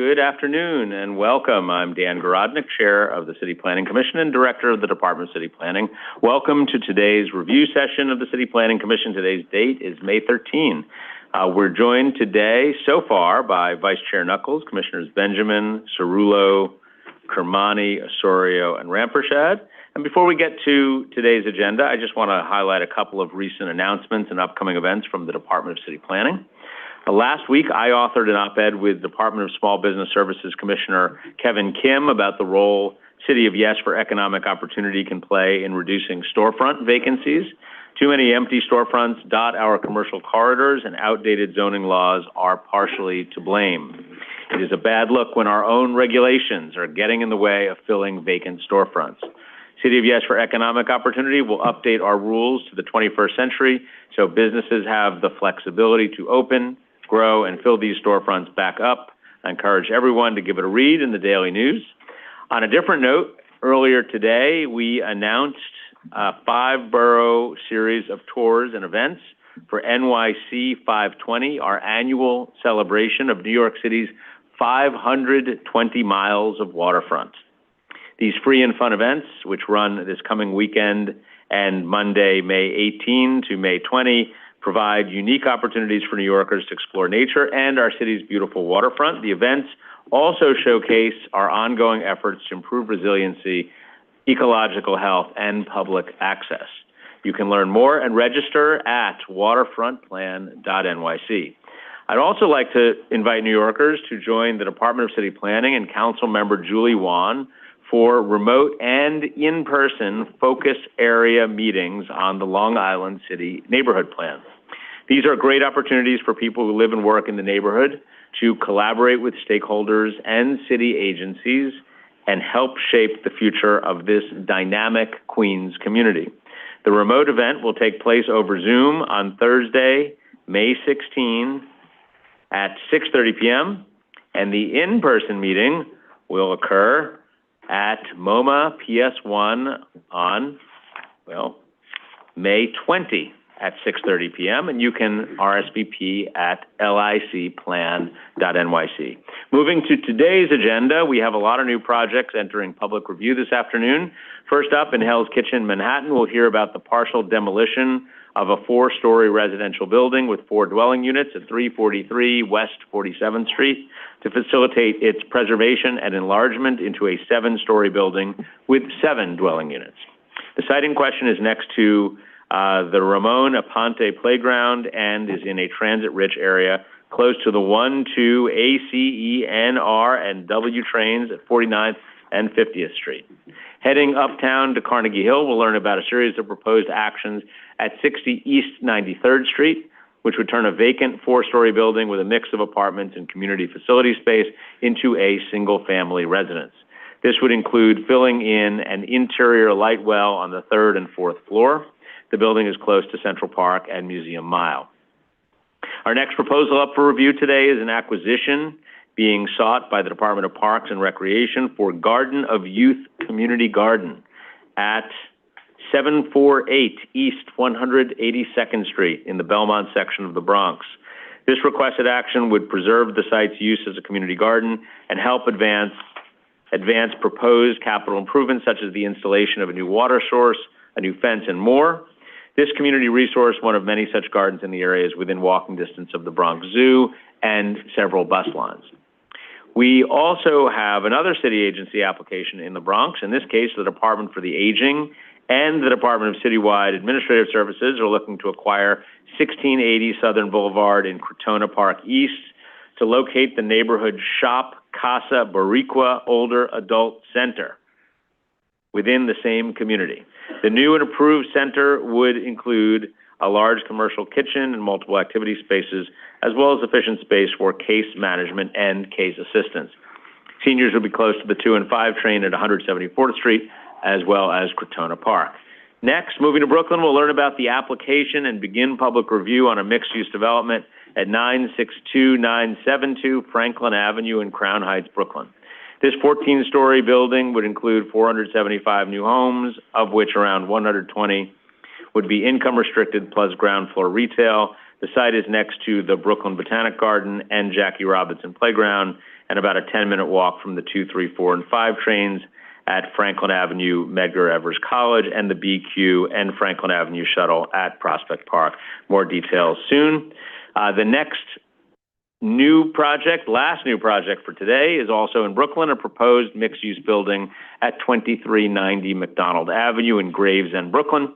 Good afternoon and welcome. I'm Dan Garodnick, Chair of the City Planning Commission and Director of the Department of City Planning. Welcome to today's review session of the City Planning Commission. Today's date is May 13. We're joined today so far by Vice Chair Knuckles, Commissioners Benjamin, Cerullo, Kermani, Osorio, and Rampersad. And before we get to today's agenda, I just want to highlight a couple of recent announcements and upcoming events from the Department of City Planning. Last week, I authored an op-ed with Department of Small Business Services Commissioner Kevin Kim about the role City of Yes for Economic Opportunity can play in reducing storefront vacancies. Too many empty storefronts dot our commercial corridors, and outdated zoning laws are partially to blame. It is a bad look when our own regulations are getting in the way of filling vacant storefronts. City of Yes for Economic Opportunity will update our rules to the 21st century so businesses have the flexibility to open, grow, and fill these storefronts back up. I encourage everyone to give it a read in the Daily News. On a different note, earlier today, we announced a 5-borough series of tours and events for NYC 520, our annual celebration of New York City's 520 miles of waterfront. These free and fun events, which run this coming weekend and Monday, May 18 to May 20, provide unique opportunities for New Yorkers to explore nature and our city's beautiful waterfront. The events also showcase our ongoing efforts to improve resiliency, ecological health, and public access. You can learn more and register at waterfrontplan.nyc. I'd also like to invite New Yorkers to join the Department of City Planning and Council Member Julie Wan for remote and in-person focus area meetings on the Long Island City Neighborhood Plan. These are great opportunities for people who live and work in the neighborhood to collaborate with stakeholders and city agencies and help shape the future of this dynamic Queens community. The remote event will take place over Zoom on Thursday, May 16 at 6:30 p.m., and the in-person meeting will occur at MoMA PS1 on, May 20 at 6:30 p.m., and you can RSVP at licplan.nyc. Moving to today's agenda, we have a lot of new projects entering public review this afternoon. First up, in Hell's Kitchen, Manhattan, we'll hear about the partial demolition of a 4-story residential building with 4 dwelling units at 343 West 47th Street to facilitate its preservation and enlargement into a 7-story building with 7 dwelling units. The site in question is next to the Ramon Aponte Playground and is in a transit-rich area close to the 1, 2, A, C, E, N, R, and W trains at 49th and 50th Street. Heading uptown to Carnegie Hill, we'll learn about a series of proposed actions at 60 East 93rd Street, which would turn a vacant 4-story building with a mix of apartments and community facility space into a single-family residence. This would include filling in an interior light well on the 3rd and 4th floor. The building is close to Central Park and Museum Mile. Our next proposal up for review today is an acquisition being sought by the Department of Parks and Recreation for Garden of Youth Community Garden at 748 East 182nd Street in the Belmont section of the Bronx. This requested action would preserve the site's use as a community garden and help advance proposed capital improvements such as the installation of a new water source, a new fence, and more. This community resource, one of many such gardens in the area, is within walking distance of the Bronx Zoo and several bus lines. We also have another city agency application in the Bronx. In this case, the Department for the Aging and the Department of Citywide Administrative Services are looking to acquire 1680 Southern Boulevard in Crotona Park East to locate the neighborhood Shop Casa Boricua Older Adult Center within the same community. The new and approved center would include a large commercial kitchen and multiple activity spaces, as well as sufficient space for case management and case assistance. Seniors will be close to the 2 and 5 train at 174th Street, as well as Crotona Park. Next, moving to Brooklyn, we'll learn about the application and begin public review on a mixed-use development at 962972 Franklin Avenue in Crown Heights, Brooklyn. This 14-story building would include 475 new homes, of which around 120 would be income restricted plus ground floor retail. The site is next to the Brooklyn Botanic Garden and Jackie Robinson Playground, and about a 10-minute walk from the 2, 3, 4, and 5 trains at Franklin Avenue, Medgar Evers College, and the BQ and Franklin Avenue shuttle at Prospect Park. More details soon. The next last new project for today is also in Brooklyn, a proposed mixed-use building at 2390 McDonald Avenue in Gravesend, Brooklyn,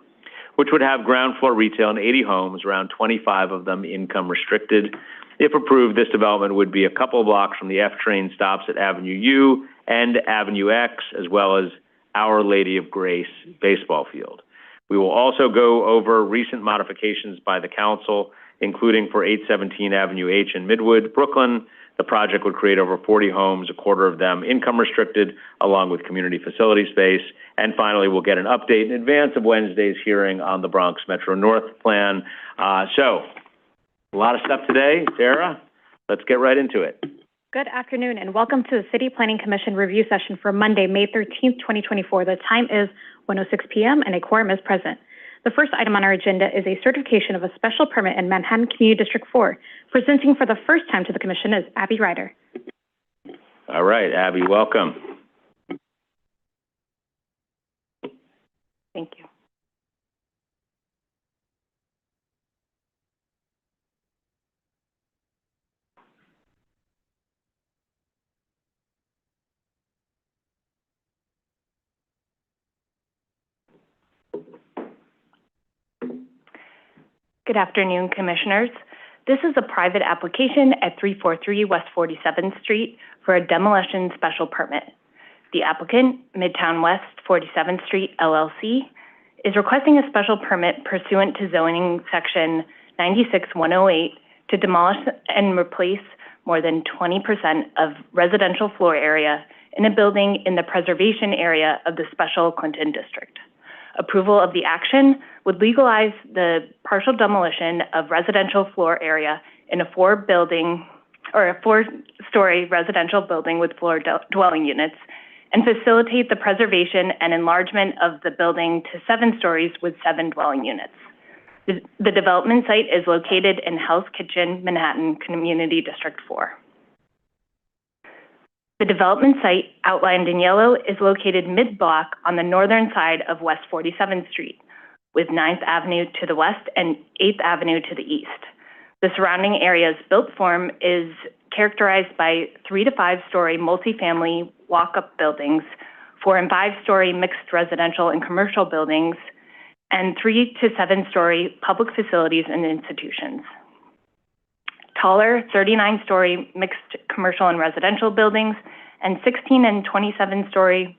which would have ground floor retail and 80 homes, around 25 of them income restricted. If approved, this development would be a couple of blocks from the F train stops at Avenue U and Avenue X, as well as Our Lady of Grace baseball field. We will also go over recent modifications by the council, including for 817 Avenue H in Midwood, Brooklyn. The project would create over 40 homes, a quarter of them income restricted, along with community facility space. And finally, we'll get an update in advance of Wednesday's hearing on the Bronx Metro North plan. So, a lot of stuff today. Sarah, let's get right into it. Good afternoon, and welcome to the City Planning Commission Review Session for Monday, May 13th, 2024. The time is 1:06 p.m. and a quorum is present. The first item on our agenda is a certification of a special permit in Manhattan Community District 4. Presenting for the first time to the Commission is Abby Ryder. All right, Abby, welcome. Thank you. Good afternoon, Commissioners. This is a private application at 343 West 47th Street for a demolition special permit. The applicant, Midtown West 47th Street LLC, is requesting a special permit pursuant to zoning section 96108 to demolish and replace more than 20% of residential floor area in a building in the preservation area of the Special Clinton District. Approval of the action would legalize the partial demolition of residential floor area in a four-story residential building with floor dwelling units and facilitate the preservation and enlargement of the building to 7 stories with 7 dwelling units. The development site is located in Hell's Kitchen, Manhattan Community District 4. The development site, outlined in yellow, is located mid-block on the northern side of West 47th Street, with 9th Avenue to the west and 8th Avenue to the east. The surrounding area's built form is characterized by 3 to 5 story multifamily walk-up buildings, 4 and 5 story mixed residential and commercial buildings, and 3 to 7 story public facilities and institutions. Taller 39-story mixed commercial and residential buildings and 16 and 27-story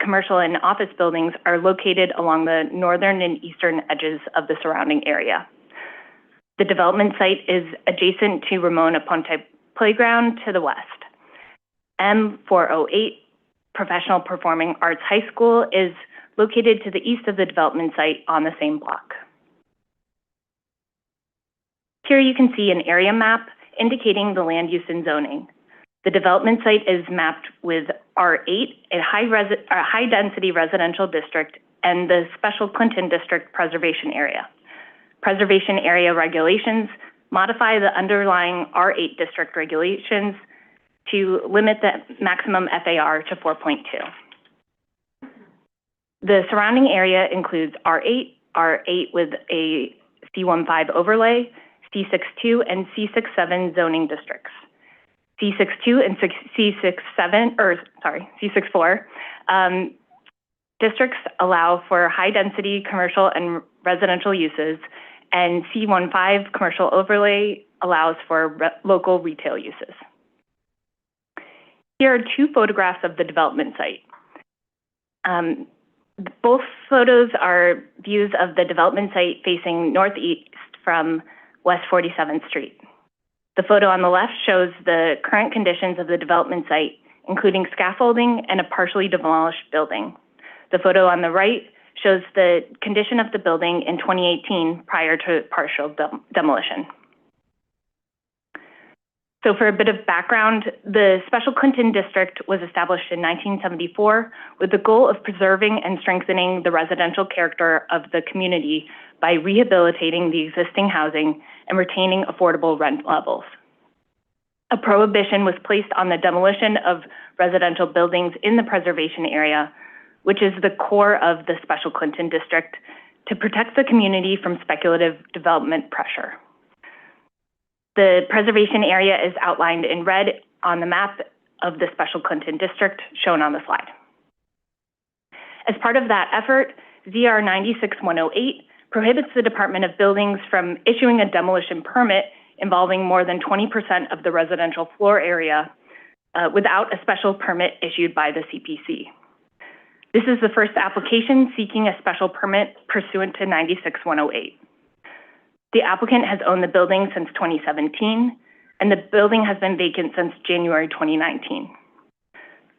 commercial and office buildings are located along the northern and eastern edges of the surrounding area. The development site is adjacent to Ramona Ponte Playground to the west. M408 Professional Performing Arts High School is located to the east of the development site on the same block. Here you can see an area map indicating the land use and zoning. The development site is mapped with R8, a high-density residential district, and the Special Clinton District Preservation Area. Preservation area regulations modify the underlying R8 district regulations to limit the maximum FAR to 4.2. The surrounding area includes R8, R8 with a C15 overlay, C62 and C67 zoning districts. C62 and C64 districts allow for high-density commercial and residential uses, and C15 commercial overlay allows for local retail uses. Here are 2 photographs of the development site. Both photos are views of the development site facing northeast from West 47th Street. The photo on the left shows the current conditions of the development site, including scaffolding and a partially demolished building. The photo on the right shows the condition of the building in 2018 prior to partial demolition. So for a bit of background, the Special Clinton District was established in 1974 with the goal of preserving and strengthening the residential character of the community by rehabilitating the existing housing and retaining affordable rent levels. A prohibition was placed on the demolition of residential buildings in the preservation area, which is the core of the Special Clinton District, to protect the community from speculative development pressure. The preservation area is outlined in red on the map of the Special Clinton District shown on the slide. As part of that effort, ZR 96108 prohibits the Department of Buildings from issuing a demolition permit involving more than 20% of the residential floor area without a special permit issued by the CPC. This is the first application seeking a special permit pursuant to 96108. The applicant has owned the building since 2017, and the building has been vacant since January 2019.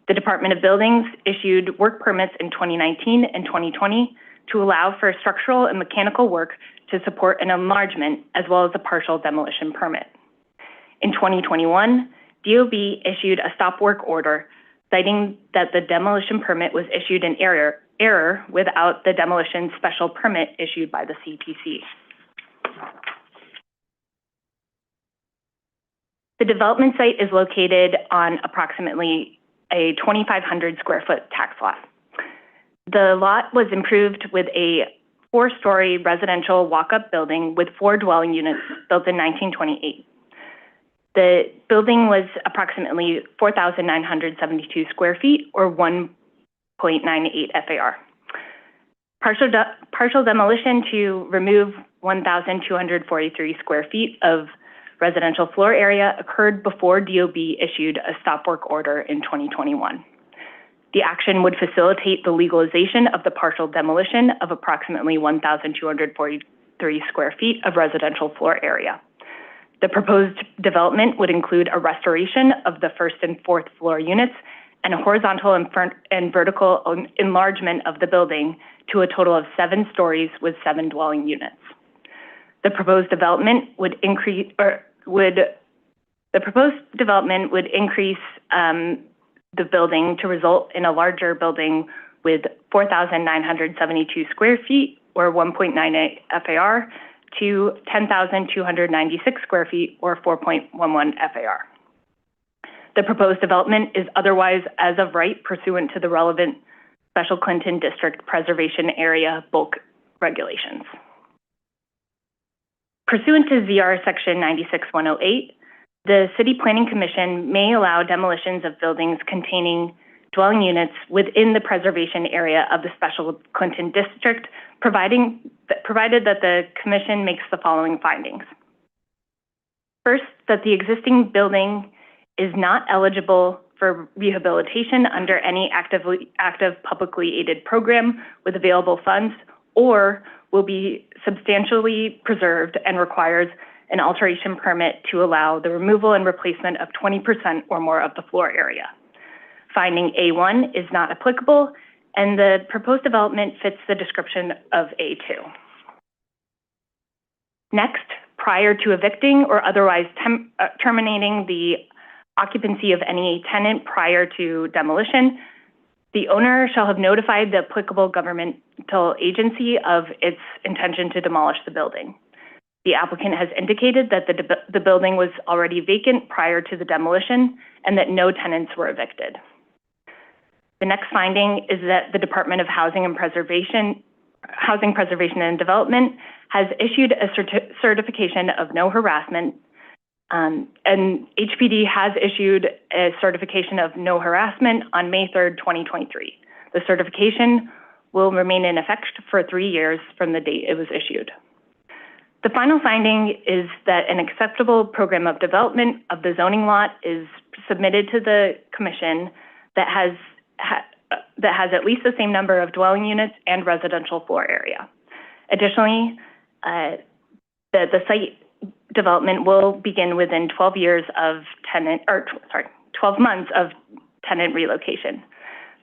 The Department of Buildings issued work permits in 2019 and 2020 to allow for structural and mechanical work to support an enlargement, as well as a partial demolition permit. In 2021, DOB issued a stop work order citing that the demolition permit was issued in error without the demolition special permit issued by the CPC. The development site is located on approximately a 2,500 square foot tax lot. The lot was improved with a 4-story residential walk-up building with 4 dwelling units built in 1928. The building was approximately 4,972 square feet, or 1.98 FAR. Partial demolition to remove 1,243 square feet of residential floor area occurred before DOB issued a stop work order in 2021. The action would facilitate the legalization of the partial demolition of approximately 1,243 square feet of residential floor area. The proposed development would include a restoration of the 1st and 4th floor units and a horizontal and vertical enlargement of the building to a total of 7 stories with 7 dwelling units. The proposed development would increase the building to result in a larger building with 4,972 square feet, or 1.98 FAR, to 10,296 square feet, or 4.11 FAR. The proposed development is otherwise as of right pursuant to the relevant Special Clinton District Preservation Area bulk regulations. Pursuant to ZR Section 96108, the City Planning Commission may allow demolitions of buildings containing dwelling units within the preservation area of the Special Clinton District, provided that the Commission makes the following findings. First, that the existing building is not eligible for rehabilitation under any active publicly aided program with available funds, or will be substantially preserved and requires an alteration permit to allow the removal and replacement of 20% or more of the floor area. Finding A1 is not applicable, and the proposed development fits the description of A2. Next, prior to evicting or otherwise terminating the occupancy of any tenant prior to demolition, the owner shall have notified the applicable governmental agency of its intention to demolish the building. The applicant has indicated that the building was already vacant prior to the demolition and that no tenants were evicted. The next finding is that the Department of Housing Preservation and Development has issued a certification of no harassment, and HPD has issued a certification of no harassment on May 3rd, 2023. The certification will remain in effect for 3 years from the date it was issued. The final finding is that an acceptable program of development of the zoning lot is submitted to the Commission that has at least the same number of dwelling units and residential floor area. Additionally, the site development will begin within 12 months of tenant relocation.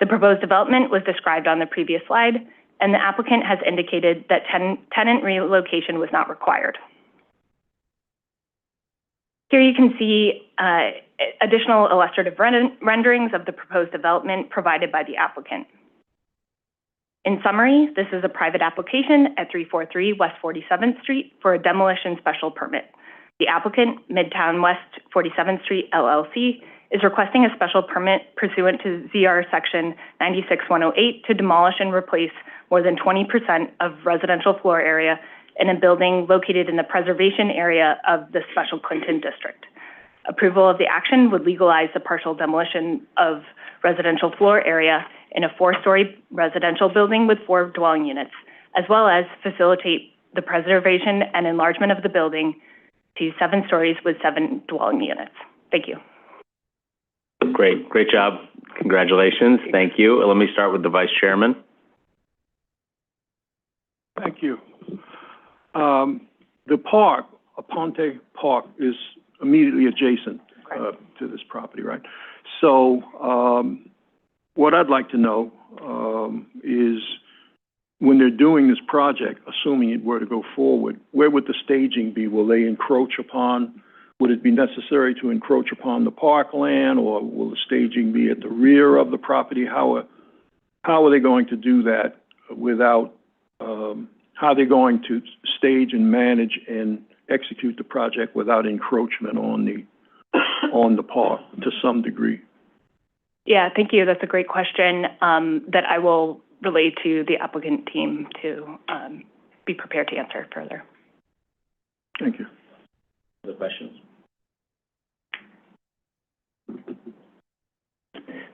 The proposed development was described on the previous slide, and the applicant has indicated that tenant relocation was not required. Here you can see additional illustrative renderings of the proposed development provided by the applicant. In summary, this is a private application at 343 West 47th Street for a demolition special permit. The applicant, Midtown West 47th Street LLC, is requesting a special permit pursuant to ZR Section 96108 to demolish and replace more than 20% of residential floor area in a building located in the preservation area of the Special Clinton District. Approval of the action would legalize the partial demolition of residential floor area in a 4-story residential building with 4 dwelling units, as well as facilitate the preservation and enlargement of the building to 7 stories with 7 dwelling units. Thank you. Great job. Congratulations. Thank you. Let me start with the Vice Chairman. Thank you. The park, Aponte Park, is immediately adjacent to this property, right? So what I'd like to know is when they're doing this project, assuming it were to go forward, where would the staging be? Will they encroach upon, would it be necessary to encroach upon the parkland, or will the staging be at the rear of the property? How are they going to do that without, how are they going to stage and manage and execute the project without encroachment on the park to some degree? Yeah, thank you. That's a great question that I will relay to the applicant team to be prepared to answer further. Thank you. Other questions?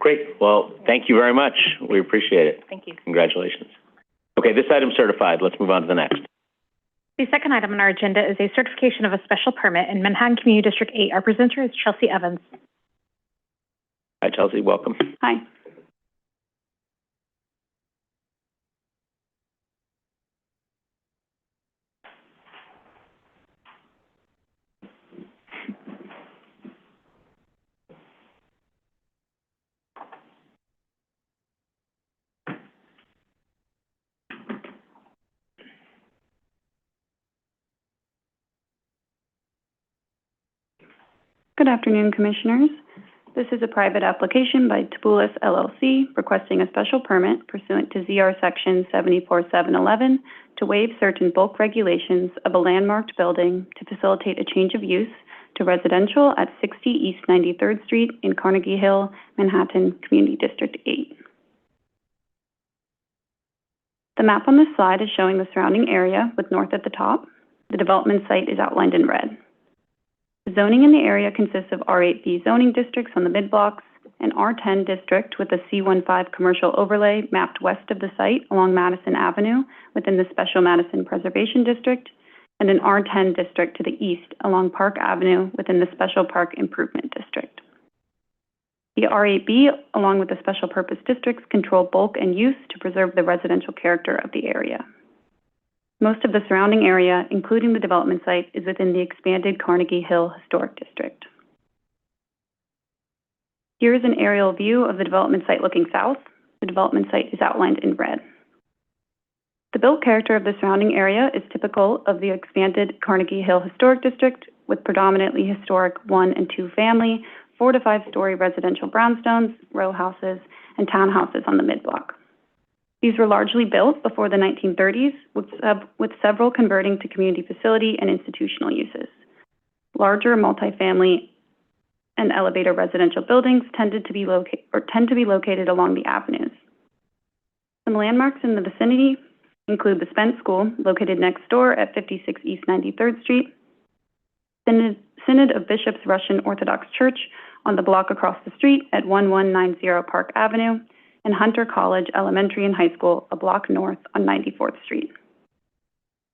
Great. Well, thank you very much. We appreciate it. Thank you. Congratulations. Okay, this item's certified. Let's move on to the next. The second item on our agenda is a certification of a special permit in Manhattan Community District 8. Our presenter is Chelsea Evans. Hi, Chelsea. Welcome. Hi. Good afternoon, Commissioners. This is a private application by Tabulis LLC requesting a special permit pursuant to ZR Section 74711 to waive certain bulk regulations of a landmarked building to facilitate a change of use to residential at 60 East 93rd Street in Carnegie Hill, Manhattan Community District 8. The map on this slide is showing the surrounding area with north at the top. The development site is outlined in red. The zoning in the area consists of R8B zoning districts on the mid-blocks, an R10 district with a C15 commercial overlay mapped west of the site along Madison Avenue within the Special Madison Preservation District, and an R10 district to the east along Park Avenue within the Special Park Improvement District. The R8B, along with the special purpose districts, control bulk and use to preserve the residential character of the area. Most of the surrounding area, including the development site, is within the expanded Carnegie Hill Historic District. Here is an aerial view of the development site looking south. The development site is outlined in red. The built character of the surrounding area is typical of the expanded Carnegie Hill Historic District, with predominantly historic 1- and 2-family, 4- to 5-story residential brownstones, row houses, and townhouses on the mid-block. These were largely built before the 1930s, with several converting to community facility and institutional uses. Larger multifamily and elevator residential buildings tend to be located along the avenues. Some landmarks in the vicinity include the Spence School, located next door at 56 East 93rd Street, Synod of Bishops Russian Orthodox Church on the block across the street at 1190 Park Avenue, and Hunter College Elementary and High School, a block north on 94th Street.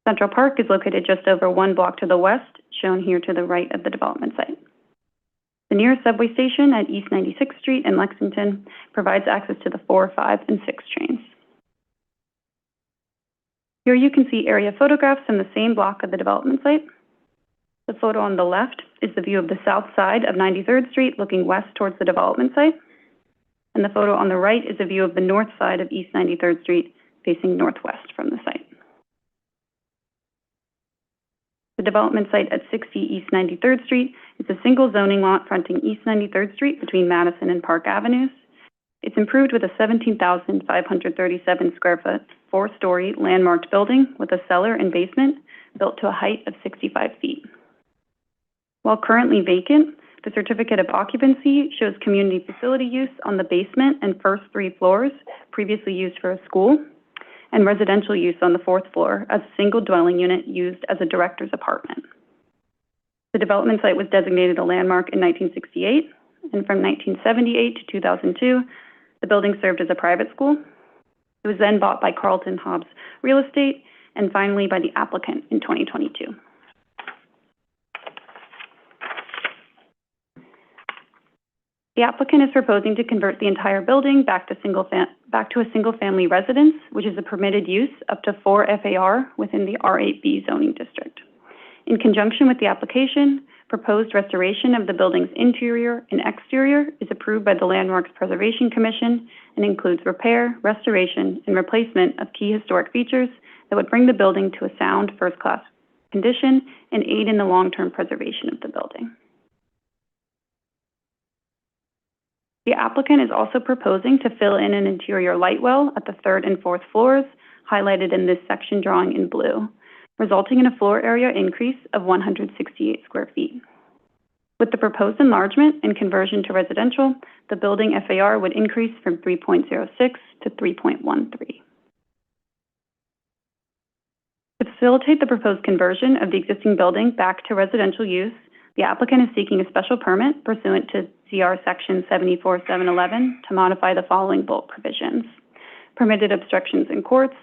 Central Park is located just over 1 block to the west, shown here to the right of the development site. The nearest subway station at East 96th Street in Lexington provides access to the 4, 5, and 6 trains. Here you can see area photographs from the same block of the development site. The photo on the left is the view of the south side of 93rd Street looking west towards the development site. And the photo on the right is a view of the north side of East 93rd Street facing northwest from the site. The development site at 60 East 93rd Street is a single zoning lot fronting East 93rd Street between Madison and Park Avenues. It's improved with a 17,537 square foot, 4-story landmarked building with a cellar and basement built to a height of 65 feet. While currently vacant, the certificate of occupancy shows community facility use on the basement and first 3 floors, previously used for a school, and residential use on the 4th floor as a single dwelling unit used as a director's apartment. The development site was designated a landmark in 1968, and from 1978 to 2002, the building served as a private school. It was then bought by Carlton Hobbs Real Estate, and finally by the applicant in 2022. The applicant is proposing to convert the entire building back to a single-family residence, which is a permitted use up to 4 FAR within the R8B zoning district. In conjunction with the application, proposed restoration of the building's interior and exterior is approved by the Landmarks Preservation Commission and includes repair, restoration, and replacement of key historic features that would bring the building to a sound, first-class condition and aid in the long-term preservation of the building. The applicant is also proposing to fill in an interior light well at the 3rd and 4th floors, highlighted in this section drawing in blue, resulting in a floor area increase of 168 square feet. With the proposed enlargement and conversion to residential, the building FAR would increase from 3.06 to 3.13. To facilitate the proposed conversion of the existing building back to residential use, the applicant is seeking a special permit pursuant to CR Section 74711 to modify the following bulk provisions: permitted obstructions in courts,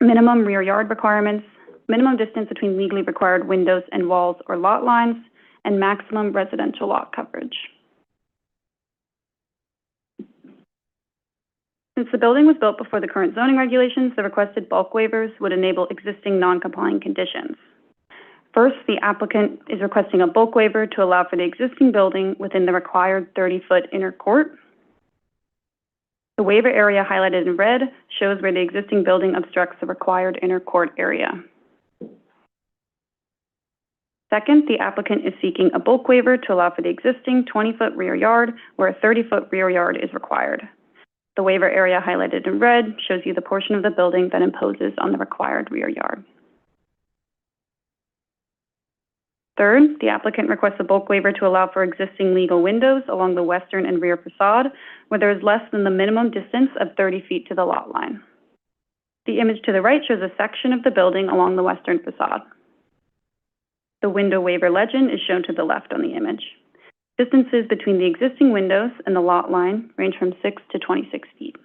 minimum rear yard requirements, minimum distance between legally required windows and walls or lot lines, and maximum residential lot coverage. Since the building was built before the current zoning regulations, the requested bulk waivers would enable existing non-complying conditions. First, the applicant is requesting a bulk waiver to allow for the existing building within the required 30-foot inner court. The waiver area highlighted in red shows where the existing building obstructs the required inner court area. Second, the applicant is seeking a bulk waiver to allow for the existing 20-foot rear yard where a 30-foot rear yard is required. The waiver area highlighted in red shows you the portion of the building that imposes on the required rear yard. Third, the applicant requests a bulk waiver to allow for existing legal windows along the western and rear facade where there is less than the minimum distance of 30 feet to the lot line. The image to the right shows a section of the building along the western facade. The window waiver legend is shown to the left on the image. Distances between the existing windows and the lot line range from 6 to 26 feet.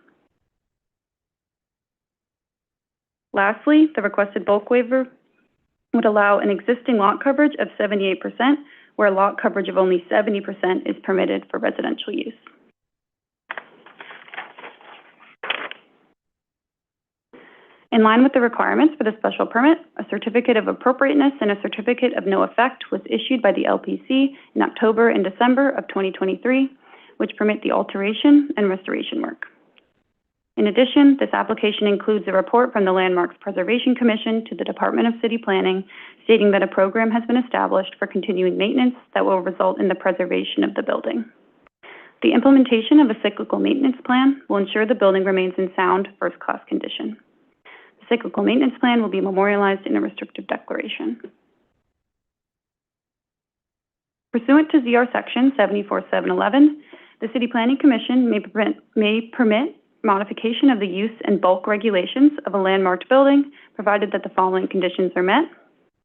Lastly, the requested bulk waiver would allow an existing lot coverage of 78%, where lot coverage of only 70% is permitted for residential use. In line with the requirements for the special permit, a certificate of appropriateness and a certificate of no effect was issued by the LPC in October and December of 2023, which permit the alteration and restoration work. In addition, this application includes a report from the Landmarks Preservation Commission to the Department of City Planning stating that a program has been established for continuing maintenance that will result in the preservation of the building. The implementation of a cyclical maintenance plan will ensure the building remains in sound, first-class condition. The cyclical maintenance plan will be memorialized in a restrictive declaration. Pursuant to ZR Section 74711, the City Planning Commission may permit modification of the use and bulk regulations of a landmarked building, provided that the following conditions are met.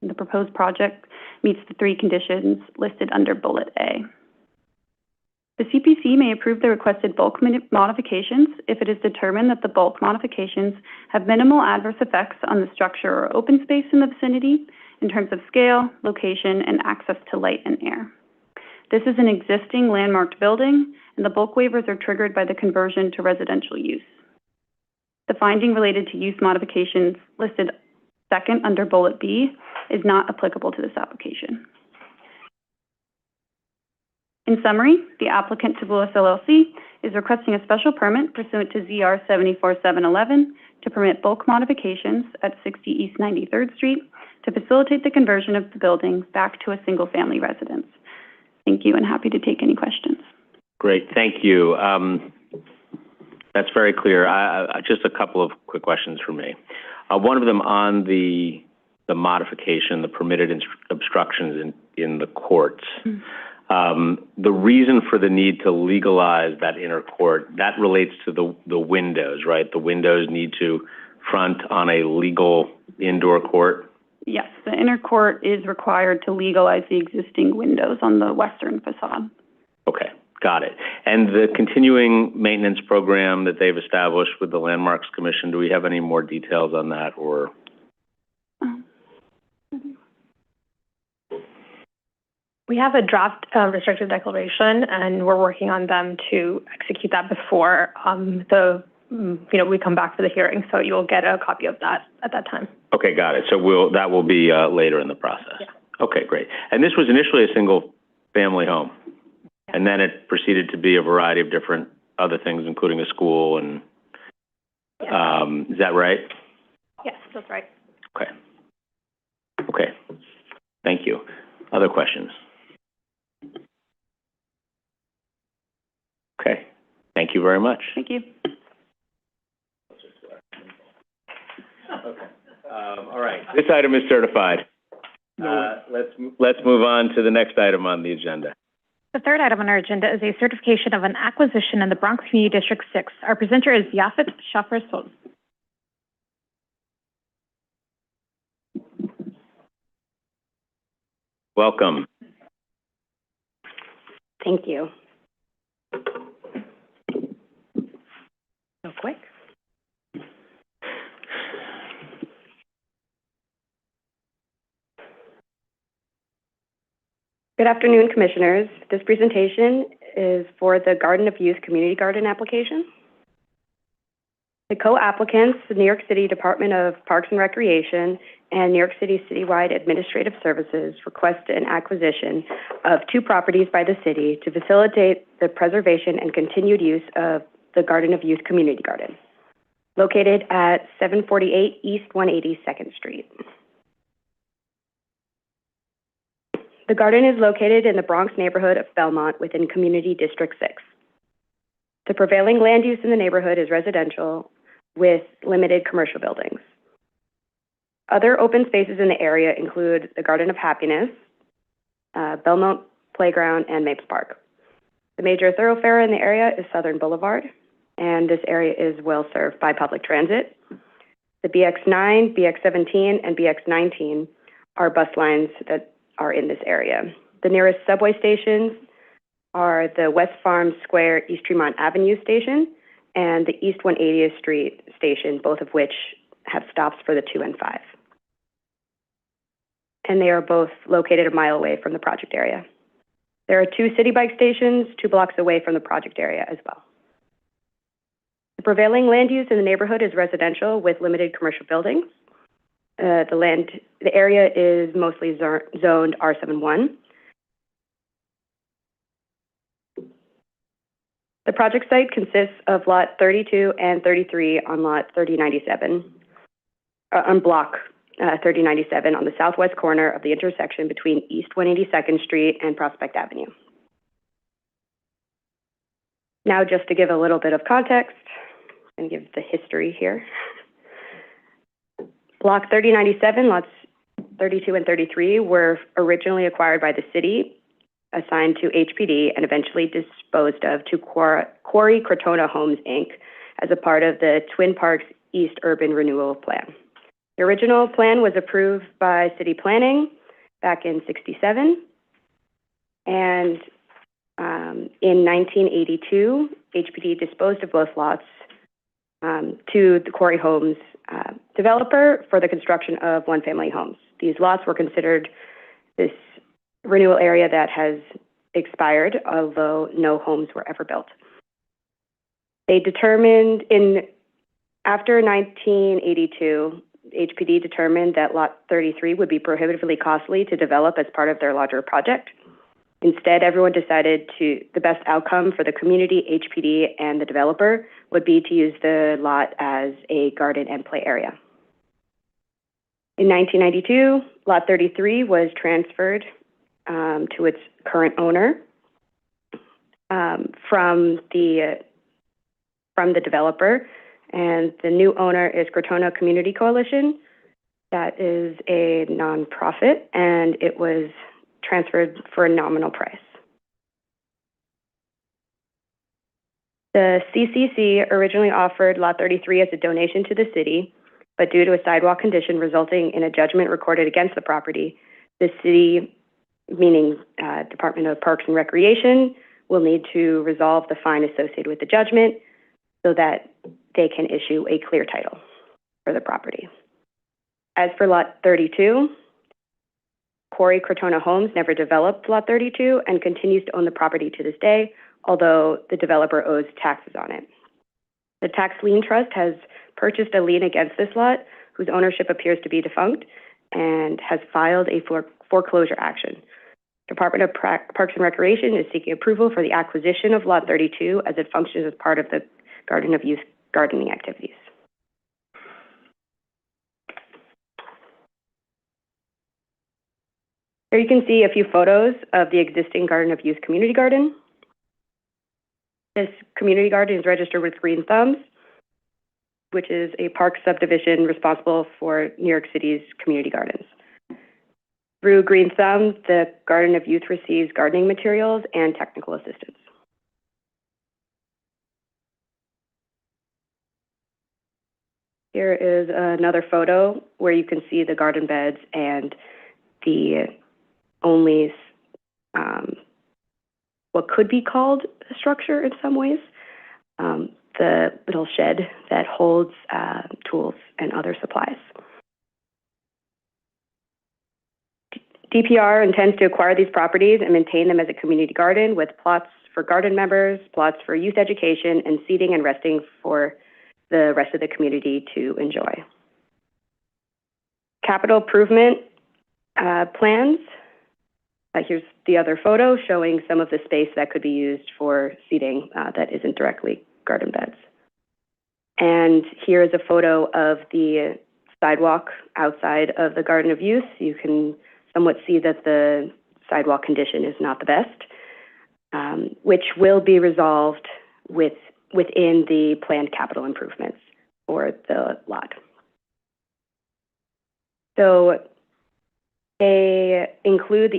The proposed project meets the 3 conditions listed under Bullet A. The CPC may approve the requested bulk modifications if it is determined that the bulk modifications have minimal adverse effects on the structure or open space in the vicinity in terms of scale, location, and access to light and air. This is an existing landmarked building, and the bulk waivers are triggered by the conversion to residential use. The finding related to use modifications listed second under Bullet B is not applicable to this application. In summary, the applicant Taboulas LLC is requesting a special permit pursuant to ZR 74711 to permit bulk modifications at 60 East 93rd Street to facilitate the conversion of the building back to a single-family residence. Thank you, and happy to take any questions. Great, thank you. That's very clear. Just a couple of quick questions for me. One of them on the the modification, the permitted obstructions in the courts. The reason for the need to legalize that inner court, that relates to the windows, right? The windows need to front on a legal indoor court? Yes, the inner court is required to legalize the existing windows on the western facade. Okay, got it. And the continuing maintenance program that they've established with the Landmarks Commission, do we have any more details on that, or? We have a draft restrictive declaration, and we're working on them to execute that before we come back for the hearing. So you'll get a copy of that at that time. Okay, got it. So that will be later in the process. Yeah. Okay, great. And this was initially a single-family home, and then it proceeded to be a variety of different other things, including a school, and is that right? Yes, that's right. Okay. Okay. Thank you. Other questions? Okay. Thank you very much. Thank you. Okay. All right. This item is certified. Let's move on to the next item on the agenda. The third item on our agenda is a certification of an acquisition in the Bronx Community District 6. Our presenter is Yafet Shaffer-Sol. Welcome. Thank you. So quick. Good afternoon, Commissioners. This presentation is for the Garden of Youth Community Garden application. The co-applicants, the New York City Department of Parks and Recreation and New York City Citywide Administrative Services, request an acquisition of 2 properties by the city to facilitate the preservation and continued use of the Garden of Youth Community Garden, located at 748 East 182nd Street. The garden is located in the Bronx neighborhood of Belmont within Community District 6. The prevailing land use in the neighborhood is residential with limited commercial buildings. Other open spaces in the area include the Garden of Happiness, Belmont Playground, and Mapes Park. The major thoroughfare in the area is Southern Boulevard, and this area is well served by public transit. The BX9, BX17, and BX19 are bus lines that are in this area. The nearest subway stations are the West Farm Square East Tremont Avenue station and the East 180th Street station, both of which have stops for the 2 and 5. And they are both located a mile away from the project area. There are 2 city bike stations 2 blocks away from the project area as well. The prevailing land use in the neighborhood is residential with limited commercial buildings. The area is mostly zoned R71. The project site consists of lot 32 and 33 on lot 3097, on block 3097 on the southwest corner of the intersection between East 182nd Street and Prospect Avenue. Now, just to give a little bit of context and give the history here. Block 3097, lots 32 and 33 were originally acquired by the city, assigned to HPD, and eventually disposed of to Quarry Crotona Homes, Inc. as a part of the Twin Parks East Urban Renewal Plan. The original plan was approved by City Planning back in '67, and in 1982, HPD disposed of both lots to the Quarry Homes developer for the construction of one-family homes. These lots were considered this renewal area that has expired, although no homes were ever built. They determined after 1982, HPD determined that Lot 33 would be prohibitively costly to develop as part of their larger project. Instead, everyone decided the best outcome for the community, HPD, and the developer would be to use the lot as a garden and play area. In 1992, Lot 33 was transferred to its current owner from the developer, and the new owner is Crotona Community Coalition, That is a nonprofit, and it was transferred for a nominal price. The CCC originally offered Lot 33 as a donation to the city, but due to a sidewalk condition resulting in a judgment recorded against the property, the city, meaning Department of Parks and Recreation, will need to resolve the fine associated with the judgment so that they can issue a clear title for the property. As for Lot 32, Corey Crotona Homes never developed Lot 32 and continues to own the property to this day, although the developer owes taxes on it. The tax lien trust has purchased a lien against this lot, whose ownership appears to be defunct, and has filed a foreclosure action. Department of Parks and Recreation is seeking approval for the acquisition of Lot 32 as it functions as part of the Garden of Youth gardening activities. Here you can see a few photos of the existing Garden of Youth community garden. This community garden is registered with Green Thumbs, which is a park subdivision responsible for New York City's community gardens. Through Green Thumb, the Garden of Youth receives gardening materials and technical assistance. Here is another photo where you can see the garden beds and the only what could be called a structure in some ways, the little shed that holds tools and other supplies. DPR intends to acquire these properties and maintain them as a community garden with plots for garden members, plots for youth education, and seating and resting for the rest of the community to enjoy. Capital improvement plans. Here's the other photo showing some of the space that could be used for seating that isn't directly garden beds. And here is a photo of the sidewalk outside of the Garden of Youth. You can somewhat see that the sidewalk condition is not the best, which will be resolved within the planned capital improvements for the lot. So they include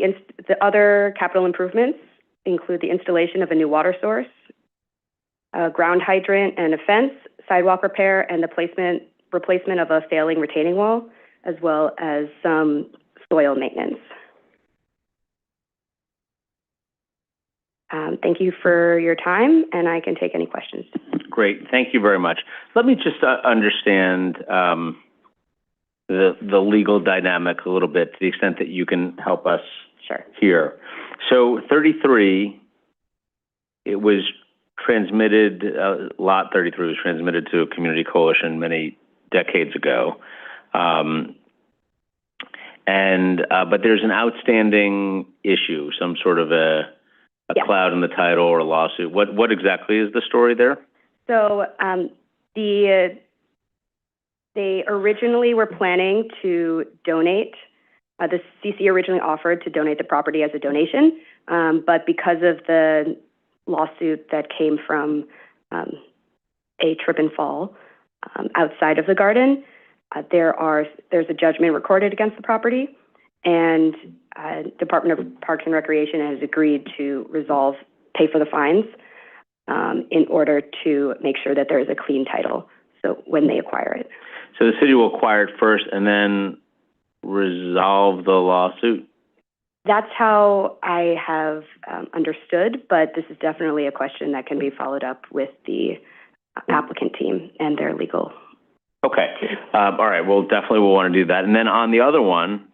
the other capital improvements include the installation of a new water source, a ground hydrant and a fence, sidewalk repair, and the replacement of a failing retaining wall, as well as some soil maintenance. Thank you for your time, and I can take any questions. Great, thank you very much. Let me just understand the legal dynamic a little bit to the extent that you can help us here. So 33, it was transmitted, Lot 33 was transmitted to a community coalition many decades ago. But there's an outstanding issue, some sort of a cloud in the title or a lawsuit. What exactly is the story there? So they originally were planning to donate, the CC originally offered to donate the property as a donation, but because of the lawsuit that came from a trip and fall outside of the garden, there's a judgment recorded against the property, and Department of Parks and Recreation has agreed to pay for the fines in order to make sure that there is a clean title so when they acquire it. So the city will acquire it first and then resolve the lawsuit? That's how I have understood, but this is definitely a question that can be followed up with the applicant team and their legal. Okay. All right. Well, definitely we'll want to do that. And then on the other one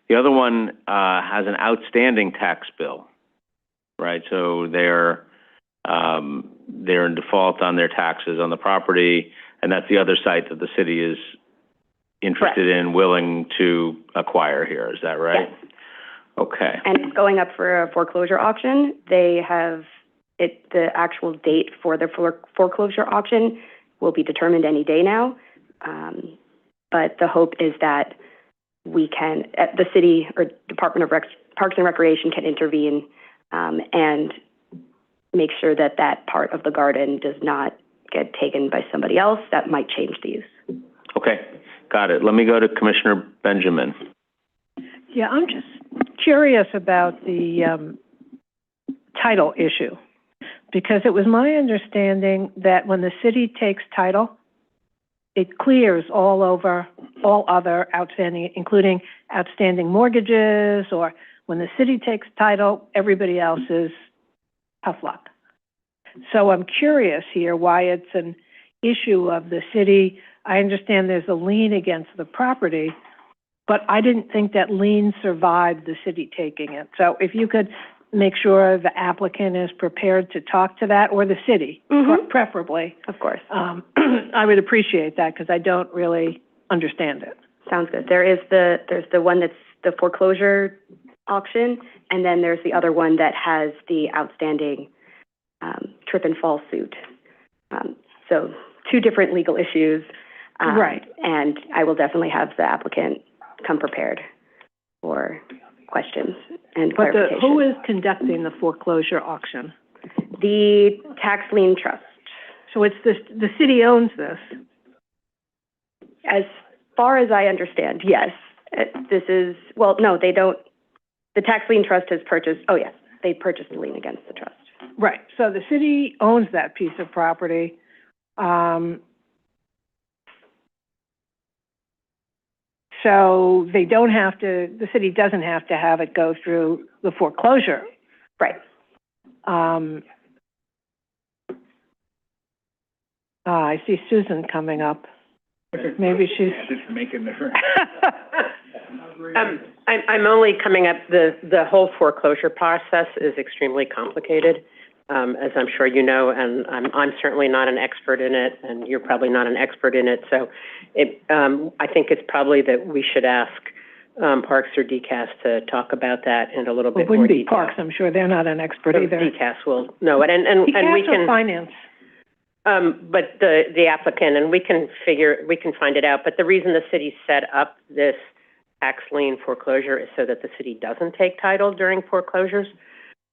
has an outstanding tax bill, right? So they're in default on their taxes on the property, and that's the other site that the city is interested in, willing to acquire here. Is that right? Yes. Okay. And it's going up for a foreclosure auction. They have the actual date for the foreclosure auction will be determined any day now. But the hope is that the city or Department of Parks and Recreation can intervene and make sure that part of the garden does not get taken by somebody else that might change the use. Okay. Got it. Let me go to Commissioner Benjamin. Yeah, I'm just curious about the title issue, because it was my understanding that when the city takes title, it clears all other outstanding, including outstanding mortgages, or when the city takes title, everybody else is tough luck. So I'm curious here why it's an issue of the city. I understand there's a lien against the property, but I didn't think that lien survived the city taking it. So if you could make sure the applicant is prepared to talk to that, or the city, preferably. Of course. I would appreciate that, because I don't really understand it. Sounds good. There's the one that's the foreclosure auction, and then there's the other one that has the outstanding trip and fall suit. So two different legal issues. Right. And I will definitely have the applicant come prepared for questions and clarification. But who is conducting the foreclosure auction? The tax lien trust. So it's the city owns this? As far as I understand, yes. This is, well, no, they don't. The tax lien trust has purchased, oh yes, they purchased the lien against the trust. Right. So the city owns that piece of property. So they don't have to, the city doesn't have to have it go through the foreclosure. Right. I see Susan coming up. Maybe she's just making her. I'm only coming up, the whole foreclosure process is extremely complicated, as I'm sure you know, and I'm certainly not an expert in it, and you're probably not an expert in it, so I think it's probably that we should ask Parks or DCAS to talk about that in a little bit more detail. It wouldn't be Parks, I'm sure they're not an expert either. DCAS will know it, and we can... DCAS or Finance? But the applicant, and we can find it out, but the reason the city set up this tax lien foreclosure is so that the city doesn't take title during foreclosures.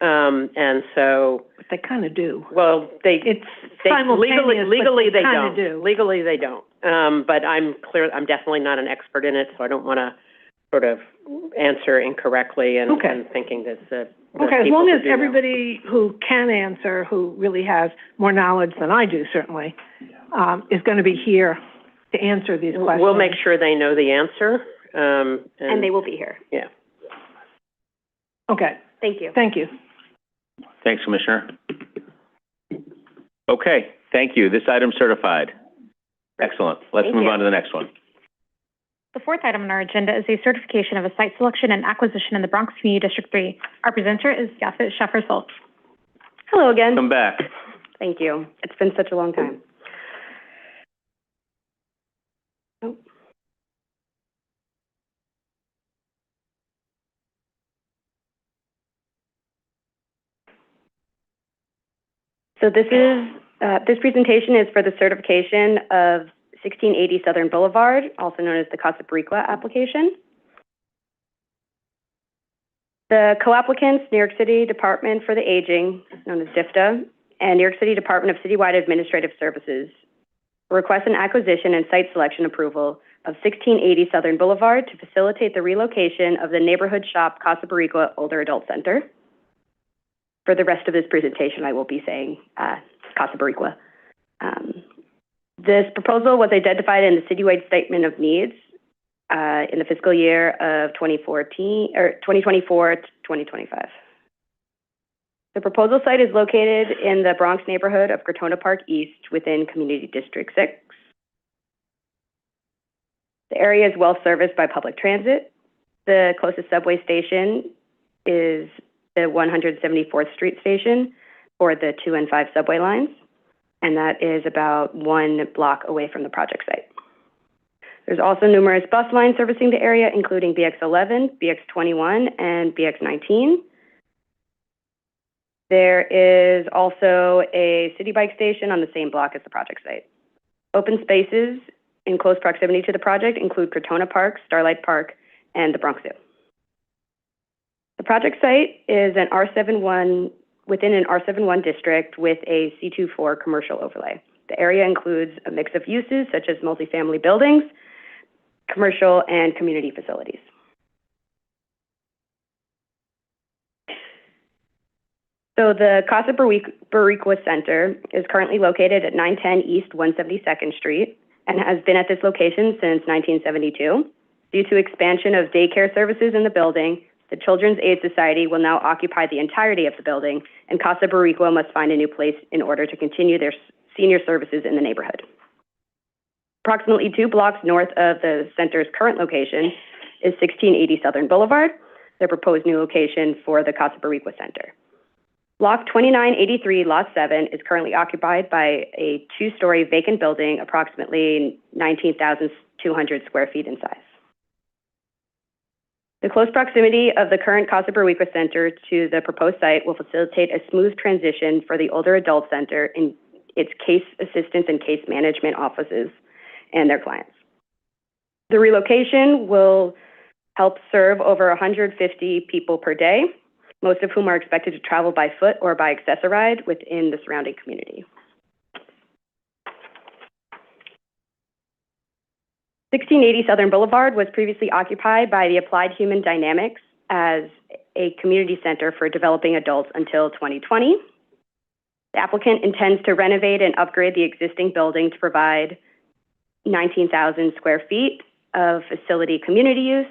And so... But they kind of do. Well, legally they don't. Do. Legally they don't. But I'm definitely not an expert in it, so I don't want to sort of answer incorrectly and thinking that the okay, as long as everybody who can answer, who really has more knowledge than I do, certainly, is going to be here to answer these questions. We'll make sure they know the answer. And they will be here. Yeah. Okay. Thank you. Thank you. Thanks, Commissioner. Okay, thank you. This item's certified. Excellent. Let's move on to the next one. The fourth item on our agenda is a certification of a site selection and acquisition in the Bronx Community District 3. Our presenter is Yafet Shaffer-Soltz. Hello again. Come back. Thank you. It's been such a long time. Oh. So this presentation is for the certification of 1680 Southern Boulevard, also known as the Casa Boricua application. The co-applicants, New York City Department for the Aging, known as DFTA, and New York City Department of Citywide Administrative Services, request an acquisition and site selection approval of 1680 Southern Boulevard to facilitate the relocation of the neighborhood shop Casa Boricua Older Adult Center. For the rest of this presentation, I will be saying Casa Boricua. This proposal was identified in the citywide statement of needs in the fiscal year of 2024 to 2025. The proposal site is located in the Bronx neighborhood of Crotona Park East within Community District 6. The area is well serviced by public transit. The closest subway station is the 174th Street station for the 2 and 5 subway lines, and that is about 1 block away from the project site. There's also numerous bus lines servicing the area, including BX11, BX21, and BX19. There is also a city bike station on the same block as the project site. Open spaces in close proximity to the project include Crotona Park, Starlight Park, and the Bronx Zoo. The project site is an R71, within an R71 district with a C24 commercial overlay. The area includes a mix of uses such as multifamily buildings, commercial, and community facilities. So the Casa Boricua Center is currently located at 910 East 172nd Street and has been at this location since 1972. Due to expansion of daycare services in the building, the Children's Aid Society will now occupy the entirety of the building, and Casa Boricua must find a new place in order to continue their senior services in the neighborhood. Approximately 2 blocks north of the center's current location is 1680 Southern Boulevard, the proposed new location for the Casa Boricua Center. Block 2983, Lot 7, is currently occupied by a 2-story vacant building, approximately 19,200 square feet in size. The close proximity of the current Casa Boricua Center to the proposed site will facilitate a smooth transition for the older adult center in its case assistance and case management offices and their clients. The relocation will help serve over 150 people per day, most of whom are expected to travel by foot or by accessoride within the surrounding community. 1680 Southern Boulevard was previously occupied by the Applied Human Dynamics as a community center for developing adults until 2020. The applicant intends to renovate and upgrade the existing building to provide 19,000 square feet of facility community use,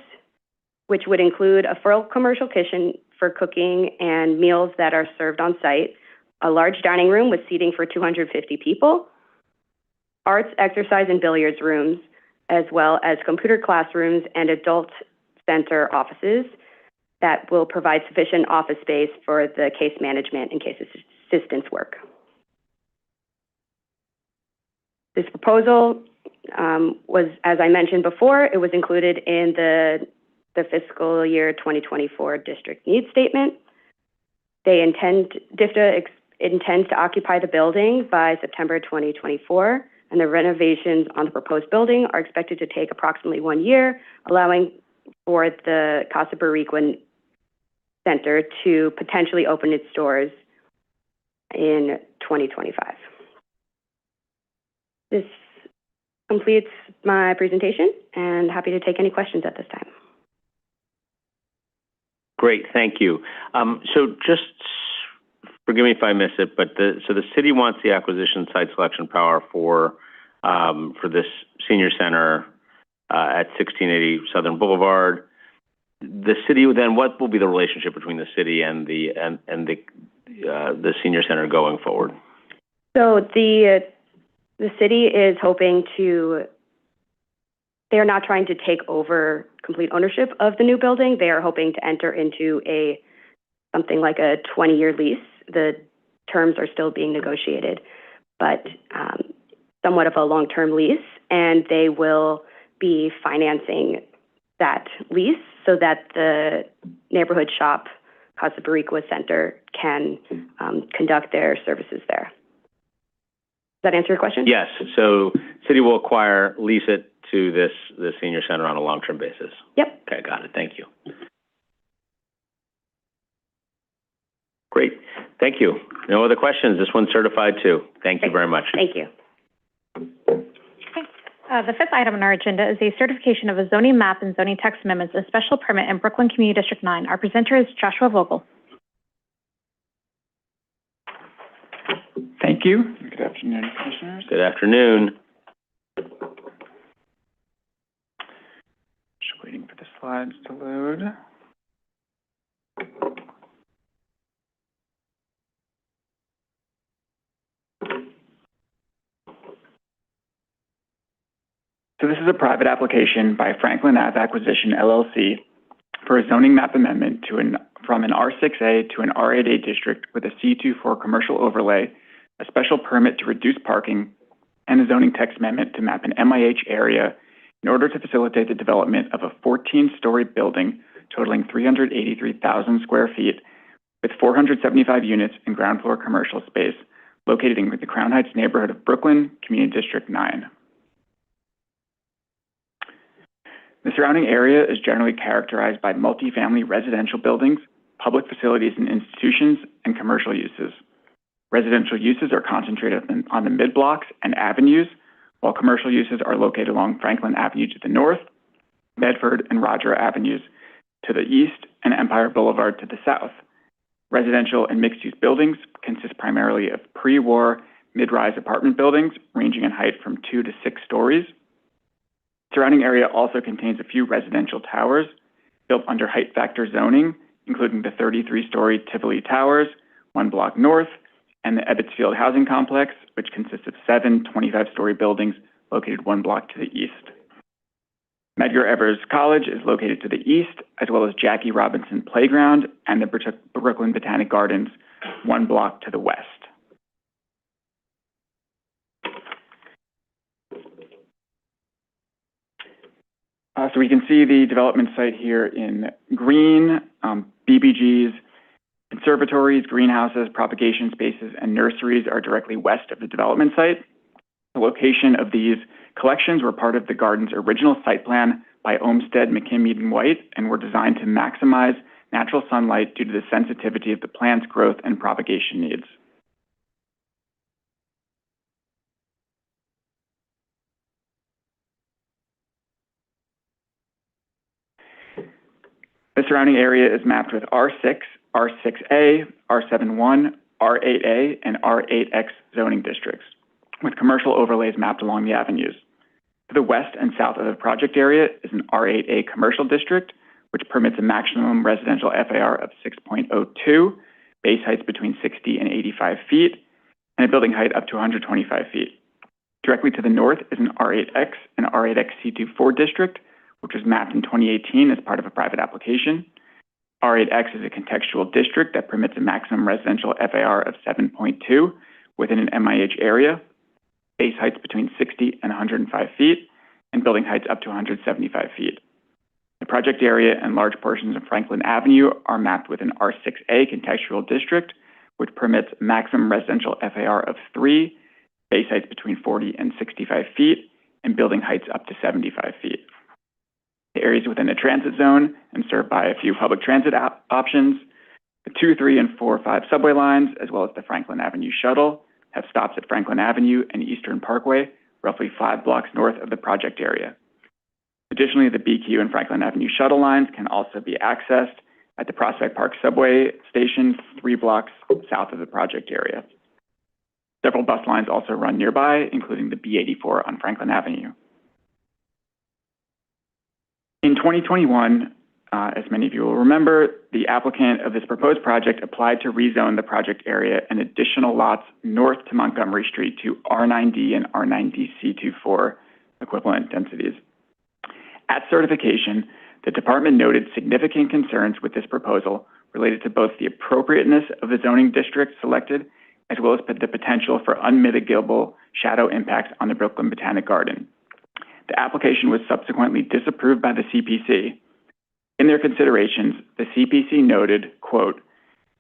which would include a full commercial kitchen for cooking and meals that are served on site, a large dining room with seating for 250 people, arts, exercise, and billiards rooms, as well as computer classrooms and adult center offices that will provide sufficient office space for the case management and case assistance work. This proposal was, as I mentioned before, it was included in the fiscal year 2024 district needs statement. DIFTA intends to occupy the building by September 2024, and the renovations on the proposed building are expected to take approximately 1 year, allowing for the Casa Boricua Center to potentially open its doors in 2025. This completes my presentation, and happy to take any questions at this time. Great, thank you. So just forgive me if I miss it, but the city wants the acquisition site selection power for this senior center at 1680 Southern Boulevard. The city then, what will be the relationship between the city and the senior center going forward? So the city is hoping to. They are not trying to take over complete ownership of the new building. They are hoping to enter into something like a 20-year lease. The terms are still being negotiated, but somewhat of a long-term lease, and they will be financing that lease so that the neighborhood shop, Casa Boricua Center, can conduct their services there. Does that answer your question? Yes. So city will lease it to the senior center on a long-term basis. Yep. Okay, got it. Thank you. Great. Thank you. No other questions. This one's certified too. Thank you very much. Thank you. The fifth item on our agenda is a certification of a zoning map and zoning text amendments, a special permit in Brooklyn Community District 9. Our presenter is Joshua Vogel. Thank you. Good afternoon, Commissioners. Good afternoon. Just waiting for the slides to load. So this is a private application by Franklin Ave Acquisition, LLC, for a zoning map amendment from an R6A to an R8A district with a C2 for commercial overlay, a special permit to reduce parking, and a zoning text amendment to map an MIH area in order to facilitate the development of a 14-story building totaling 383,000 square feet with 475 units in ground floor commercial space located in the Crown Heights neighborhood of Brooklyn, Community District 9. The surrounding area is generally characterized by multifamily residential buildings, public facilities and institutions, and commercial uses. Residential uses are concentrated on the mid-blocks and avenues, while commercial uses are located along Franklin Avenue to the north Bedford and Roger Avenues to the east, and Empire Boulevard to the south. Residential and mixed-use buildings consist primarily of pre-war mid-rise apartment buildings ranging in height from 2 to 6 stories. Surrounding area also contains a few residential towers built under height factor zoning, including the 33-story Tivoli Towers, 1 block north, and the Ebbetsfield Housing Complex, which consists of 7 25-story buildings located 1 block to the east. Medgar Evers College is located to the east, as well as Jackie Robinson Playground and the Brooklyn Botanic Gardens, 1 block to the west. So we can see the development site here in green. BBGs, conservatories, greenhouses, propagation spaces, and nurseries are directly west of the development site. The location of these collections were part of the garden's original site plan by Olmsted, McKim, and White, and were designed to maximize natural sunlight due to the sensitivity of the plant's growth and propagation needs. The surrounding area is mapped with R6, R6A, R71, R8A, and R8X zoning districts, with commercial overlays mapped along the avenues. To the west and south of the project area is an R8A commercial district, which permits a maximum residential FAR of 6.02, base heights between 60 and 85 feet, and a building height up to 125 feet. Directly to the north is an R8X and R8X C24 district, which was mapped in 2018 as part of a private application. R8X is a contextual district that permits a maximum residential FAR of 7.2 within an MIH area, base heights between 60 and 105 feet, and building heights up to 175 feet. The project area and large portions of Franklin Avenue are mapped with an R6A contextual district, which permits maximum residential FAR of 3, base heights between 40 and 65 feet, and building heights up to 75 feet. The area is within a transit zone and served by a few public transit options. The 2, 3, and 4, 5 subway lines, as well as the Franklin Avenue shuttle, have stops at Franklin Avenue and Eastern Parkway, roughly 5 blocks north of the project area. Additionally, the BQ and Franklin Avenue shuttle lines can also be accessed at the Prospect Park subway station, 3 blocks south of the project area. Several bus lines also run nearby, including the B84 on Franklin Avenue. In 2021, as many of you will remember, the applicant of this proposed project applied to rezone the project area and additional lots north to Montgomery Street to R9D and R9D C24 equivalent densities. At certification, the department noted significant concerns with this proposal related to both the appropriateness of the zoning district selected, as well as the potential for unmitigable shadow impacts on the Brooklyn Botanic Garden. The application was subsequently disapproved by the CPC. In their considerations, the CPC noted, quote,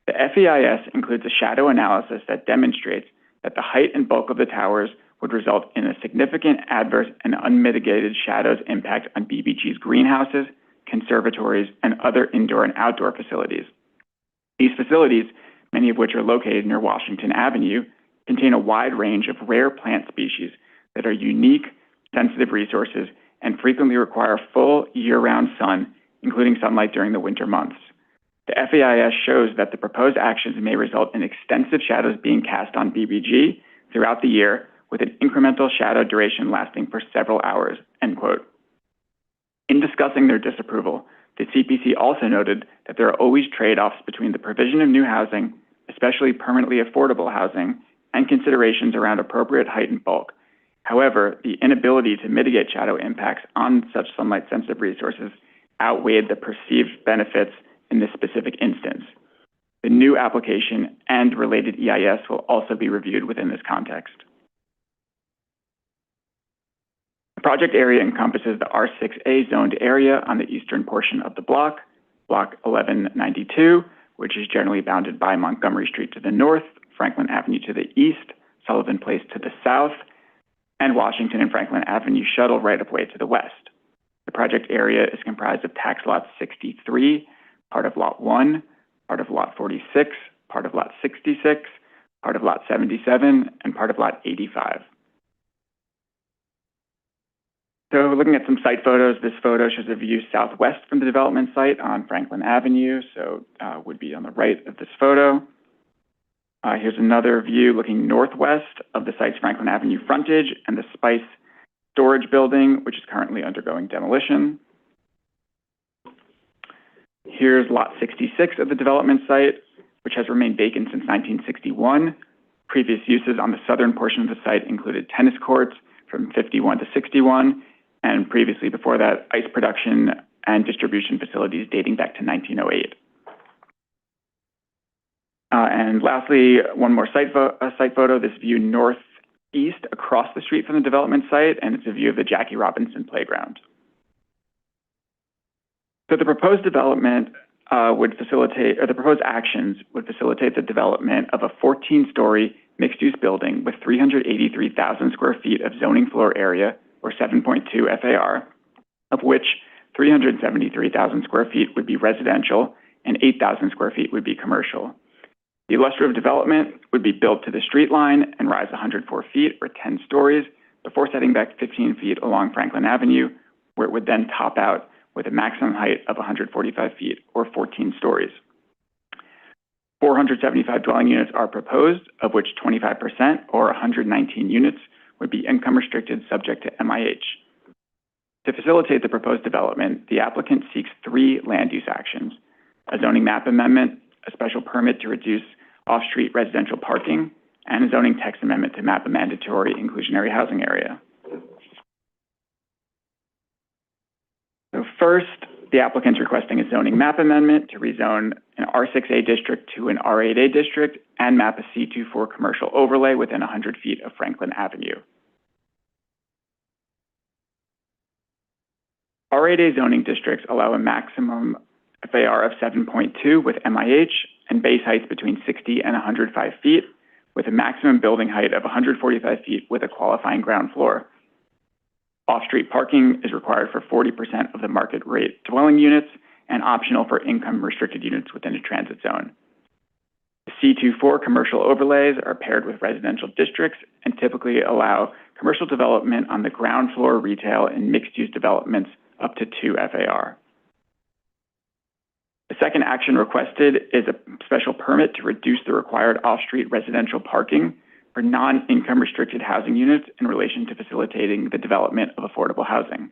"The FEIS includes a shadow analysis that demonstrates that the height and bulk of the towers would result in a significant adverse and unmitigated shadows impact on BBG's greenhouses, conservatories, and other indoor and outdoor facilities. These facilities, many of which are located near Washington Avenue, contain a wide range of rare plant species that are unique, sensitive resources and frequently require full year-round sun, including sunlight during the winter months. The FEIS shows that the proposed actions may result in extensive shadows being cast on BBG throughout the year, with an incremental shadow duration lasting for several hours," end quote. In discussing their disapproval, the CPC also noted that there are always trade-offs between the provision of new housing, especially permanently affordable housing, and considerations around appropriate height and bulk. However, the inability to mitigate shadow impacts on such sunlight-sensitive resources outweighed the perceived benefits in this specific instance. The new application and related EIS will also be reviewed within this context. The project area encompasses the R6A zoned area on the eastern portion of the block, Block 1192, which is generally bounded by Montgomery Street to the north, Franklin Avenue to the east, Sullivan Place to the south, and Washington and Franklin Avenue shuttle right-of-way to the west. The project area is comprised of tax lot 63, part of lot 1, part of lot 46, part of lot 66, part of lot 77, and part of lot 85. So looking at some site photos, this photo shows a view southwest from the development site on Franklin Avenue, so would be on the right of this photo. Here's another view looking northwest of the site's Franklin Avenue frontage and the Spice storage building, which is currently undergoing demolition. Here's lot 66 of the development site, which has remained vacant since 1961. Previous uses on the southern portion of the site included tennis courts from 51 to 61, and previously before that, ice production and distribution facilities dating back to 1908. And lastly, one more site photo, this view northeast across the street from the development site, and it's a view of the Jackie Robinson Playground. So the proposed development the proposed actions would facilitate the development of a 14-story mixed-use building with 383,000 square feet of zoning floor area, or 7.2 FAR, of which 373,000 square feet would be residential and 8,000 square feet would be commercial. The illustrative development would be built to the street line and rise 104 feet, or 10 stories, before setting back 15 feet along Franklin Avenue, where it would then top out with a maximum height of 145 feet, or 14 stories. 475 dwelling units are proposed, of which 25%, or 119 units, would be income restricted subject to MIH. To facilitate the proposed development, the applicant seeks 3 land use actions: a zoning map amendment, a special permit to reduce off-street residential parking, and a zoning text amendment to map a mandatory inclusionary housing area. So first, the applicant's requesting a zoning map amendment to rezone an R6A district to an R8A district and map a C24 commercial overlay within 100 feet of Franklin Avenue. R8A zoning districts allow a maximum FAR of 7.2 with MIH and base heights between 60 and 105 feet, with a maximum building height of 145 feet with a qualifying ground floor. Off-street parking is required for 40% of the market rate dwelling units and optional for income-restricted units within a transit zone. The C24 commercial overlays are paired with residential districts and typically allow commercial development on the ground floor retail and mixed-use developments up to 2 FAR. The second action requested is a special permit to reduce the required off-street residential parking for non-income restricted housing units in relation to facilitating the development of affordable housing.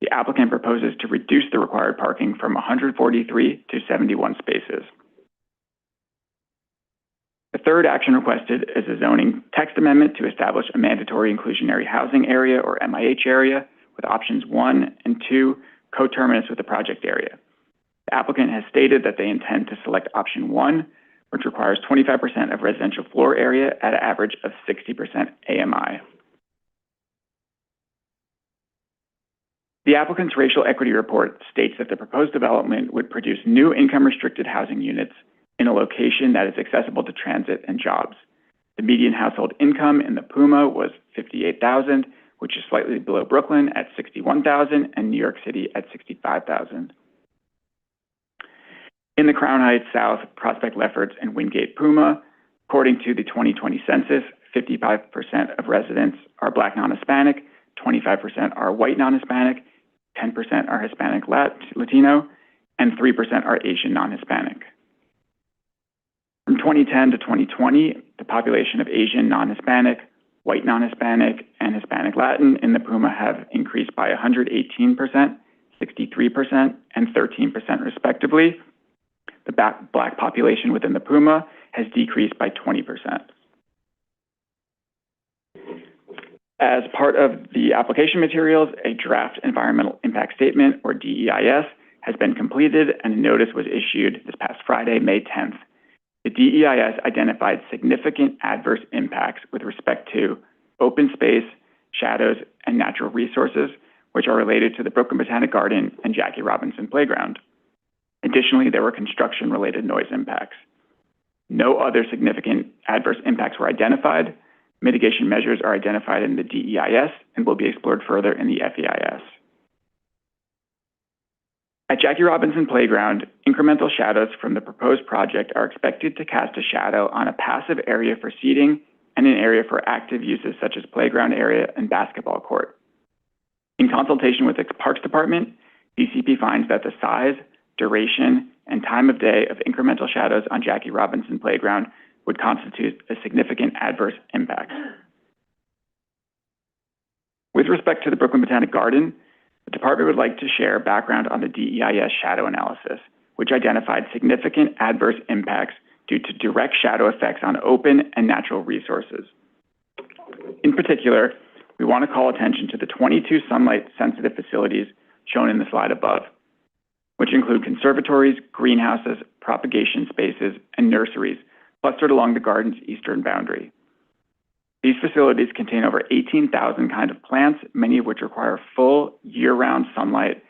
The applicant proposes to reduce the required parking from 143 to 71 spaces. The third action requested is a zoning text amendment to establish a mandatory inclusionary housing area, or MIH area, with options 1 and 2 coterminous with the project area. The applicant has stated that they intend to select option 1, which requires 25% of residential floor area at an average of 60% AMI. The applicant's racial equity report states that the proposed development would produce new income-restricted housing units in a location that is accessible to transit and jobs. The median household income in the Puma was $58,000, which is slightly below Brooklyn at $61,000 and New York City at $65,000. In the Crown Heights, South, Prospect Lefferts, and Wingate Puma, according to the 2020 census, 55% of residents are Black non-Hispanic, 25% are white non-Hispanic, 10% are Hispanic Latino, and 3% are Asian non-Hispanic. From 2010 to 2020, the population of Asian non-Hispanic, white non-Hispanic, and Hispanic Latin in the Puma have increased by 118%, 63%, and 13% respectively. The Black population within the Puma has decreased by 20%. As part of the application materials, a draft environmental impact statement, or DEIS, has been completed and a notice was issued this past Friday, May 10th. The DEIS identified significant adverse impacts with respect to open space, shadows, and natural resources, which are related to the Brooklyn Botanic Garden and Jackie Robinson Playground. Additionally, there were construction-related noise impacts. No other significant adverse impacts were identified. Mitigation measures are identified in the DEIS and will be explored further in the FEIS. At Jackie Robinson Playground, incremental shadows from the proposed project are expected to cast a shadow on a passive area for seating and an area for active uses such as playground area and basketball court. In consultation with the Parks Department, DCP finds that the size, duration, and time of day of incremental shadows on Jackie Robinson Playground would constitute a significant adverse impact. With respect to the Brooklyn Botanic Garden, the department would like to share background on the DEIS shadow analysis, which identified significant adverse impacts due to direct shadow effects on open and natural resources. In particular, we want to call attention to the 22 sunlight-sensitive facilities shown in the slide above, which include conservatories, greenhouses, propagation spaces, and nurseries clustered along the garden's eastern boundary. These facilities contain over 18,000 kinds of plants, many of which require full year-round sunlight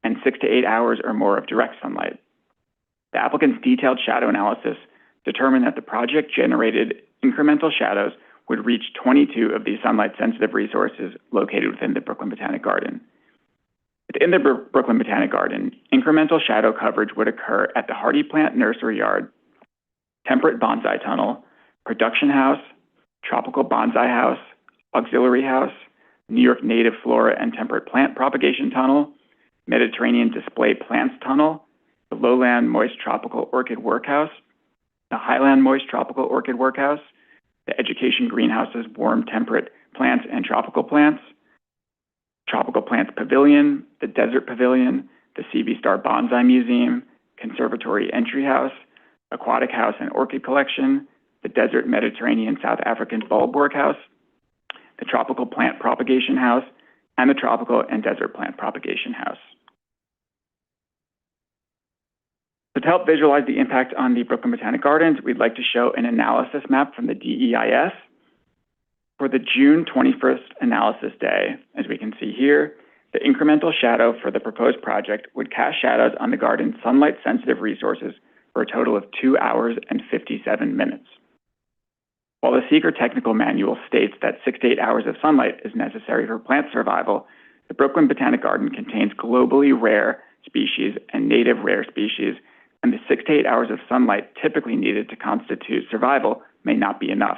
and 6 to 8 hours or more of direct sunlight. The applicant's detailed shadow analysis determined that the project generated incremental shadows would reach 22 of these sunlight-sensitive resources located within the Brooklyn Botanic Garden. Within the Brooklyn Botanic Garden, incremental shadow coverage would occur at the Hardy Plant Nursery Yard, Temperate Bonsai Tunnel, Production House, Tropical Bonsai House, Auxiliary House, New York Native Flora and Temperate Plant Propagation Tunnel, Mediterranean Display Plants Tunnel, the Lowland Moist Tropical Orchid Workhouse, the Highland Moist Tropical Orchid Workhouse, the Education Greenhouse's Warm Temperate Plants and Tropical Plants, Tropical Plants Pavilion, the Desert Pavilion, the CB Star Bonsai Museum, Conservatory Entry House, Aquatic House and Orchid Collection, the Desert Mediterranean South African Bulb Workhouse, the Tropical Plant Propagation House, and the Tropical and Desert Plant Propagation House. So to help visualize the impact on the Brooklyn Botanic Gardens, we'd like to show an analysis map from the DEIS. For the June 21st analysis day, as we can see here, the incremental shadow for the proposed project would cast shadows on the garden's sunlight-sensitive resources for a total of 2 hours and 57 minutes. While the Seeker Technical Manual states that 6 to 8 hours of sunlight is necessary for plant survival, the Brooklyn Botanic Garden contains globally rare species and native rare species, and the 6 to 8 hours of sunlight typically needed to constitute survival may not be enough.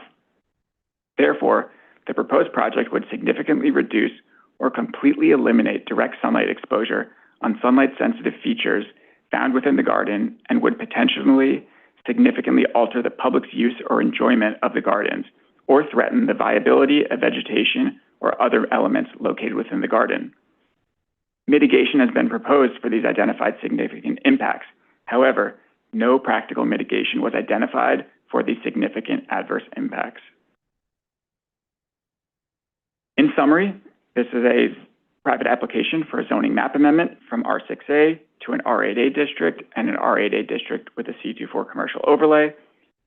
Therefore, the proposed project would significantly reduce or completely eliminate direct sunlight exposure on sunlight-sensitive features found within the garden and would potentially significantly alter the public's use or enjoyment of the gardens or threaten the viability of vegetation or other elements located within the garden. Mitigation has been proposed for these identified significant impacts. However, no practical mitigation was identified for these significant adverse impacts. In summary, this is a private application for a zoning map amendment from R6A to an R8A district and an R8A district with a C24 commercial overlay,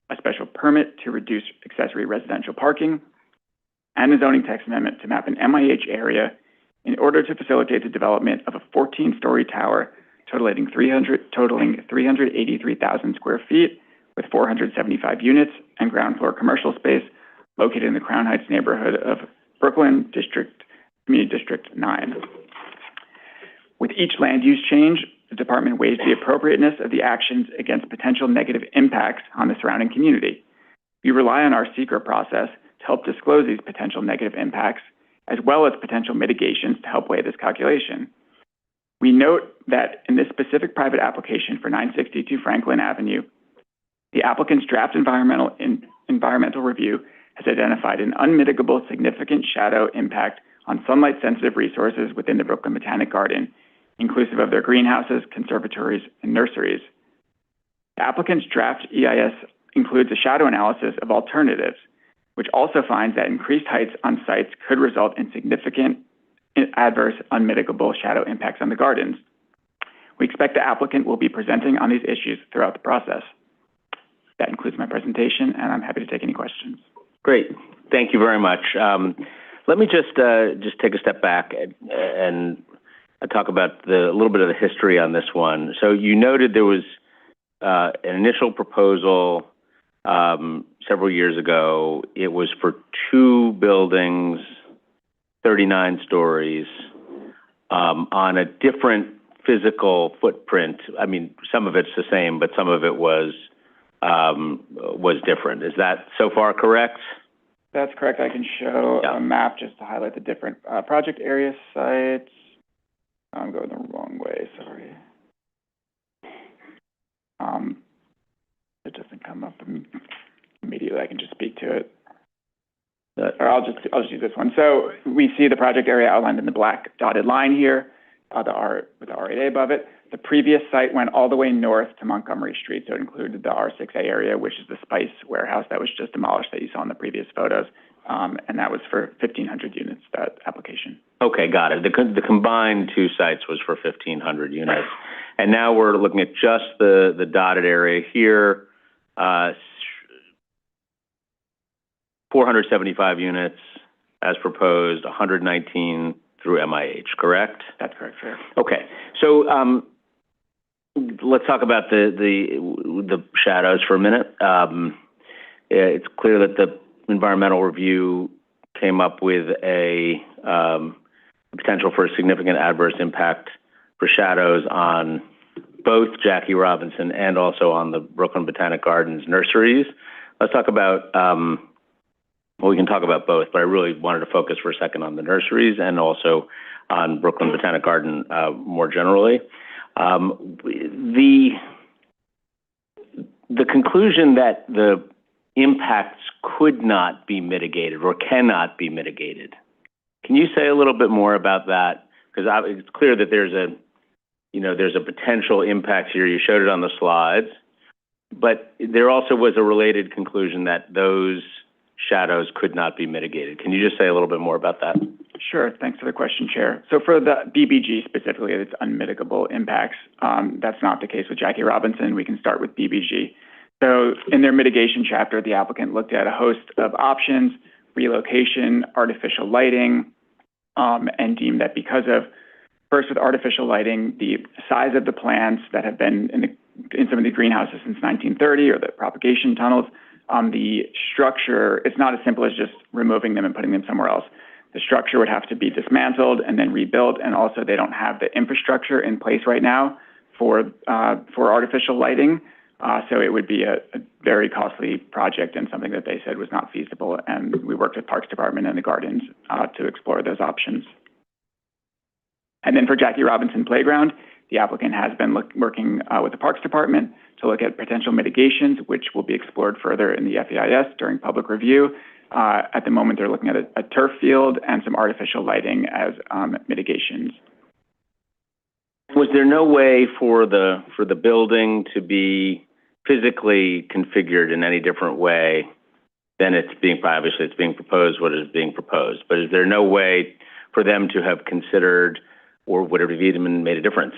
a special permit to reduce accessory residential parking, and a zoning text amendment to map an MIH area in order to facilitate the development of a 14-story tower totaling 383,000 square feet with 475 units and ground floor commercial space located in the Crown Heights neighborhood of Brooklyn Community District 9. With each land use change, the department weighs the appropriateness of the actions against potential negative impacts on the surrounding community. We rely on our seeker process to help disclose these potential negative impacts, as well as potential mitigations to help weigh this calculation. We note that in this specific private application for 962 Franklin Avenue, the applicant's draft environmental review has identified an unmitigable significant shadow impact on sunlight-sensitive resources within the Brooklyn Botanic Garden, inclusive of their greenhouses, conservatories, and nurseries. The applicant's draft EIS includes a shadow analysis of alternatives, which also finds that increased heights on sites could result in significant adverse, unmitigable shadow impacts on the gardens. We expect the applicant will be presenting on these issues throughout the process. That concludes my presentation, and I'm happy to take any questions. Great. Thank you very much. Let me just take a step back and talk about a little bit of the history on this one. So you noted there was an initial proposal several years ago. It was for 2 buildings, 39 stories, on a different physical footprint. I mean, some of it's the same, but some of it was different. Is that so far correct? That's correct. I can show a map just to highlight the different project area sites. I'm going the wrong way, sorry. It doesn't come up immediately. I can just speak to it. Or I'll just use this one. So we see the project area outlined in the black dotted line here, with the R8A above it. The previous site went all the way north to Montgomery Street, so it included the R6A area, which is the Spice warehouse that was just demolished that you saw in the previous photos, and that was for 1,500 units, that application. Okay, got it. The combined two sites was for 1,500 units. And now we're looking at just the dotted area here, 475 units as proposed, 119 through MIH, correct? That's correct, sir. Okay, so let's talk about the shadows for a minute. It's clear that the environmental review came up with a potential for a significant adverse impact for shadows on both Jackie Robinson and also on the Brooklyn Botanic Gardens nurseries. Let's talk about, well, we can talk about both, but I really wanted to focus for a second on the nurseries and also on Brooklyn Botanic Garden more generally. The conclusion that the impacts could not be mitigated or cannot be mitigated. Can you say a little bit more about that? Because it's clear that there's a potential impact here. You showed it on the slides, but there also was a related conclusion that those shadows could not be mitigated. Can you just say a little bit more about that? Sure. Thanks for the question, Chair. So for the BBG specifically, its unmitigable impacts, that's not the case with Jackie Robinson. We can start with BBG. So in their mitigation chapter, the applicant looked at a host of options, relocation, artificial lighting, and deemed that because of, first with artificial lighting, the size of the plants that have been in some of the greenhouses since 1930 or the propagation tunnels, the structure, it's not as simple as just removing them and putting them somewhere else. The structure would have to be dismantled and then rebuilt, and also they don't have the infrastructure in place right now for artificial lighting. So it would be a very costly project and something that they said was not feasible. And we worked with Parks Department and the Gardens to explore those options. And then for Jackie Robinson Playground, the applicant has been working with the Parks Department to look at potential mitigations, which will be explored further in the FEIS during public review. At the moment, they're looking at a turf field and some artificial lighting as mitigations. Was there no way for the building to be physically configured in any different way than obviously it's being proposed what is being proposed, but is there no way for them to have considered, or would it have even made a difference,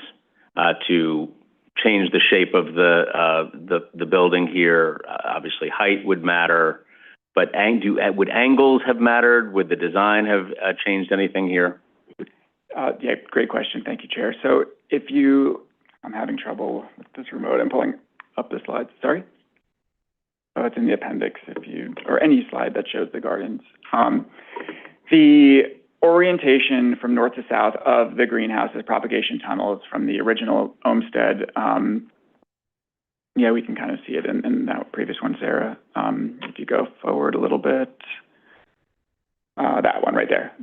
to change the shape of the building here? Obviously height would matter, but would angles have mattered? Would the design have changed anything here? Yeah, great question. Thank you, Chair. So I'm having trouble with this remote. I'm pulling up the slides. Sorry? Oh, it's in the appendix or any slide that shows the gardens. The orientation from north to south of the greenhouses, propagation tunnels from the original Olmsted, yeah, we can kind of see it in that previous one, Sarah. If you go forward a little bit, that one right there,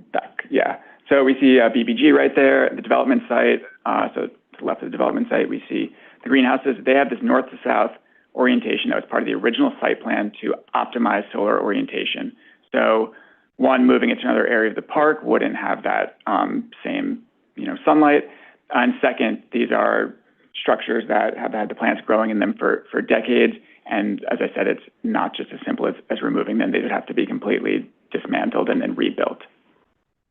yeah. So we see BBG right there, the development site. So to the left of the development site, we see the greenhouses. They have this north to south orientation that was part of the original site plan to optimize solar orientation. So one, moving it to another area of the park wouldn't have that same, sunlight. And second, these are structures that have had the plants growing in them for decades. And as I said, it's not just as simple as removing them. They would have to be completely dismantled and then rebuilt.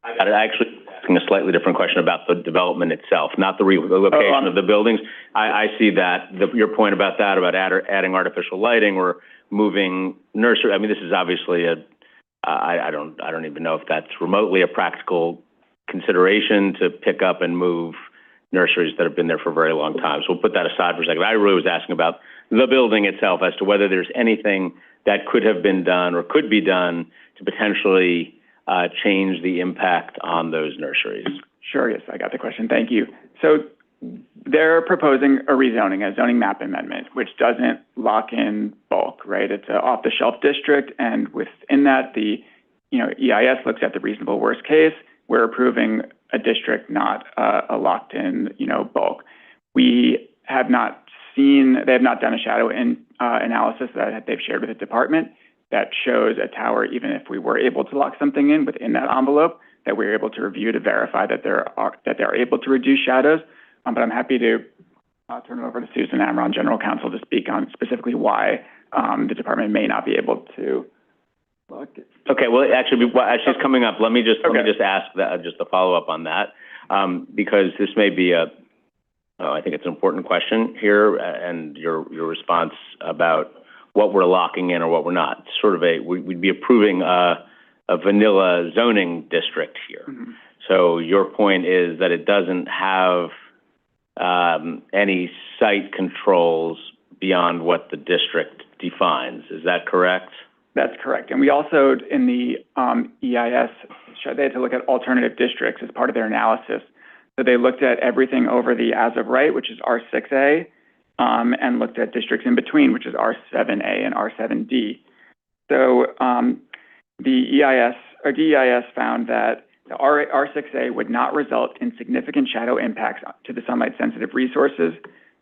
I got it. Actually, asking a slightly different question about the development itself, not the relocation of the buildings. I see that your point about that, about adding artificial lighting or moving nursery. I mean, this is obviously I don't even know if that's remotely a practical consideration to pick up and move nurseries that have been there for a very long time. So we'll put that aside for a second. I really was asking about the building itself as to whether there's anything that could have been done or could be done to potentially change the impact on those nurseries. Sure, yes, I got the question. Thank you. So they're proposing a rezoning, a zoning map amendment, which doesn't lock in bulk, right? It's an off-the-shelf district, and within that, the EIS looks at the reasonable worst case. We're approving a district, not a locked-in, bulk. We have not seen, they have not done a shadow analysis that they've shared with the department that shows a tower, even if we were able to lock something in within that envelope, that we're able to review to verify that they're able to reduce shadows. But I'm happy to turn it over to Susan Amron, General Counsel, to speak on specifically why the department may not be able to lock it. Okay, well, actually, as she's coming up, let me just ask that, just to follow up on that, because this may be I think it's an important question here, and your response about what we're locking in or what we're not. Sort of we'd be approving a vanilla zoning district here. Mm-hmm. So your point is that it doesn't have any site controls beyond what the district defines. Is that correct? That's correct. And we also, in the EIS, they had to look at alternative districts as part of their analysis. So they looked at everything over the as of right, which is R6A, and looked at districts in between, which is R7A and R7D. So the EIS, or DEIS, found that the R6A would not result in significant shadow impacts to the sunlight-sensitive resources.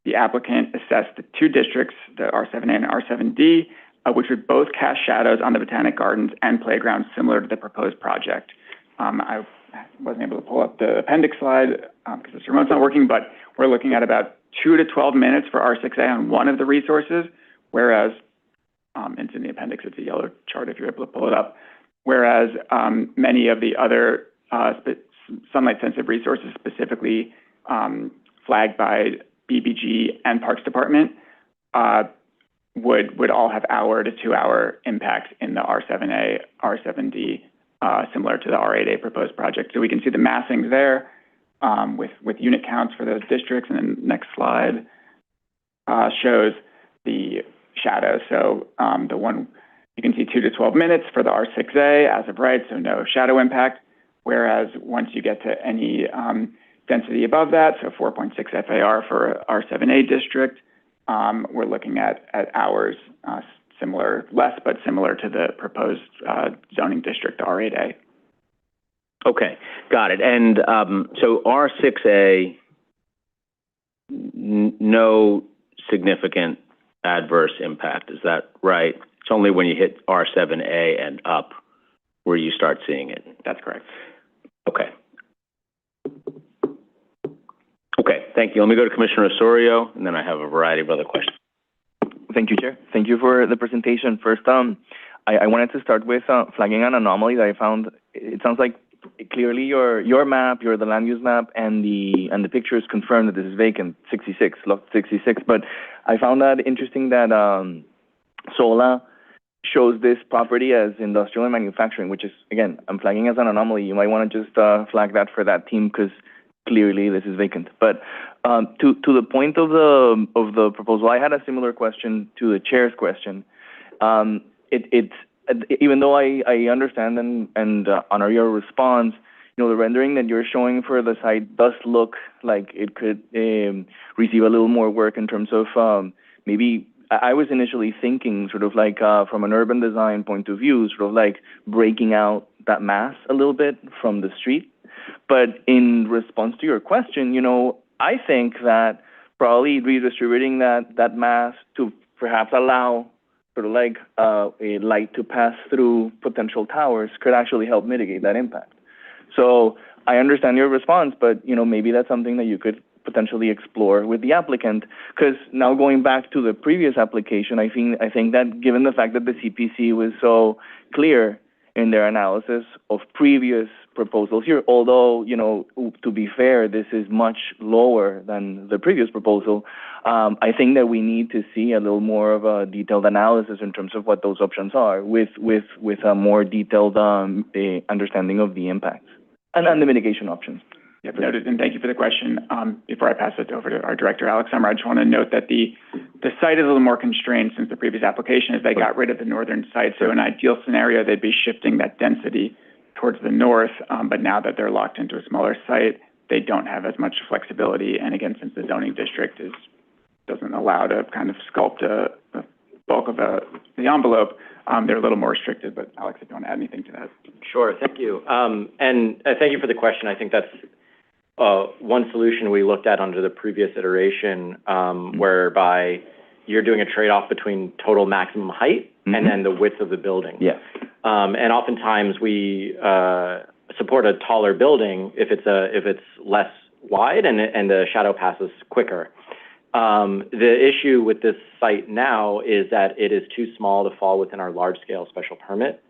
The applicant assessed the two districts, the R7A and R7D, which would both cast shadows on the Botanic Gardens and playgrounds similar to the proposed project. I wasn't able to pull up the appendix slide because the remote's not working, but we're looking at about 2 to 12 minutes for R6A on one of the resources, whereas, it's in the appendix, it's a yellow chart if you're able to pull it up, whereas many of the other sunlight-sensitive resources, specifically flagged by BBG and Parks Department, would all have hour to 2 hour impacts in the R7A, R7D, similar to the R8A proposed project. So we can see the massings there with unit counts for those districts. And then next slide shows the shadows. So the one, you can see 2 to 12 minutes for the R6A as of right, so no shadow impact. Whereas once you get to any density above that, so 4.6 FAR for R7A district, we're looking at hours similar, less but similar to the proposed zoning district, R8A. Okay, got it. And so R6A, no significant adverse impact, is that right? It's only when you hit R7A and up where you start seeing it. That's correct. Okay. Okay, thank you. Let me go to Commissioner Osorio, and then I have a variety of other questions. Thank you, Chair. Thank you for the presentation. First, I wanted to start with flagging an anomaly that I found. It sounds like clearly your map, the land use map, and the pictures confirm that this is vacant, 66, lot 66. But I found that interesting that SOLA shows this property as industrial and manufacturing, which is, again, I'm flagging as an anomaly. You might want to just flag that for that team because clearly this is vacant. But to the point of the proposal, I had a similar question to the chair's question. It's even though I understand and honor your response, the rendering that you're showing for the site does look like it could receive a little more work in terms of maybe. I was initially thinking sort of like from an urban design point of view, sort of like breaking out that mass a little bit from the street. But in response to your question, I think that probably redistributing that mass to perhaps allow sort of like a light to pass through potential towers could actually help mitigate that impact. So I understand your response, but maybe that's something that you could potentially explore with the applicant. Because now going back to the previous application, I think that given the fact that the CPC was so clear in their analysis of previous proposals here, although, to be fair, this is much lower than the previous proposal, I think that we need to see a little more of a detailed analysis in terms of what those options are with a more detailed understanding of the impacts and the mitigation options. Yep, noted, and thank you for the question. Before I pass it over to our director, Alex Summer, I just want to note that the site is a little more constrained since the previous application as they got rid of the northern site. So in an ideal scenario, they'd be shifting that density towards the north, but now that they're locked into a smaller site, they don't have as much flexibility. And again, since the zoning district doesn't allow to kind of sculpt a bulk of the envelope, they're a little more restricted. But Alex, if you want to add anything to that. Sure, thank you. And thank you for the question. I think that's one solution we looked at under the previous iteration, whereby you're doing a trade-off between total maximum height and then the width of the building. Yes. And oftentimes we support a taller building if it's less wide and the shadow passes quicker. The issue with this site now is that it is too small to fall within our large-scale special permit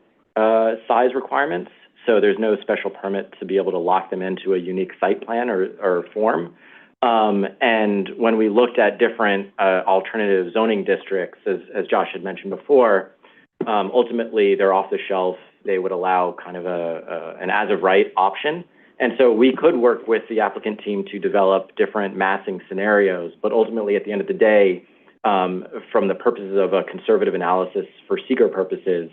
size requirements. So there's no special permit to be able to lock them into a unique site plan or form. And when we looked at different alternative zoning districts, as Josh had mentioned before, ultimately they're off the shelf. They would allow kind of an as-of-right option. And so we could work with the applicant team to develop different massing scenarios, but ultimately at the end of the day, from the purposes of a conservative analysis for seeker purposes,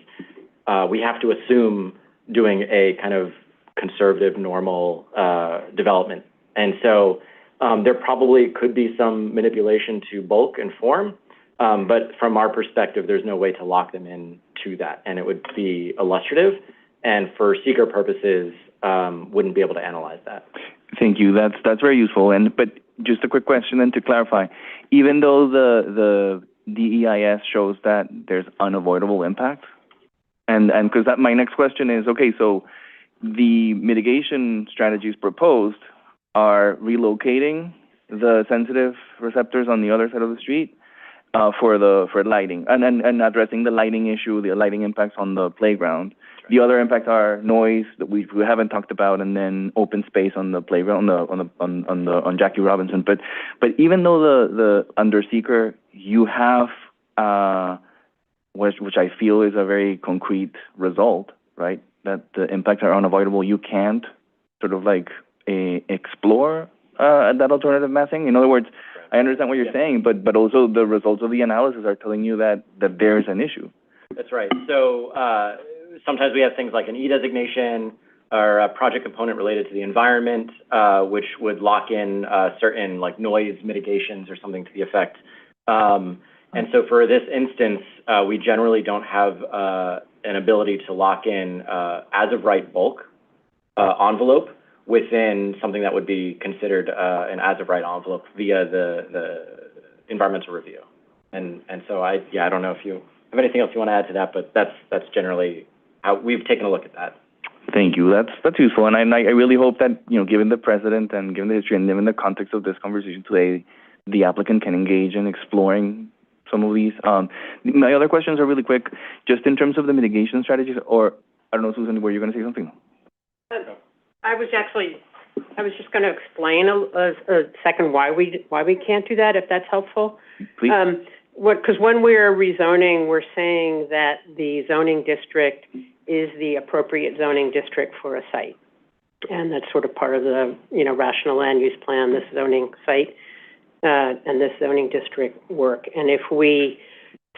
we have to assume doing a kind of conservative, normal development. And so there probably could be some manipulation to bulk and form, but from our perspective, there's no way to lock them in to that, and it would be illustrative, and for seeker purposes, wouldn't be able to analyze that. Thank you. That's very useful. But just a quick question then to clarify, even though the DEIS shows that there's unavoidable impact, and because my next question is, okay, so the mitigation strategies proposed are relocating the sensitive receptors on the other side of the street for lighting and addressing the lighting issue, the lighting impacts on the playground. The other impacts are noise that we haven't talked about, and then open space on the playground on Jackie Robinson. But even though the under seeker you have which I feel is a very concrete result, right? That the impacts are unavoidable. You can't sort of like explore that alternative massing. In other words, I understand what you're saying, but also the results of the analysis are telling you that there's an issue. That's right. So sometimes we have things like an E designation or a project component related to the environment, which would lock in certain like noise mitigations or something to the effect. And so for this instance, we generally don't have an ability to lock in as of right bulk envelope within something that would be considered an as of right envelope via the environmental review. And so I don't know if you have anything else you want to add to that, but that's generally how we've taken a look at that. Thank you. That's useful, and I really hope that, given the precedent and given the history and given the context of this conversation today, the applicant can engage in exploring some of these. My other questions are really quick, just in terms of the mitigation strategies, or I don't know, Susan, were you going to say something? I was just going to explain a second why we can't do that, if that's helpful. Please. Because when we're rezoning, we're saying that the zoning district is the appropriate zoning district for a site, and that's sort of part of the rational land use plan. This zoning site and this zoning district work, and if we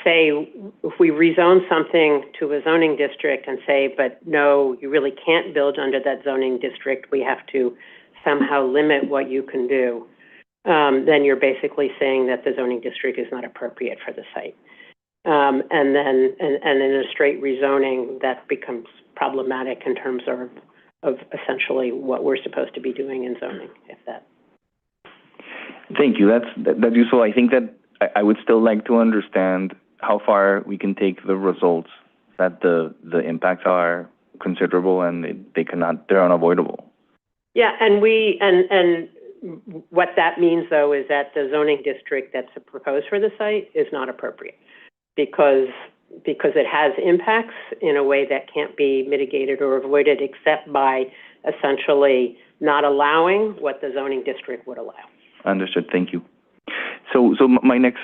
rezone something to a zoning district and say, but no, you really can't build under that zoning district, we have to somehow limit what you can do, then you're basically saying that the zoning district is not appropriate for the site. And in a straight rezoning, that becomes problematic in terms of essentially what we're supposed to be doing in zoning, if that. Thank you. That's useful. I think that I would still like to understand how far we can take the results, that the impacts are considerable and they're unavoidable. Yeah, and what that means, though, is that the zoning district that's proposed for the site is not appropriate because it has impacts in a way that can't be mitigated or avoided except by essentially not allowing what the zoning district would allow. Understood. Thank you. So my next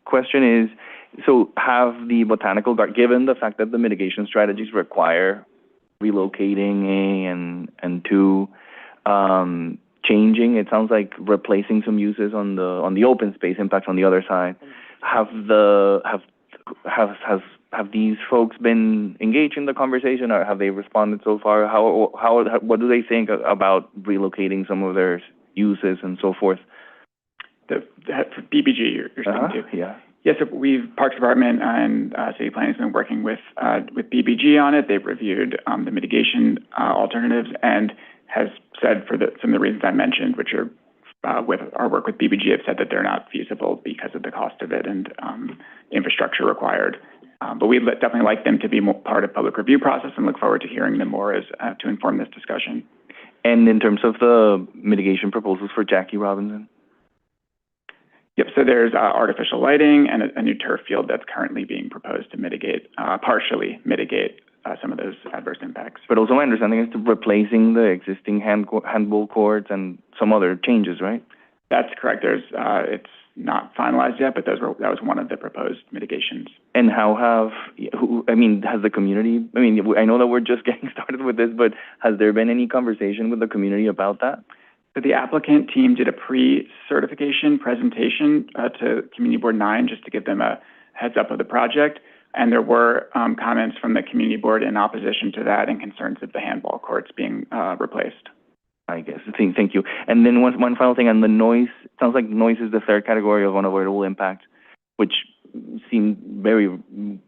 question is, so have the botanical garden, given the fact that the mitigation strategies require relocating and two, changing, it sounds like replacing some uses on the open space impacts on the other side, have have these folks been engaged in the conversation, or have they responded so far? What do they think about relocating some of their uses and so forth? For BBG, you're speaking to? Yeah. Yes, so Parks Department and City Planning has been working with BBG on it. They've reviewed the mitigation alternatives and has said for some of the reasons I mentioned, which are with our work with BBG, have said that they're not feasible because of the cost of it and infrastructure required. But we'd definitely like them to be more part of public review process and look forward to hearing them more as to inform this discussion. And in terms of the mitigation proposals for Jackie Robinson? Yep, so there's artificial lighting and a new turf field that's currently being proposed to mitigate, partially mitigate some of those adverse impacts. But also my understanding is replacing the existing handball courts and some other changes, right? That's correct. There's, it's not finalized yet, but that was one of the proposed mitigations. And how has the community, I know that we're just getting started with this, but has there been any conversation with the community about that? So the applicant team did a pre-certification presentation to Community Board 9 just to give them a heads up of the project. And there were comments from the Community Board in opposition to that and concerns of the handball courts being replaced. I guess. Thank you. And then one final thing on the noise. It sounds like noise is the third category of unavoidable impact, which seemed very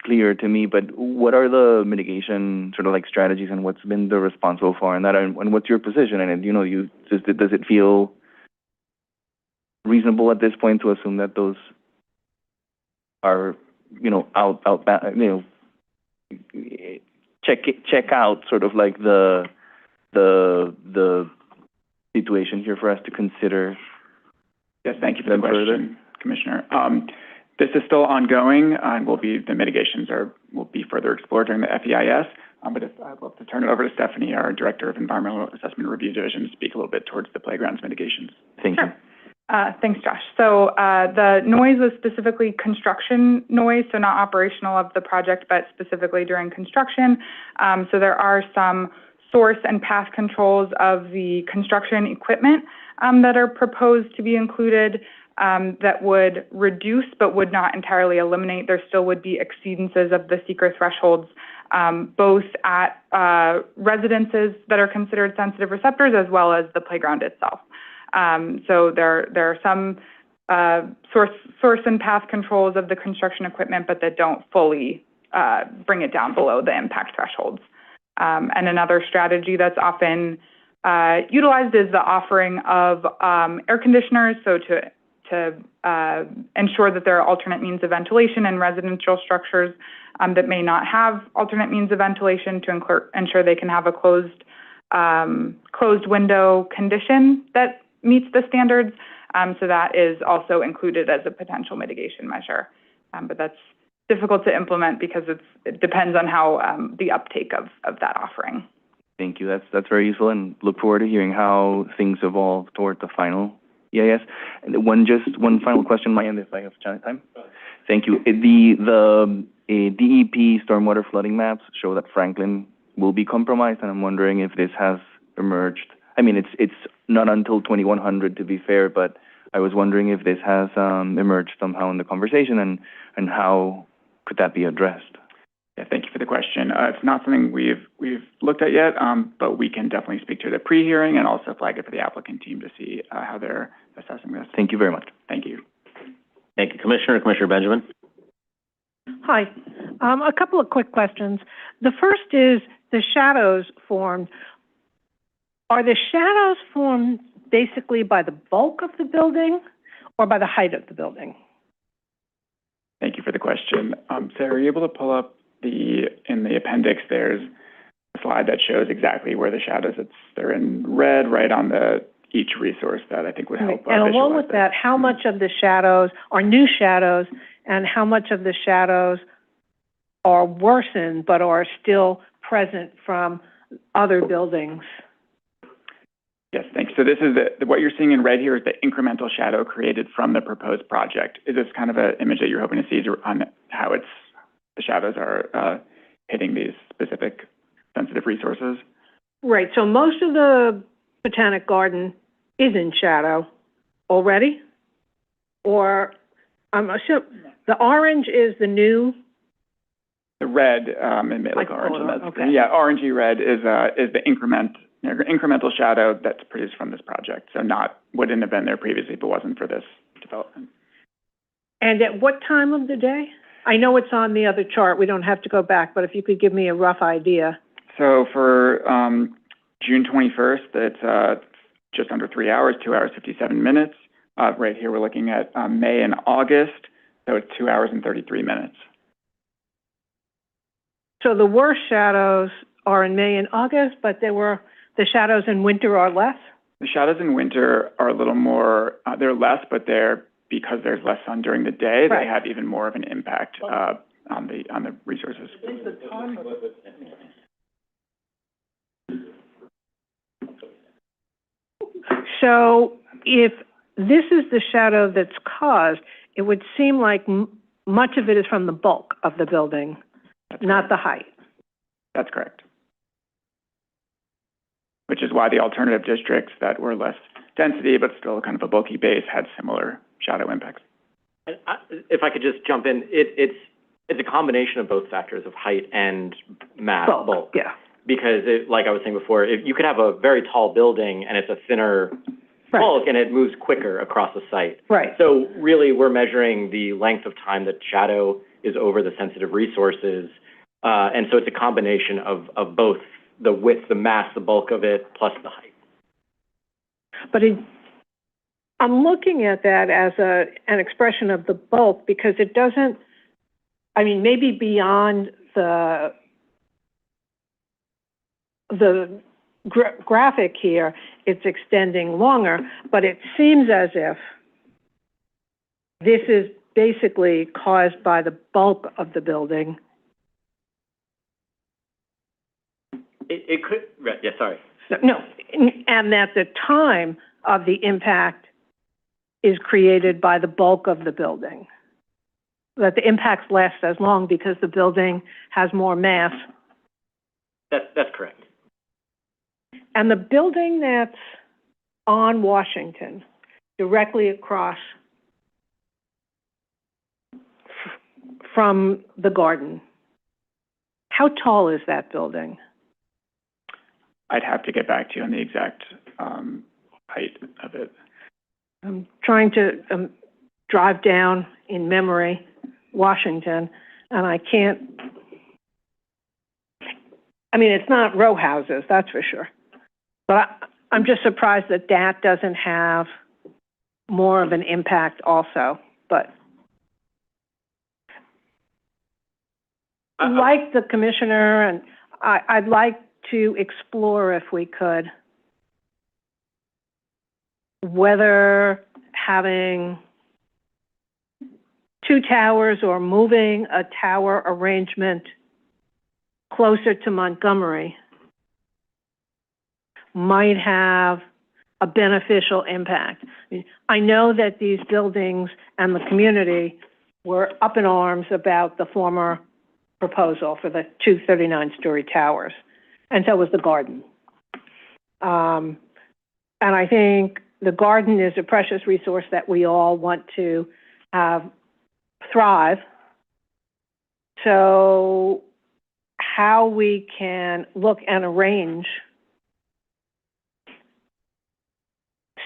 clear to me. But what are the mitigation sort of like strategies, and what's been the response so far in that? And what's your position? And does it feel reasonable at this point to assume that those are check out sort of like the situation here for us to consider? Yes, thank you for the question, Commissioner. This is still ongoing, and the mitigations will be further explored during the FEIS. But I'd love to turn it over to Stephanie, our Director of Environmental Assessment Review Division, to speak a little bit towards the playground's mitigations. Thank you. Thanks, Josh. So the noise was specifically construction noise, so not operational of the project, but specifically during construction. So there are some source and path controls of the construction equipment that are proposed to be included that would reduce but would not entirely eliminate. There still would be exceedances of the seeker thresholds, both at residences that are considered sensitive receptors as well as the playground itself. So there are some source and path controls of the construction equipment, but that don't fully bring it down below the impact thresholds. And another strategy that's often utilized is the offering of air conditioners, so to ensure that there are alternate means of ventilation in residential structures that may not have alternate means of ventilation, to ensure they can have a closed window condition that meets the standards. So that is also included as a potential mitigation measure. But that's difficult to implement because it depends on how the uptake of that offering. Thank you. That's very useful, and look forward to hearing how things evolve toward the final EIS. And one final question on my end, if I have time. Thank you. The DEP stormwater flooding maps show that Franklin will be compromised, and I'm wondering if this has emerged. I mean, it's not until 2100 to be fair, but I was wondering if this has emerged somehow in the conversation, and how could that be addressed? Yeah, thank you for the question. It's not something we've looked at yet, but we can definitely speak to the pre-hearing and also flag it for the applicant team to see how they're assessing this. Thank you very much. Thank you. Thank you, Commissioner Benjamin. Hi. A couple of quick questions. The first is the shadows formed. Are the shadows formed basically by the bulk of the building or by the height of the building? Thank you for the question. Sarah, are you able to pull up in the appendix, there's a slide that shows exactly where the shadows, they're in red right on each resource that I think would help. And along with that, how much of the shadows are new shadows and how much of the shadows are worsened but are still present from other buildings? Yes, thanks. So this is what you're seeing in red here is the incremental shadow created from the proposed project. Is this kind of an image that you're hoping to see on how the shadows are hitting these specific sensitive resources? Right. So most of the Botanic Garden is in shadow already? Or I'm assuming the orange is the new The red, it may look orange on that screen. Okay. Yeah, orangey red is the incremental shadow that's produced from this project. So wouldn't have been there previously if it wasn't for this development. And at what time of the day? I know it's on the other chart. We don't have to go back, but if you could give me a rough idea. So for June 21st, it's just under 3 hours, 2 hours, 57 minutes. Right here, we're looking at May and August, so it's 2 hours and 33 minutes. So the worst shadows are in May and August, but the shadows in winter are less? The shadows in winter are a little more, they're less, but because there's less sun during the day, Right. They have even more of an impact on the resources. So if this is the shadow that's caused, it would seem like much of it is from the bulk of the building, not the height. That's correct. Which is why the alternative districts that were less density, but still kind of a bulky base, had similar shadow impacts. And if I could just jump in, it's a combination of both factors of height and mass bulk. Yeah. Because like I was saying before, if you could have a very tall building and it's a thinner bulk and it moves quicker across the site. Right. So really we're measuring the length of time that shadow is over the sensitive resources. And so it's a combination of both the width, the mass, the bulk of it, plus the height. But I'm looking at that as an expression of the bulk because it doesn't, I mean, maybe beyond the graphic here, it's extending longer, but it seems as if this is basically caused by the bulk of the building. It could, yeah, sorry. No, and that the time of the impact is created by the bulk of the building. That the impacts last as long because the building has more mass. That's correct. And the building that's on Washington, directly across from the garden, how tall is that building? I'd have to get back to you on the exact height of it. I'm trying to drive down in memory Washington, and I can't. I mean, it's not row houses, that's for sure. But I'm just surprised that that doesn't have more of an impact also. But like the commissioner, and I'd like to explore, if we could, whether having two towers or moving a tower arrangement closer to Montgomery might have a beneficial impact. I know that these buildings and the community were up in arms about the former proposal for the two 39-story towers, and so was the garden. And I think the garden is a precious resource that we all want to have thrive. So how we can look and arrange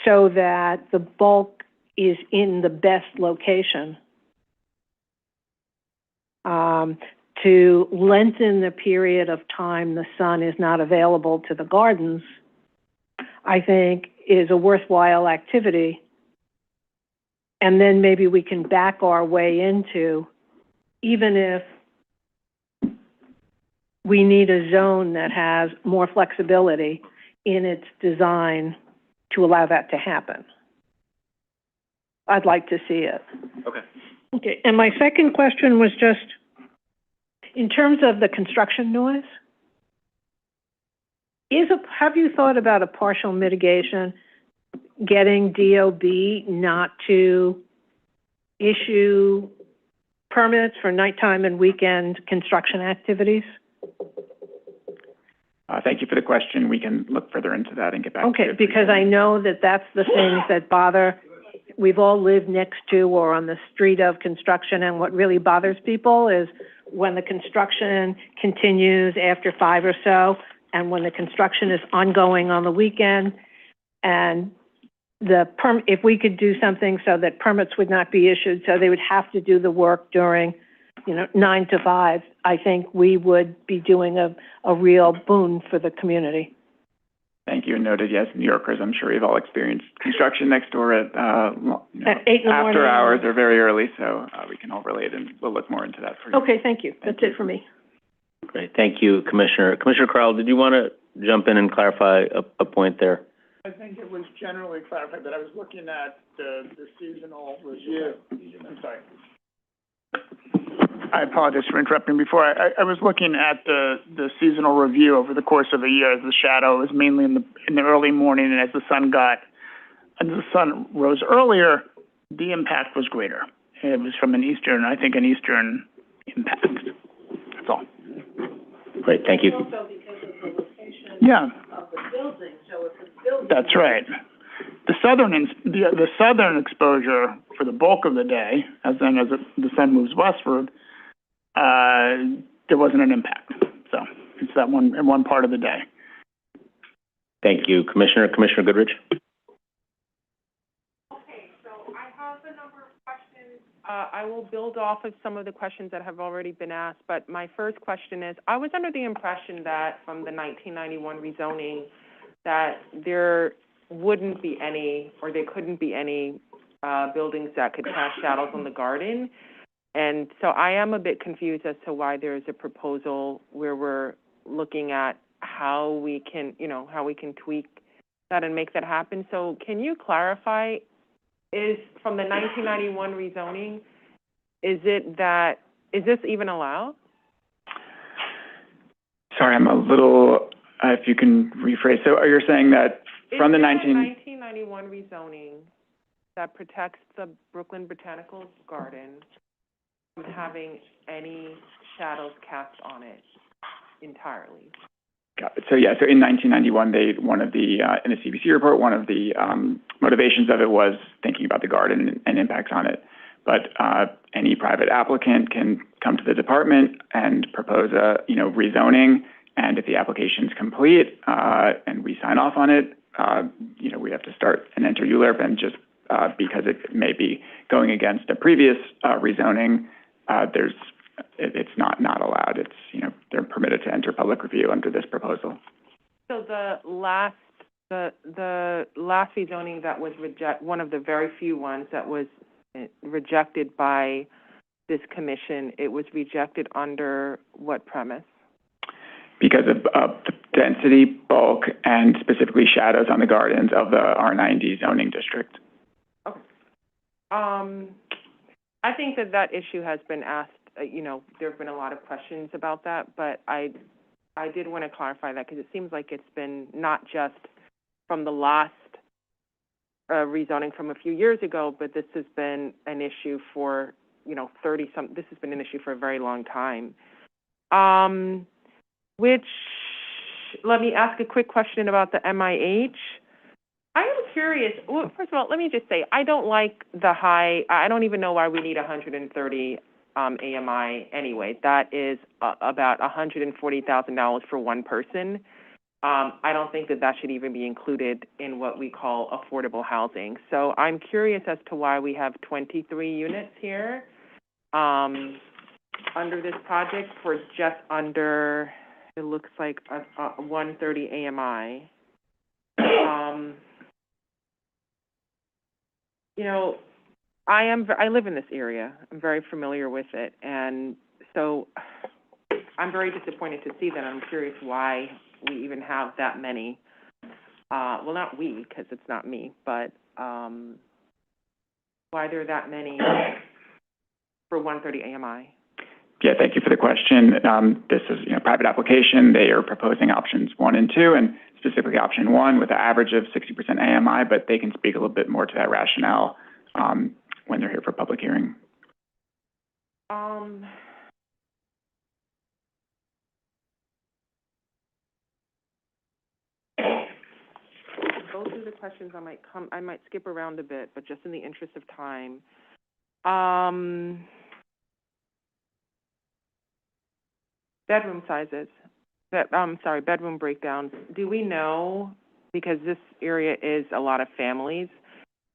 so that the bulk is in the best location to lengthen the period of time the sun is not available to the gardens, I think is a worthwhile activity. And then maybe we can back our way into, even if we need a zone that has more flexibility in its design to allow that to happen. I'd like to see it. Okay. Okay, and my second question was just, in terms of the construction noise, have you thought about a partial mitigation, getting DOB not to issue permits for nighttime and weekend construction activities? Thank you for the question. We can look further into that and get back to you. Okay, because I know that that's the things that bother, we've all lived next to or on the street of construction, and what really bothers people is when the construction continues after 5 or so, and when the construction is ongoing on the weekend, and if we could do something so that permits would not be issued, so they would have to do the work during, 9 to 5, I think we would be doing a real boon for the community. Thank you. And noted, yes, New Yorkers, I'm sure you've all experienced construction next door at 8 in the morning. After hours or very early, so we can all relate, and we'll look more into that for you. Okay, thank you. That's it for me. Great. Thank you, Commissioner. Commissioner Crowell, did you want to jump in and clarify a point there? I think it was generally clarified, but I was looking at the seasonal review. I'm sorry. I apologize for interrupting before. I was looking at the seasonal review over the course of a year as the shadow was mainly in the early morning, and as the sun rose earlier, the impact was greater. It was from an eastern impact. That's all. Great, thank you. Also because of the location of the building, so if the building... That's right. The southern exposure for the bulk of the day, as the sun moves westward, there wasn't an impact. So it's that one part of the day. Thank you, Commissioner. Commissioner Goodrich. Okay, so I have a number of questions. I will build off of some of the questions that have already been asked, but my first question is, I was under the impression that from the 1991 rezoning that there wouldn't be any, or there couldn't be any buildings that could cast shadows on the garden. And so I am a bit confused as to why there is a proposal where we're looking at how we can tweak that and make that happen. So can you clarify, is from the 1991 rezoning, is this even allowed? Sorry, I'm a little, if you can rephrase. So are you saying that from the 1991 rezoning that protects the Brooklyn Botanical Garden from having any shadows cast on it entirely? Got it. So yeah, so in 1991, one of the in the CPC report, one of the motivations of it was thinking about the garden and impacts on it. But any private applicant can come to the department and propose a rezoning, and if the application's complete and we sign off on it, we have to start and enter ULURP, and just because it may be going against a previous rezoning, it's not allowed. It's they're permitted to enter public review under this proposal. So the last rezoning that was one of the very few ones that was rejected by this commission, it was rejected under what premise? Because of the density, bulk, and specifically shadows on the gardens of the R90 zoning district. Okay. I think that issue has been asked. There have been a lot of questions about that, but I did want to clarify that because it seems like it's been not just from the last rezoning from a few years ago, but this has been an issue for, this has been an issue for a very long time. Let me ask a quick question about the MIH. I am curious. Well, first of all, let me just say, I don't like I don't even know why we need 130 AMI anyway. That is about $140,000 for one person. I don't think that should even be included in what we call affordable housing. So I'm curious as to why we have 23 units here under this project for just under, it looks like 130 AMI. I live in this area. I'm very familiar with it, and so I'm very disappointed to see that. I'm curious why we even have that many. Well, not we, because it's not me, but why there are that many for 130 AMI. Yeah, thank you for the question. This is a private application. They are proposing options 1 and 2, and specifically option 1 with an average of 60% AMI, but they can speak a little bit more to that rationale when they're here for public hearing. Those are the questions I might skip around a bit, but just in the interest of time. bedroom sizes, bedroom breakdowns, do we know, because this area is a lot of families,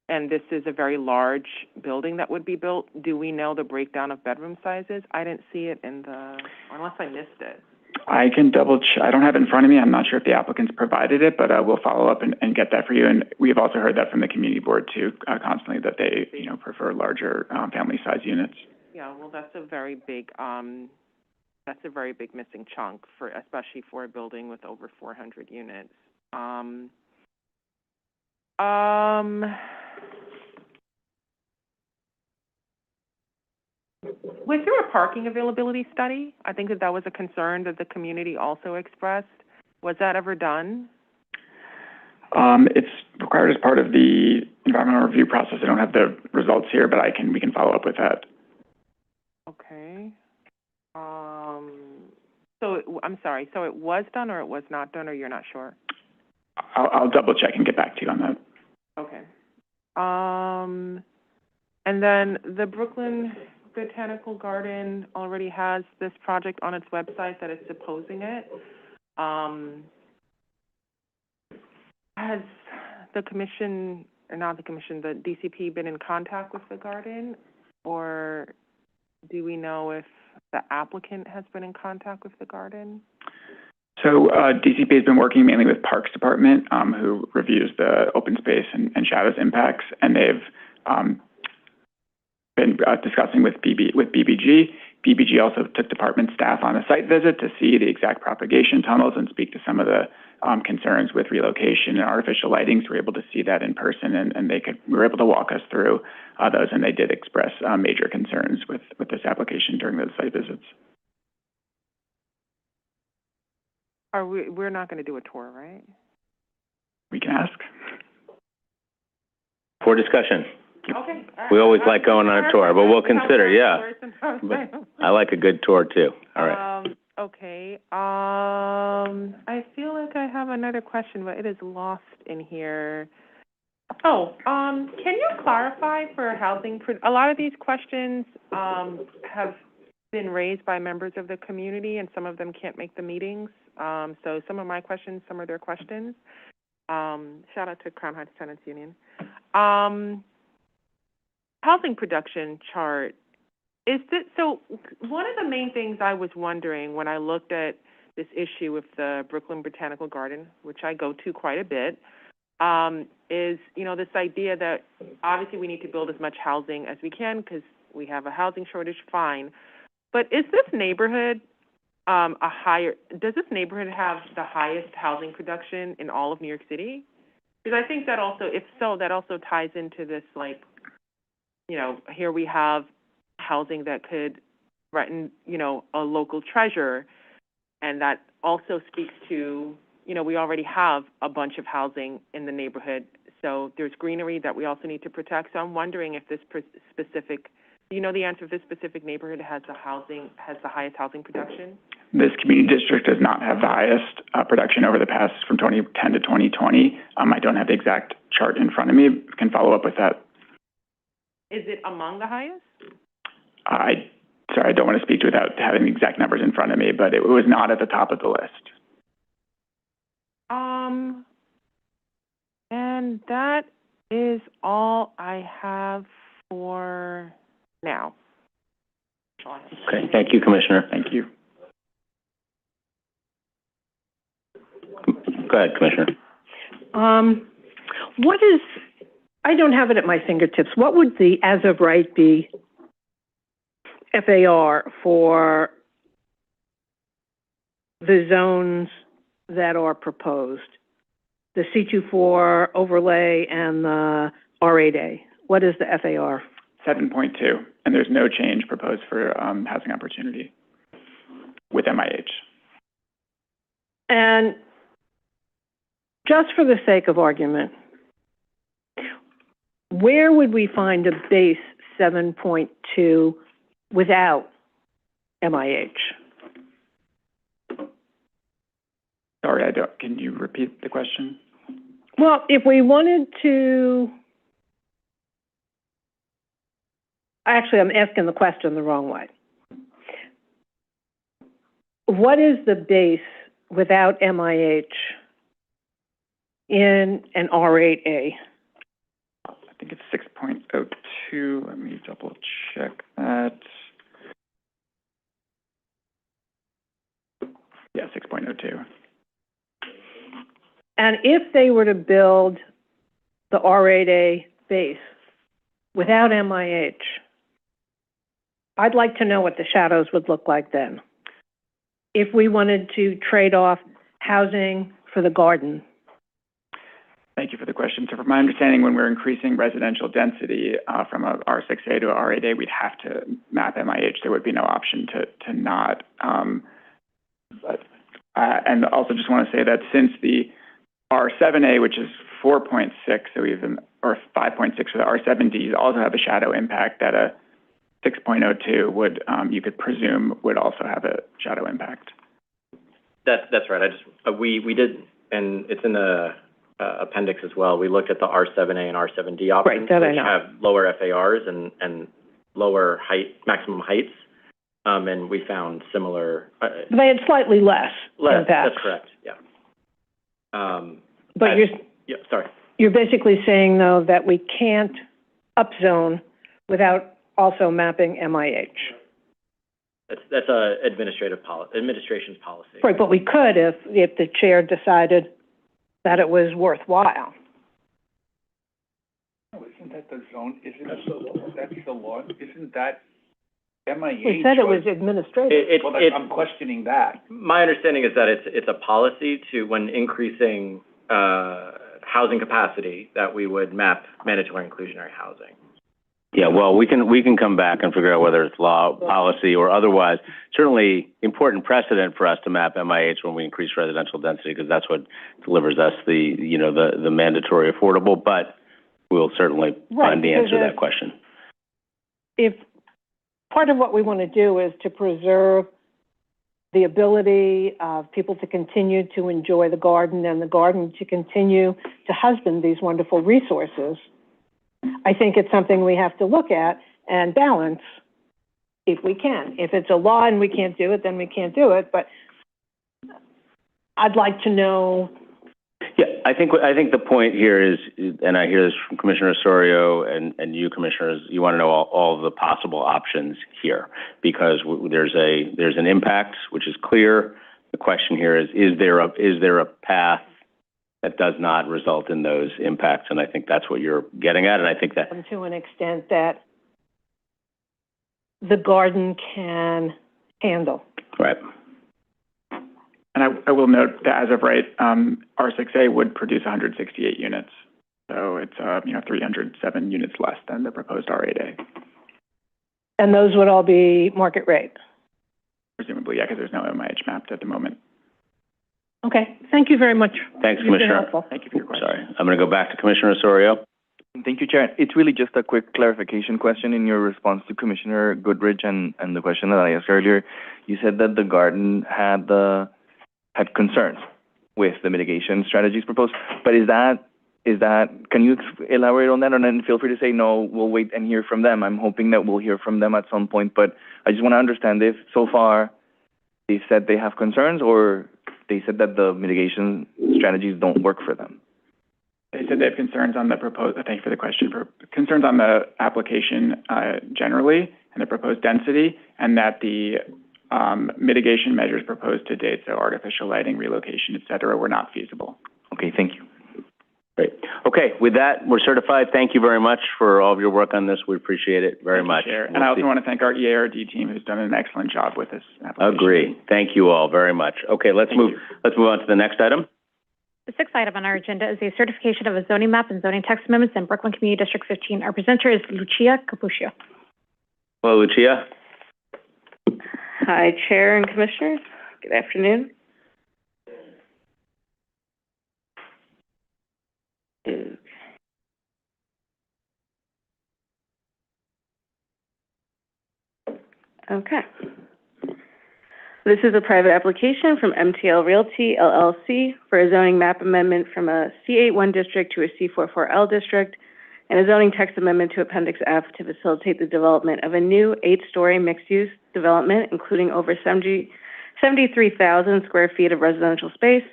and this is a very large building that would be built, do we know the breakdown of bedroom sizes? I didn't see it in the, unless I missed it. I can double check. I don't have it in front of me. I'm not sure if the applicants provided it, but we'll follow up and get that for you. And we've also heard that from the community board too, constantly, that they, prefer larger family size units. Yeah, well, that's a very big missing chunk especially for a building with over 400 units. Was there a parking availability study? I think that was a concern that the community also expressed. Was that ever done? It's required as part of the environmental review process. I don't have the results here, but we can follow up with that. Okay. I'm sorry. So it was done or it was not done, or you're not sure? I'll double check and get back to you on that. Okay. And then the Brooklyn Botanical Garden already has this project on its website that it's opposing it. Has the commission, or not the commission, the DCP been in contact with the garden, or do we know if the applicant has been in contact with the garden? So DCP has been working mainly with Parks Department, who reviews the open space and shadows impacts, and they've been discussing with BBG. BBG also took department staff on a site visit to see the exact propagation tunnels and speak to some of the concerns with relocation and artificial lighting. So we're able to see that in person, and we were able to walk us through those, and they did express major concerns with this application during those site visits. We're not going to do a tour, right? We can ask. For discussion. Okay. We always like going on a tour, but we'll consider, yeah. I like a good tour, too. All right. Okay. I feel like I have another question, but it is lost in here. Can you clarify for housing? A lot of these questions have been raised by members of the community, and some of them can't make the meetings. So some of my questions, some of their questions. Shout out to Crown Heights Tenants Union. Housing production chart. So one of the main things I was wondering when I looked at this issue with the Brooklyn Botanical Garden, which I go to quite a bit, is, this idea that obviously we need to build as much housing as we can because we have a housing shortage, fine. But is this neighborhood does this neighborhood have the highest housing production in all of New York City? Because I think that also, if so, that also ties into this, here we have housing that could threaten, a local treasure, and that also speaks to, we already have a bunch of housing in the neighborhood, so there's greenery that we also need to protect. So I'm wondering if this specific, do you know the answer if this specific neighborhood has the highest housing production? This community district does not have the highest production over the past from 2010 to 2020. I don't have the exact chart in front of me. I can follow up with that. Is it among the highest? I don't want to speak to without having the exact numbers in front of me, but it was not at the top of the list. And that is all I have for now. Okay, thank you, Commissioner. Thank you. Go ahead, Commissioner. I don't have it at my fingertips. What would the as of right be FAR for the zones that are proposed? The C24 overlay and the R8A. What is the FAR? 7.2, and there's no change proposed for housing opportunity with MIH. And just for the sake of argument, where would we find a base 7.2 without MIH? Sorry, can you repeat the question? Well, if we wanted to, actually, I'm asking the question the wrong way. what is the base without MIH in an R8A? I think it's 6.02. Let me double check that. Yeah, 6.02. And if they were to build the R8A base without MIH, I'd like to know what the shadows would look like then. If we wanted to trade off housing for the garden. Thank you for the question. So from my understanding, when we're increasing residential density from a R6A to a R8A, we'd have to map MIH. There would be no option to not. And also just want to say that since the R7A, which is 4.6, so even, or 5.6 for the R7Ds, also have a shadow impact that a 6.02 would, you could presume, would also have a shadow impact. That's right. We did, and it's in the appendix as well. We looked at the R7A and R7D options, which have lower FARs and lower maximum heights, and we found similar. They had slightly less impact. That's correct. Yeah. But you're basically saying though that we can't upzone without also mapping MIH. That's a administration's policy. Right, but we could if the chair decided that it was worthwhile. No, isn't that the zone? That's the law. Isn't that MIH? We said it was administrative. I'm questioning that. My understanding is that it's a policy to, when increasing housing capacity, that we would map mandatory inclusionary housing. Yeah, well, we can come back and figure out whether it's law, policy, or otherwise. Certainly important precedent for us to map MIH when we increase residential density, because that's what delivers us the mandatory affordable, but we'll certainly find the answer to that question. If part of what we want to do is to preserve the ability of people to continue to enjoy the garden and the garden to continue to husband these wonderful resources, I think it's something we have to look at and balance if we can. If it's a law and we can't do it, then we can't do it. But I'd like to know. Yeah, I think the point here is, and I hear this from Commissioner Osorio and you, Commissioners, you want to know all of the possible options here, because there's an impact which is clear. The question here is there a path that does not result in those impacts? And I think that's what you're getting at, and I think that to an extent that the garden can handle. Right. And I will note that as of right, R6A would produce 168 units. So it's 307 units less than the proposed R8A. And those would all be market rate? Presumably, yeah, because there's no MIH mapped at the moment. Okay, thank you very much. Thanks, Commissioner. Thank you for your question. Sorry, I'm going to go back to Commissioner Osorio. Thank you, Chair. It's really just a quick clarification question in your response to Commissioner Goodrich and the question that I asked earlier. You said that the garden had concerns with the mitigation strategies proposed, but is that, can you elaborate on that? And then feel free to say, no, we'll wait and hear from them. I'm hoping that we'll hear from them at some point, but I just want to understand if so far they said they have concerns, or they said that the mitigation strategies don't work for them. They said they have concerns on the proposed, thank you for the question, concerns on the application generally and the proposed density, and that the mitigation measures proposed to date, so artificial lighting, relocation, et cetera, were not feasible. Okay, thank you. Great. Okay, with that, we're certified. Thank you very much for all of your work on this. We appreciate it very much. Chair. And I also want to thank our EARD team, who's done an excellent job with this application. Agree. Thank you all very much. Okay, let's move on to the next item. The sixth item on our agenda is a certification of a zoning map and zoning text amendments in Brooklyn Community District 15. Our presenter is Lucia Cappuccio. Hello, Lucia. Hi, Chair and Commissioners. Good afternoon. Okay. This is a private application from MTL Realty, LLC, for a zoning map amendment from a C81 district to a C44L district, and a zoning text amendment to Appendix F to facilitate the development of a new 8-story mixed-use development, including over 70 73,000 square feet of residential space,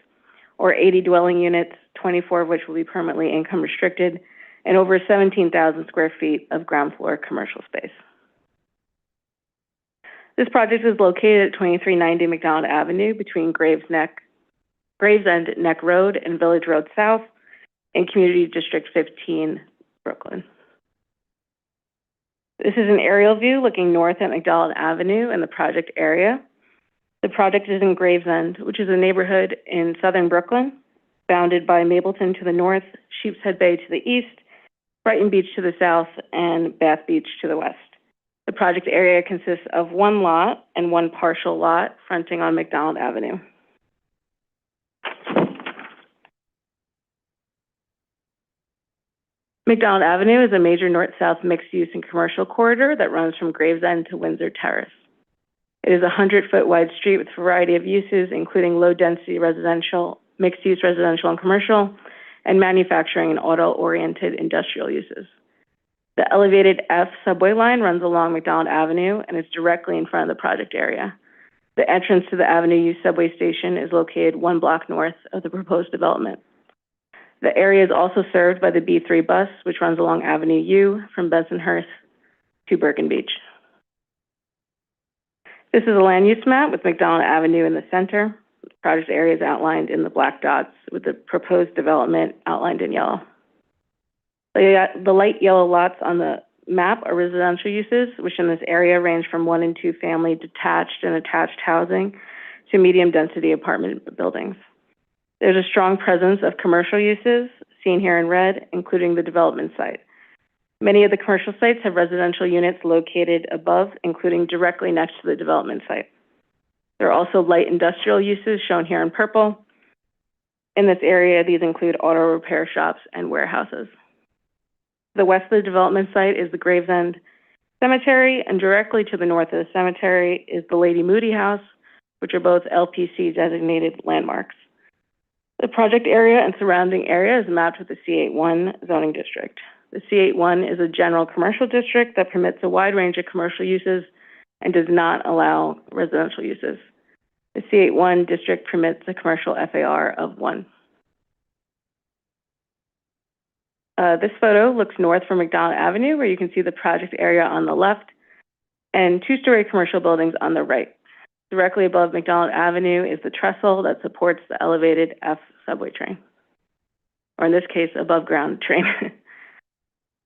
or 80 dwelling units, 24 of which will be permanently income restricted, and over 17,000 square feet of ground floor commercial space. This project is located at 2390 McDonald Avenue between Gravesend Neck Road and Village Road South in Community District 15, Brooklyn. This is an aerial view looking north at McDonald Avenue and the project area. The project is in Gravesend, which is a neighborhood in southern Brooklyn, bounded by Mapleton to the north, Sheepshead Bay to the east, Brighton Beach to the south, and Bath Beach to the west. The project area consists of one lot and one partial lot fronting on McDonald Avenue. McDonald Avenue is a major north-south mixed-use and commercial corridor that runs from Gravesend to Windsor Terrace. It is a 100-foot wide street with a variety of uses, including low-density residential, mixed-use residential and commercial, and manufacturing and auto-oriented industrial uses. The elevated F subway line runs along McDonald Avenue and is directly in front of the project area. The entrance to the Avenue U subway station is located 1 block north of the proposed development. The area is also served by the B3 bus, which runs along Avenue U from Bensonhurst to Bergen Beach. This is a land use map with McDonald Avenue in the center. The project area is outlined in the black dots with the proposed development outlined in yellow. The light yellow lots on the map are residential uses, which in this area range from 1 and 2 family detached and attached housing to medium density apartment buildings. There's a strong presence of commercial uses, seen here in red, including the development site. Many of the commercial sites have residential units located above, including directly next to the development site. There are also light industrial uses shown here in purple. In this area, these include auto repair shops and warehouses. The west of the development site is the Gravesend Cemetery, and directly to the north of the cemetery is the Lady Moody House, which are both LPC designated landmarks. The project area and surrounding area is mapped with the C81 zoning district. The C81 is a general commercial district that permits a wide range of commercial uses and does not allow residential uses. The C81 district permits a commercial FAR of 1. This photo looks north from McDonald Avenue, where you can see the project area on the left and 2-story commercial buildings on the right. Directly above McDonald Avenue is the trestle that supports the elevated F subway train, or in this case, above ground train.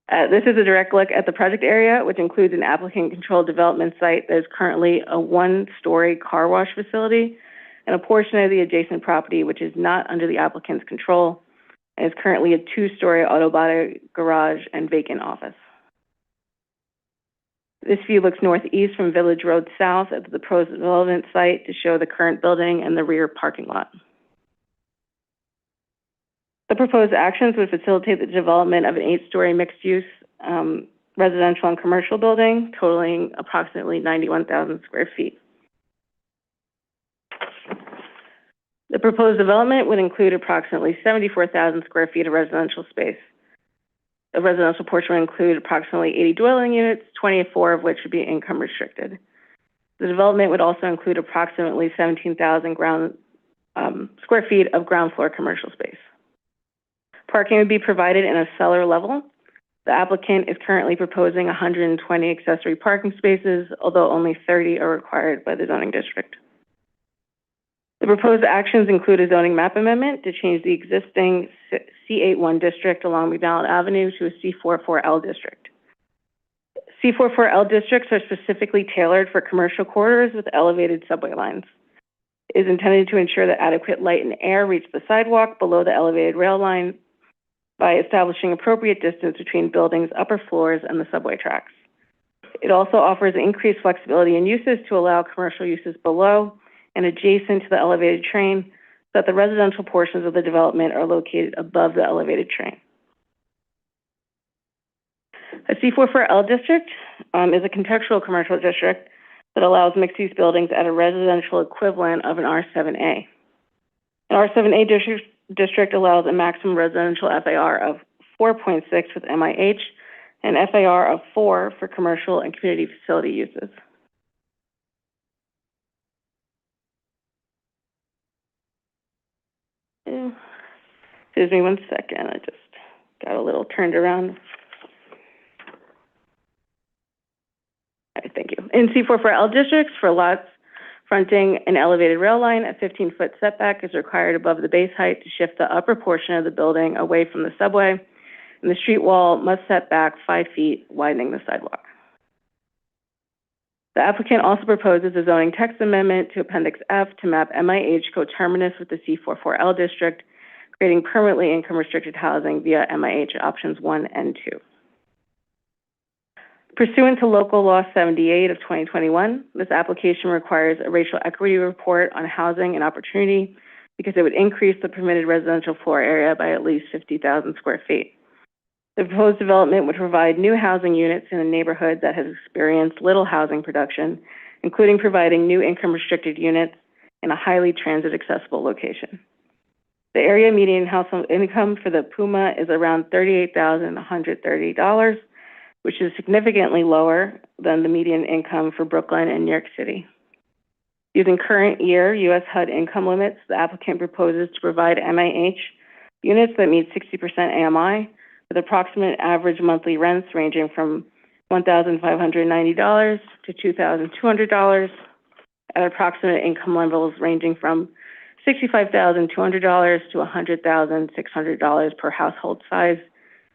This is a direct look at the project area, which includes an applicant-controlled development site that is currently a 1-story car wash facility and a portion of the adjacent property which is not under the applicant's control and is currently a 2-story auto body garage and vacant office. This view looks northeast from Village Road South at the proposed development site to show the current building and the rear parking lot. The proposed actions would facilitate the development of an 8-story mixed-use residential and commercial building totaling approximately 91,000 square feet. The proposed development would include approximately 74,000 square feet of residential space. The residential portion would include approximately 80 dwelling units, 24 of which would be income restricted. The development would also include approximately 17,000 square feet of ground floor commercial space. Parking would be provided in a cellar level. The applicant is currently proposing 120 accessory parking spaces, although only 30 are required by the zoning district. The proposed actions include a zoning map amendment to change the existing C81 district along McDonald Avenue to a C44L district. C44L districts are specifically tailored for commercial corridors with elevated subway lines. It is intended to ensure that adequate light and air reach the sidewalk below the elevated rail line by establishing appropriate distance between buildings' upper floors and the subway tracks. It also offers increased flexibility in uses to allow commercial uses below and adjacent to the elevated train, so that the residential portions of the development are located above the elevated train. A C44L district is a contextual commercial district that allows mixed-use buildings at a residential equivalent of an R7A. An R7A district allows a maximum residential FAR of 4.6 with MIH and FAR of 4 for commercial and community facility uses. Excuse me one second, I just got a little turned around. All right, thank you. In C44L districts, for lots fronting an elevated rail line, a 15-foot setback is required above the base height to shift the upper portion of the building away from the subway, and the street wall must set back 5 feet, widening the sidewalk. The applicant also proposes a zoning text amendment to Appendix F to map MIH coterminous with the C44L district, creating permanently income-restricted housing via MIH options 1 and 2. Pursuant to Local Law 78 of 2021, this application requires a racial equity report on housing and opportunity because it would increase the permitted residential floor area by at least 50,000 square feet. The proposed development would provide new housing units in a neighborhood that has experienced little housing production, including providing new income-restricted units in a highly transit-accessible location. The area median household income for the Puma is around $38,130, which is significantly lower than the median income for Brooklyn and New York City. Using current year U.S. HUD income limits, the applicant proposes to provide MIH units that meet 60% AMI with approximate average monthly rents ranging from $1,590 to $2,200 at approximate income levels ranging from $65,200 to $100,600 per household size,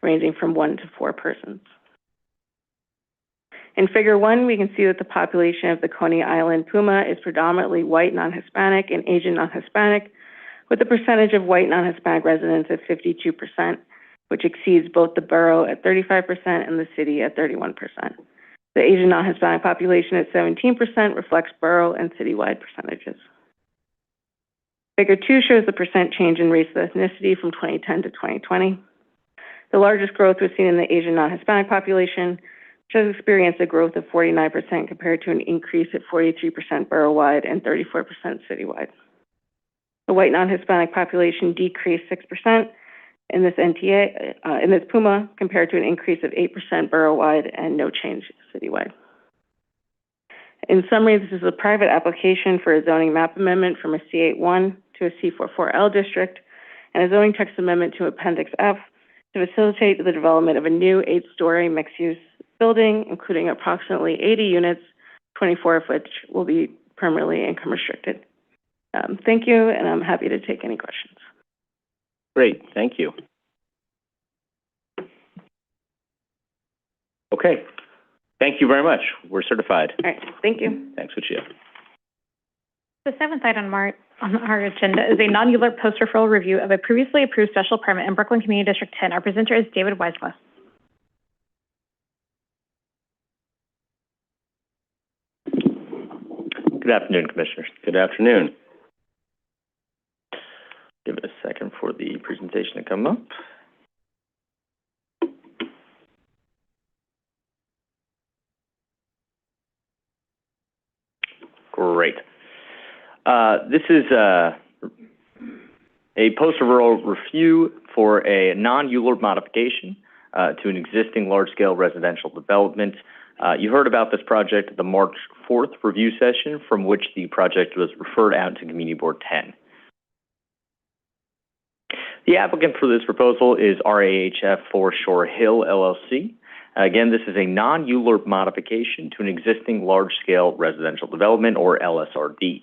ranging from 1 to 4 persons. In Figure 1, we can see that the population of the Coney Island Puma is predominantly white non-Hispanic and Asian non-Hispanic, with a percentage of white non-Hispanic residents at 52%, which exceeds both the borough at 35% and the city at 31%. The Asian non-Hispanic population at 17% reflects borough and citywide percentages. Figure 2 shows the percent change in race and ethnicity from 2010 to 2020. The largest growth was seen in the Asian non-Hispanic population, which has experienced a growth of 49% compared to an increase at 43% borough-wide and 34% citywide. The white non-Hispanic population decreased 6% in this in this Puma compared to an increase of 8% borough-wide and no change citywide. In summary, this is a private application for a zoning map amendment from a C81 to a C44L district and a zoning text amendment to Appendix F to facilitate the development of a new 8-story mixed-use building, including approximately 80 units, 24 of which will be permanently income restricted. Thank you, and I'm happy to take any questions. Great, thank you. Okay, thank you very much. We're certified. All right, thank you. Thanks, Lucia. The seventh item on our agenda is a non-ULURP post-referral review of a previously approved special permit in Brooklyn Community District 10. Our presenter is David Weisler. Good afternoon, Commissioners. Good afternoon. Give it a second for the presentation to come up. Great. This is a post-referral review for a non-ULURP modification to an existing large-scale residential development. You heard about this project at the March 4th review session, from which the project was referred out to Community Board 10. The applicant for this proposal is RAHF Foreshore Hill, LLC. Again, this is a non-ULURP modification to an existing large-scale residential development, or LSRD.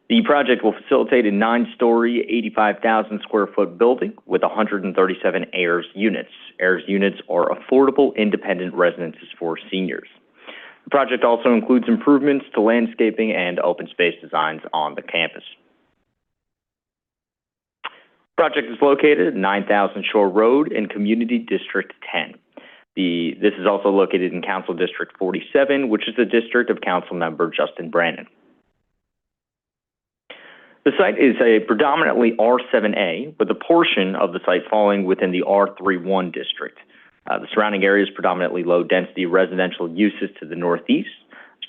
The project will facilitate a 9-story, 85,000 square foot building with 137 AIRS units. AIRS units are affordable, independent residences for seniors. The project also includes improvements to landscaping and open space designs on the campus. The project is located at 9000 Shore Road in Community District 10. This is also located in Council District 47, which is the district of Council Member Justin Brannon. The site is a predominantly R7A, with a portion of the site falling within the R31 district. The surrounding area is predominantly low-density residential uses to the northeast.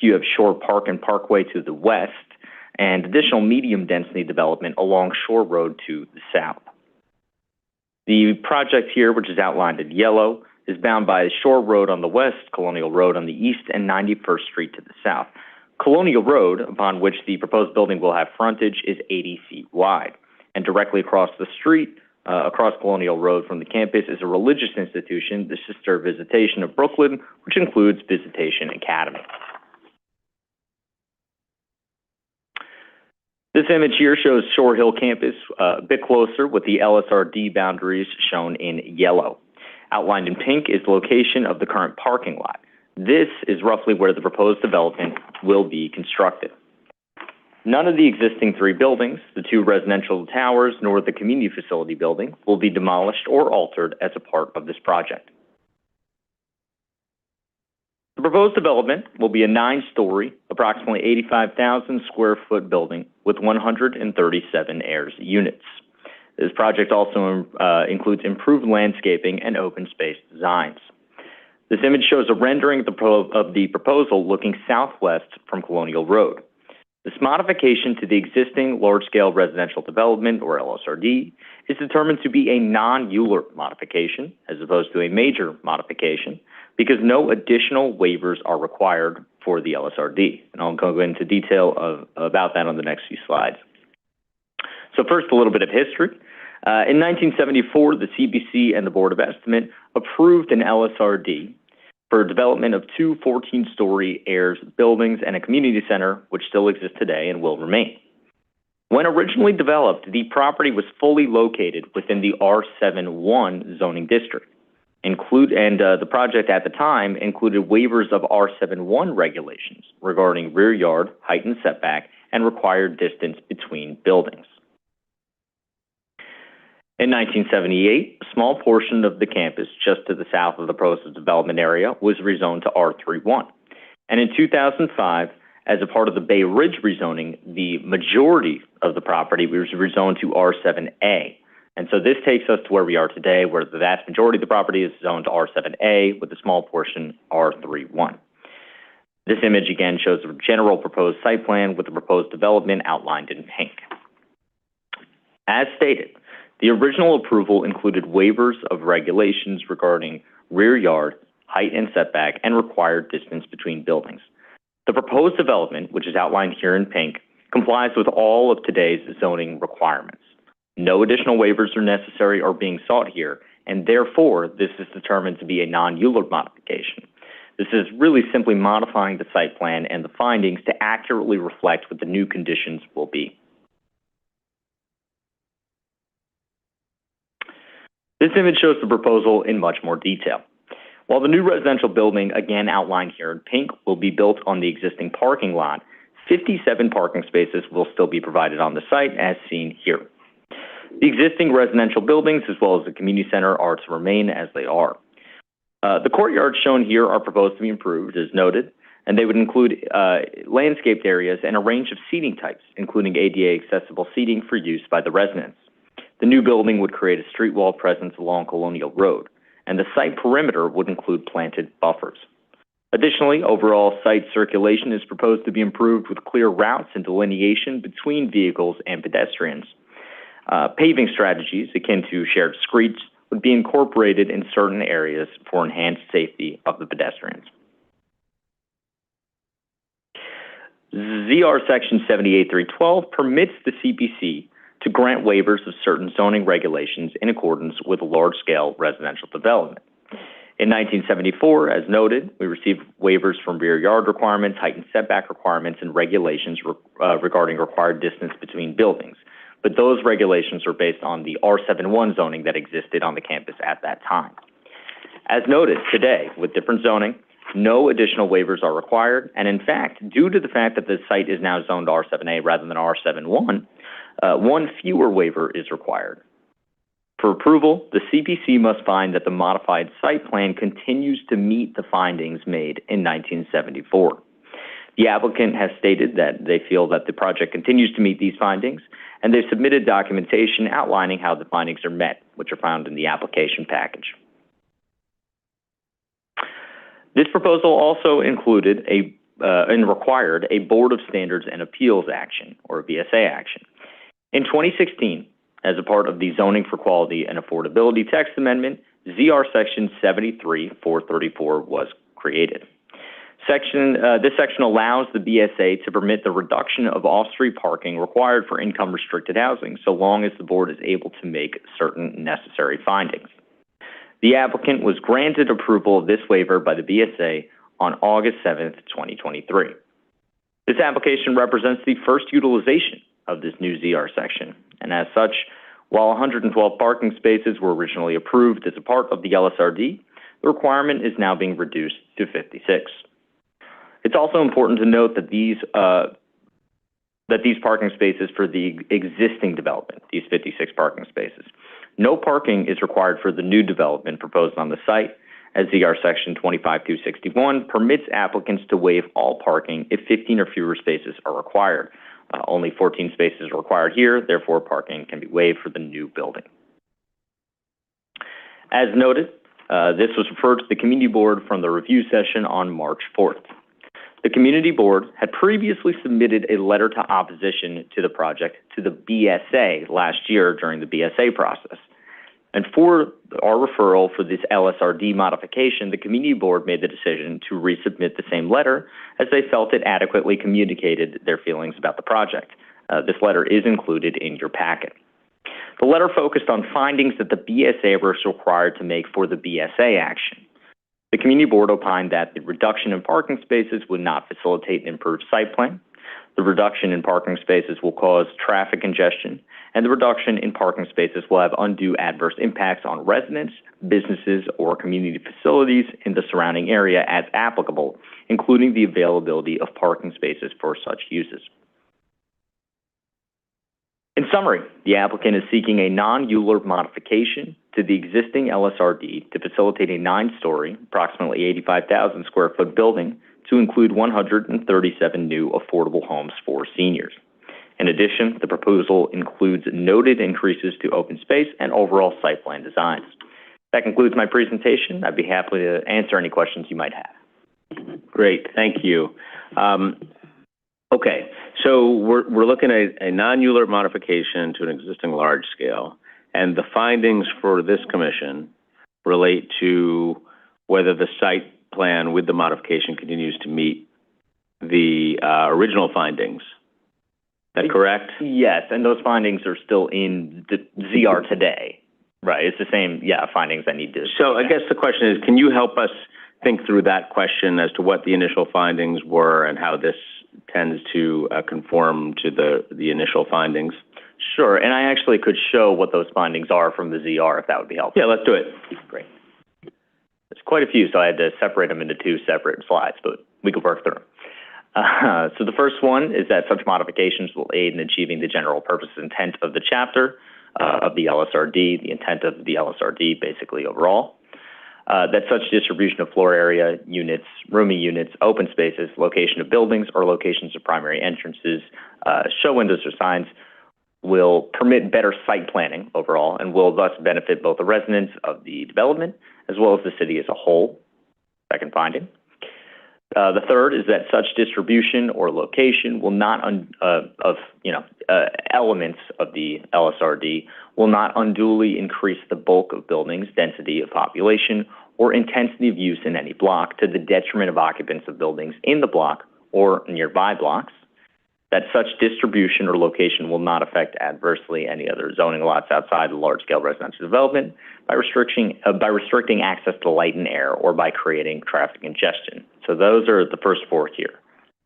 You have Shore Park and Parkway to the west, and additional medium-density development along Shore Road to the south. The project here, which is outlined in yellow, is bound by Shore Road on the west, Colonial Road on the east, and 91st Street to the south. Colonial Road, upon which the proposed building will have frontage, is 80 feet wide. and directly across the street, across Colonial Road from the campus, is a religious institution, the Sister Visitation of Brooklyn, which includes Visitation Academy. This image here shows Shore Hill campus a bit closer with the LSRD boundaries shown in yellow. Outlined in pink is the location of the current parking lot. This is roughly where the proposed development will be constructed. None of the existing 3 buildings, the 2 residential towers, nor the community facility building, will be demolished or altered as a part of this project. The proposed development will be a 9-story, approximately 85,000 square foot building with 137 AIRS units. This project also includes improved landscaping and open space designs. This image shows a rendering of the proposal looking southwest from Colonial Road. This modification to the existing large-scale residential development, or LSRD, is determined to be a non-ULURP modification, as opposed to a major modification, because no additional waivers are required for the LSRD. And I'll go into detail about that on the next few slides. So first, a little bit of history. In 1974, the CPC and the Board of Estimate approved an LSRD for development of 2 14-story AIRS buildings and a community center, which still exists today and will remain. When originally developed, the property was fully located within the R7-1 zoning district. The project at the time included waivers of R7-1 regulations regarding rear yard, height and setback, and required distance between buildings. In 1978, a small portion of the campus just to the south of the proposed development area was rezoned to R31. And in 2005, as a part of the Bay Ridge rezoning, the majority of the property was rezoned to R7A. And so this takes us to where we are today, where the vast majority of the property is zoned to R7A with a small portion R31. This image again shows a general proposed site plan with the proposed development outlined in pink. As stated, the original approval included waivers of regulations regarding rear yard, height and setback, and required distance between buildings. The proposed development, which is outlined here in pink, complies with all of today's zoning requirements. No additional waivers are necessary or being sought here, and therefore, this is determined to be a non-ULURP modification. This is really simply modifying the site plan and the findings to accurately reflect what the new conditions will be. This image shows the proposal in much more detail. While the new residential building, again outlined here in pink, will be built on the existing parking lot, 57 parking spaces will still be provided on the site, as seen here. The existing residential buildings, as well as the community center, are to remain as they are. The courtyards shown here are proposed to be improved, as noted, and they would include landscaped areas and a range of seating types, including ADA-accessible seating for use by the residents. The new building would create a street wall presence along Colonial Road, and the site perimeter would include planted buffers. Additionally, overall site circulation is proposed to be improved with clear routes and delineation between vehicles and pedestrians. Paving strategies akin to shared streets would be incorporated in certain areas for enhanced safety of the pedestrians. ZR Section 78.312 permits the CPC to grant waivers of certain zoning regulations in accordance with large-scale residential development. In 1974, as noted, we received waivers from rear yard requirements, height and setback requirements, and regulations regarding required distance between buildings. But those regulations are based on the R7-1 zoning that existed on the campus at that time. As noted, today, with different zoning, no additional waivers are required, and in fact, due to the fact that the site is now zoned R7A rather than R7-1, one fewer waiver is required. For approval, the CPC must find that the modified site plan continues to meet the findings made in 1974. The applicant has stated that they feel that the project continues to meet these findings, and they've submitted documentation outlining how the findings are met, which are found in the application package. This proposal also included and required a Board of Standards and Appeals action, or BSA action. In 2016, as a part of the Zoning for Quality and Affordability Text Amendment, ZR Section 73.434 was created. This section allows the BSA to permit the reduction of off-street parking required for income-restricted housing, so long as the board is able to make certain necessary findings. The applicant was granted approval of this waiver by the BSA on August 7th, 2023. This application represents the first utilization of this new ZR section, and as such, while 112 parking spaces were originally approved as a part of the LSRD, the requirement is now being reduced to 56. It's also important to note that these parking spaces for the existing development, these 56 parking spaces, no parking is required for the new development proposed on the site, as ZR Section 25261 permits applicants to waive all parking if 15 or fewer spaces are required. Only 14 spaces are required here, therefore parking can be waived for the new building. As noted, this was referred to the Community Board from the review session on March 4th. The Community Board had previously submitted a letter to opposition to the project to the BSA last year during the BSA process. And for our referral for this LSRD modification, the Community Board made the decision to resubmit the same letter as they felt it adequately communicated their feelings about the project. This letter is included in your packet. The letter focused on findings that the BSA was required to make for the BSA action. The Community Board opined that the reduction in parking spaces would not facilitate an improved site plan. The reduction in parking spaces will cause traffic congestion, and the reduction in parking spaces will have undue adverse impacts on residents, businesses, or community facilities in the surrounding area as applicable, including the availability of parking spaces for such uses. In summary, the applicant is seeking a non-ULURP modification to the existing LSRD to facilitate a 9-story, approximately 85,000 square foot building to include 137 new affordable homes for seniors. In addition, the proposal includes noted increases to open space and overall site plan designs. That concludes my presentation. I'd be happy to answer any questions you might have. Great, thank you. Okay, so we're looking at a non-ULURP modification to an existing large scale, and the findings for this commission relate to whether the site plan with the modification continues to meet the original findings. Is that correct? Yes, and those findings are still in the ZR today. Right, it's the same, findings that need to... So I guess the question is, can you help us think through that question as to what the initial findings were and how this tends to conform to the initial findings? Sure, and I actually could show what those findings are from the ZR, if that would be helpful. Yeah, let's do it. Great. There's quite a few, so I had to separate them into 2 separate slides, but we could work through them. So the first one is that such modifications will aid in achieving the general purpose intent of the chapter of the LSRD, the intent of the LSRD basically overall. That such distribution of floor area, units, rooming units, open spaces, location of buildings, or locations of primary entrances, show windows or signs will permit better site planning overall and will thus benefit both the residents of the development as well as the city as a whole. Second finding. The third is that such distribution or location will not, elements of the LSRD will not unduly increase the bulk of buildings, density of population, or intensity of use in any block to the detriment of occupants of buildings in the block or nearby blocks. That such distribution or location will not affect adversely any other zoning lots outside the large-scale residential development by restricting access to light and air or by creating traffic congestion. So those are the first 4 here,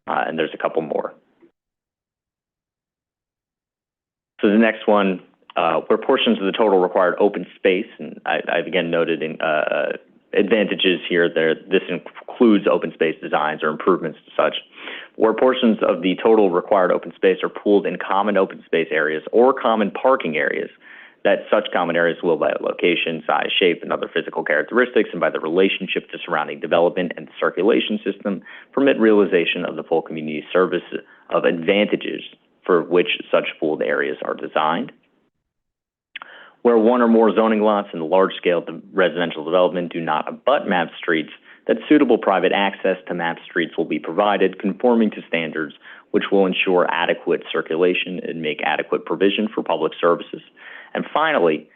and there's a couple more. So the next one, where portions of the total required open space, and I've again noted in advantages here there, this includes open space designs or improvements to such, where portions of the total required open space are pooled in common open space areas or common parking areas, that such common areas will, by location, size, shape, and other physical characteristics, and by the relationship to surrounding development and the circulation system, permit realization of the full community service of advantages for which such pooled areas are designed. Where one or more zoning lots in the large-scale residential development do not abut map streets, that suitable private access to map streets will be provided conforming to standards which will ensure adequate circulation and make adequate provision for public services. And finally,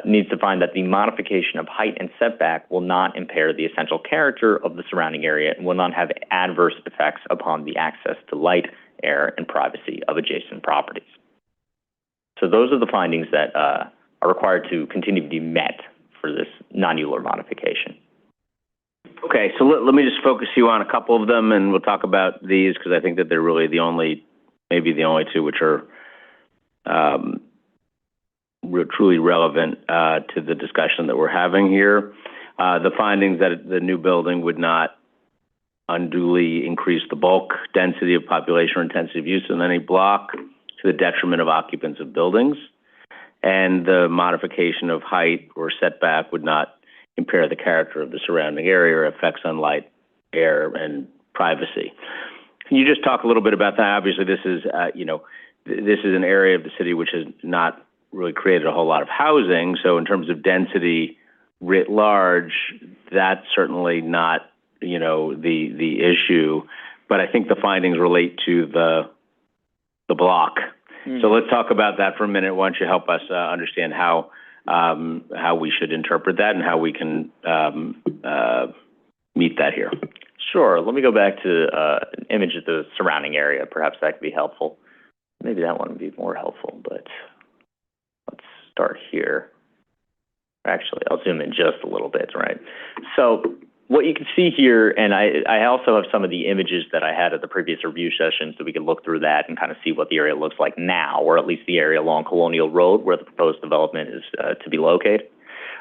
needs to find that the modification of height and setback will not impair the essential character of the surrounding area and will not have adverse effects upon the access to light, air, and privacy of adjacent properties. So those are the findings that are required to continue to be met for this non-ULURP modification. Okay, so let me just focus you on a couple of them, and we'll talk about these because I think that they're really maybe the only two which are truly relevant to the discussion that we're having here. The findings that the new building would not unduly increase the bulk density of population or intensity of use in any block to the detriment of occupants of buildings, and the modification of height or setback would not impair the character of the surrounding area or effects on light, air, and privacy. Can you just talk a little bit about that? Obviously, this is this is an area of the city which has not really created a whole lot of housing. So in terms of density writ large, that's certainly not, the issue. But I think the findings relate to the block. So let's talk about that for a minute. Why don't you help us understand how we should interpret that and how we can meet that here? Sure. Let me go back to an image of the surrounding area. Perhaps that could be helpful. Maybe that one would be more helpful, but let's start here. Actually, I'll zoom in just a little bit, right? So what you can see here, and I also have some of the images that I had at the previous review session, so we can look through that and kind of see what the area looks like now, or at least the area along Colonial Road where the proposed development is to be located.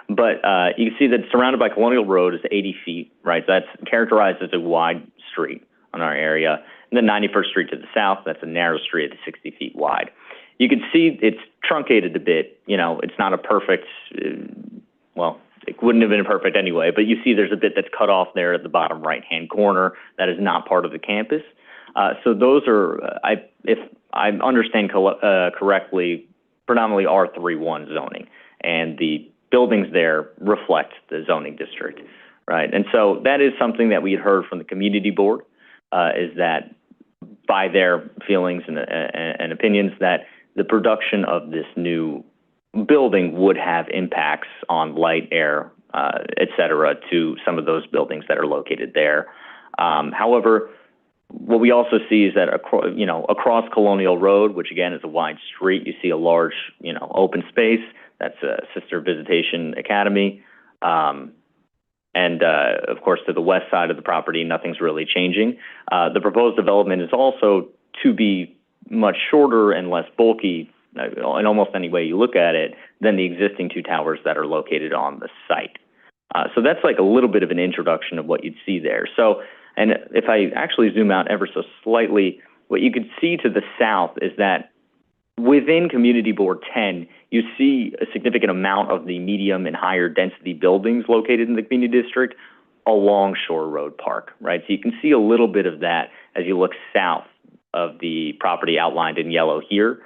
But you can see that surrounded by Colonial Road is 80 feet, right? So that's characterized as a wide street on our area. And then 91st Street to the south, that's a narrow street at 60 feet wide. You can see it's truncated a bit. It's not a perfect, it wouldn't have been perfect anyway, but you see there's a bit that's cut off there at the bottom right-hand corner that is not part of the campus. So those are, if I understand correctly, predominantly R31 zoning, and the buildings there reflect the zoning district, right? And so that is something that we had heard from the community board, is that by their feelings and opinions that the production of this new building would have impacts on light, air, et cetera, to some of those buildings that are located there. However, what we also see is that across Colonial Road, which again is a wide street, you see a large, open space. That's a Sister Visitation Academy. And of course, to the west side of the property, nothing's really changing. The proposed development is also to be much shorter and less bulky in almost any way you look at it than the existing two towers that are located on the site. So that's like a little bit of an introduction of what you'd see there. So, and if I actually zoom out ever so slightly, what you could see to the south is that within Community Board 10, you see a significant amount of the medium and higher density buildings located in the community district along Shore Road Park, right? So you can see a little bit of that as you look south of the property outlined in yellow here.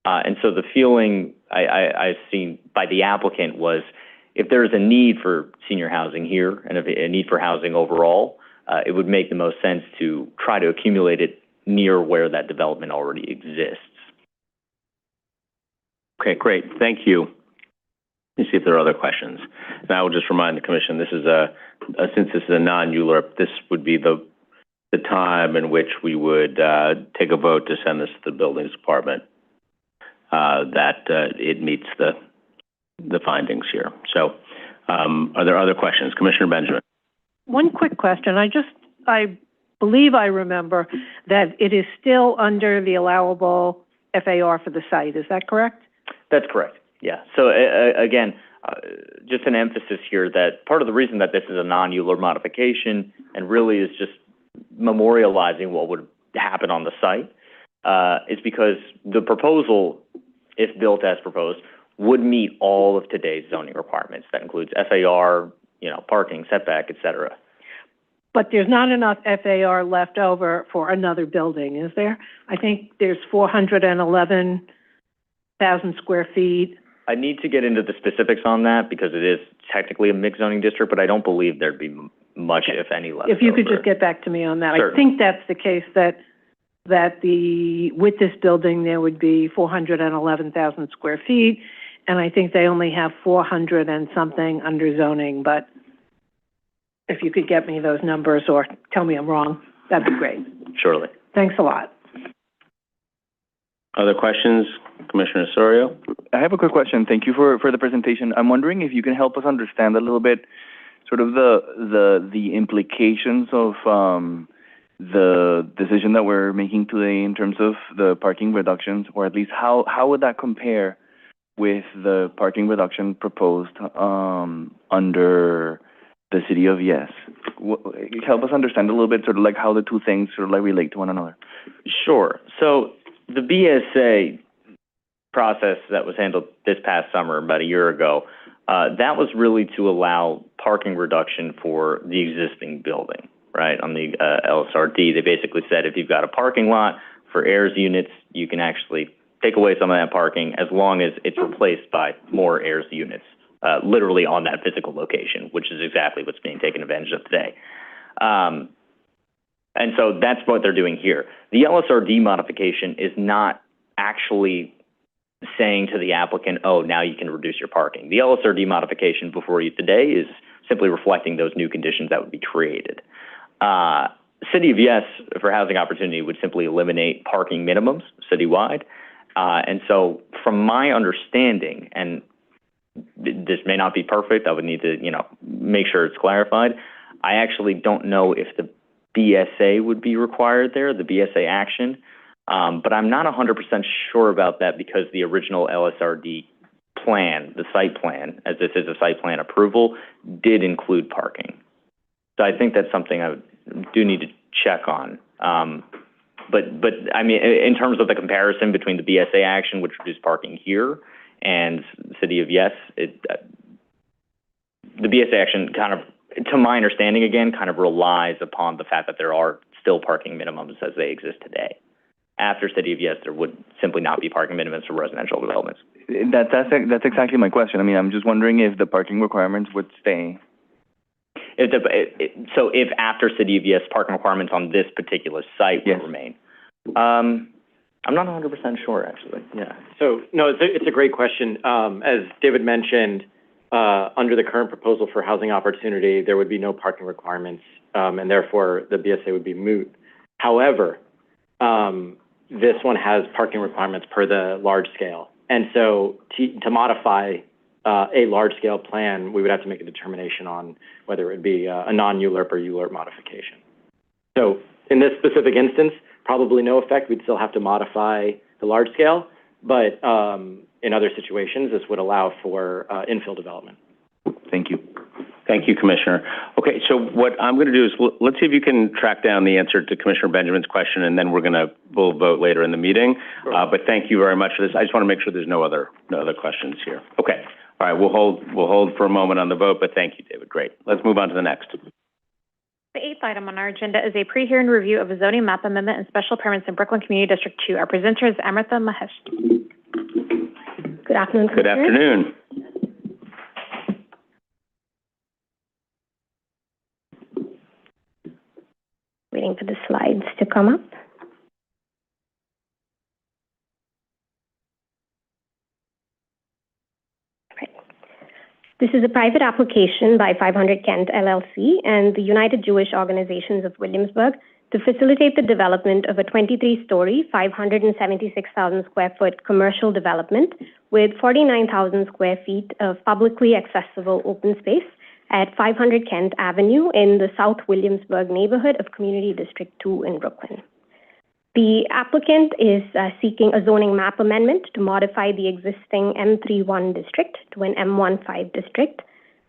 And so the feeling I've seen by the applicant was if there's a need for senior housing here and a need for housing overall, it would make the most sense to try to accumulate it near where that development already exists. Okay, great. Thank you. Let me see if there are other questions. And I will just remind the commission, this is since this is a non-ULURP, this would be the time in which we would take a vote to send this to the buildings department, that it meets the findings here. So are there other questions? Commissioner Benjamin. One quick question. I believe I remember that it is still under the allowable FAR for the site. Is that correct? That's correct. Yeah. So again, just an emphasis here that part of the reason that this is a non-ULURP modification and really is just memorializing what would happen on the site is because the proposal, if built as proposed, would meet all of today's zoning requirements. That includes FAR, parking, setback, et cetera. But there's not enough FAR left over for another building, is there? I think there's 411,000 square feet. I need to get into the specifics on that because it is technically a mixed zoning district, but I don't believe there'd be much, if any, left If you could over. just get back to me on that. Certainly. I think that's the case, that with this building, there would be 411,000 square feet, and I think they only have 400 and something under zoning, but if you could get me those numbers or tell me I'm wrong, that'd be great. Surely. Thanks a lot. Other questions? Commissioner Osorio? I have a quick question. Thank you for the presentation. I'm wondering if you can help us understand a little bit sort of the implications of the decision that we're making today in terms of the parking reductions, or at least how would that compare with the parking reduction proposed under the city of Yes? Help us understand a little bit sort of like how the two things sort of like relate to one another. Sure. So the BSA process that was handled this past summer, about a year ago, that was really to allow parking reduction for the existing building, right? On the LSRD, they basically said if you've got a parking lot for AIRS units, you can actually take away some of that parking as long as it's replaced by more AIRS units, literally on that physical location, which is exactly what's being taken advantage of today. And so that's what they're doing here. The LSRD modification is not actually saying to the applicant, oh, now you can reduce your parking. The LSRD modification before you today is simply reflecting those new conditions that would be created. City of Yes, for housing opportunity, would simply eliminate parking minimums citywide. And so from my understanding, and this may not be perfect, I would need to, make sure it's clarified. I actually don't know if the BSA would be required there, the BSA action. But I'm not 100% sure about that because the original LSRD plan, the site plan, as this is a site plan approval, did include parking. So I think that's something I do need to check on. But I mean, in terms of the comparison between the BSA action, which reduced parking here, and the City of Yes, the BSA action kind of, to my understanding again, kind of relies upon the fact that there are still parking minimums as they exist today. After City of Yes, there would simply not be parking minimums for residential developments. That's exactly my question. I mean, I'm just wondering if the parking requirements would stay. So if after City of Yes, parking requirements on this particular site will remain. I'm not 100% sure, actually. Yeah. So, no, it's a great question. As David mentioned, under the current proposal for housing opportunity, there would be no parking requirements, and therefore the BSA would be moot. However, this one has parking requirements per the large scale. And so to modify a large scale plan, we would have to make a determination on whether it would be a non-ULURP or ULURP modification. So in this specific instance, probably no effect. We'd still have to modify the large scale, but in other situations, this would allow for infill development. Thank you. Thank you, Commissioner. Okay, so what I'm going to do is let's see if you can track down the answer to Commissioner Benjamin's question, and then we'll vote later in the meeting. Sure. But thank you very much for this. I just want to make sure there's no other questions here. Okay. All right. We'll hold for a moment on the vote, but thank you, David. Great. Let's move on to the next. The eighth item on our agenda is a pre-hearing review of a zoning map amendment and special permits in Brooklyn Community District 2. Our presenter is Amrita Mahesh. Good afternoon, Good afternoon. Waiting for the slides to come up. Right. This is a private application by 500 Kent LLC and the United Jewish Organizations of Williamsburg to facilitate the development of a 23-story, 576,000 square foot commercial development with 49,000 square feet of publicly accessible open space at 500 Kent Avenue in the South Williamsburg neighborhood of Community District 2 in Brooklyn. The applicant is seeking a zoning map amendment to modify the existing M31 district to an M15 district,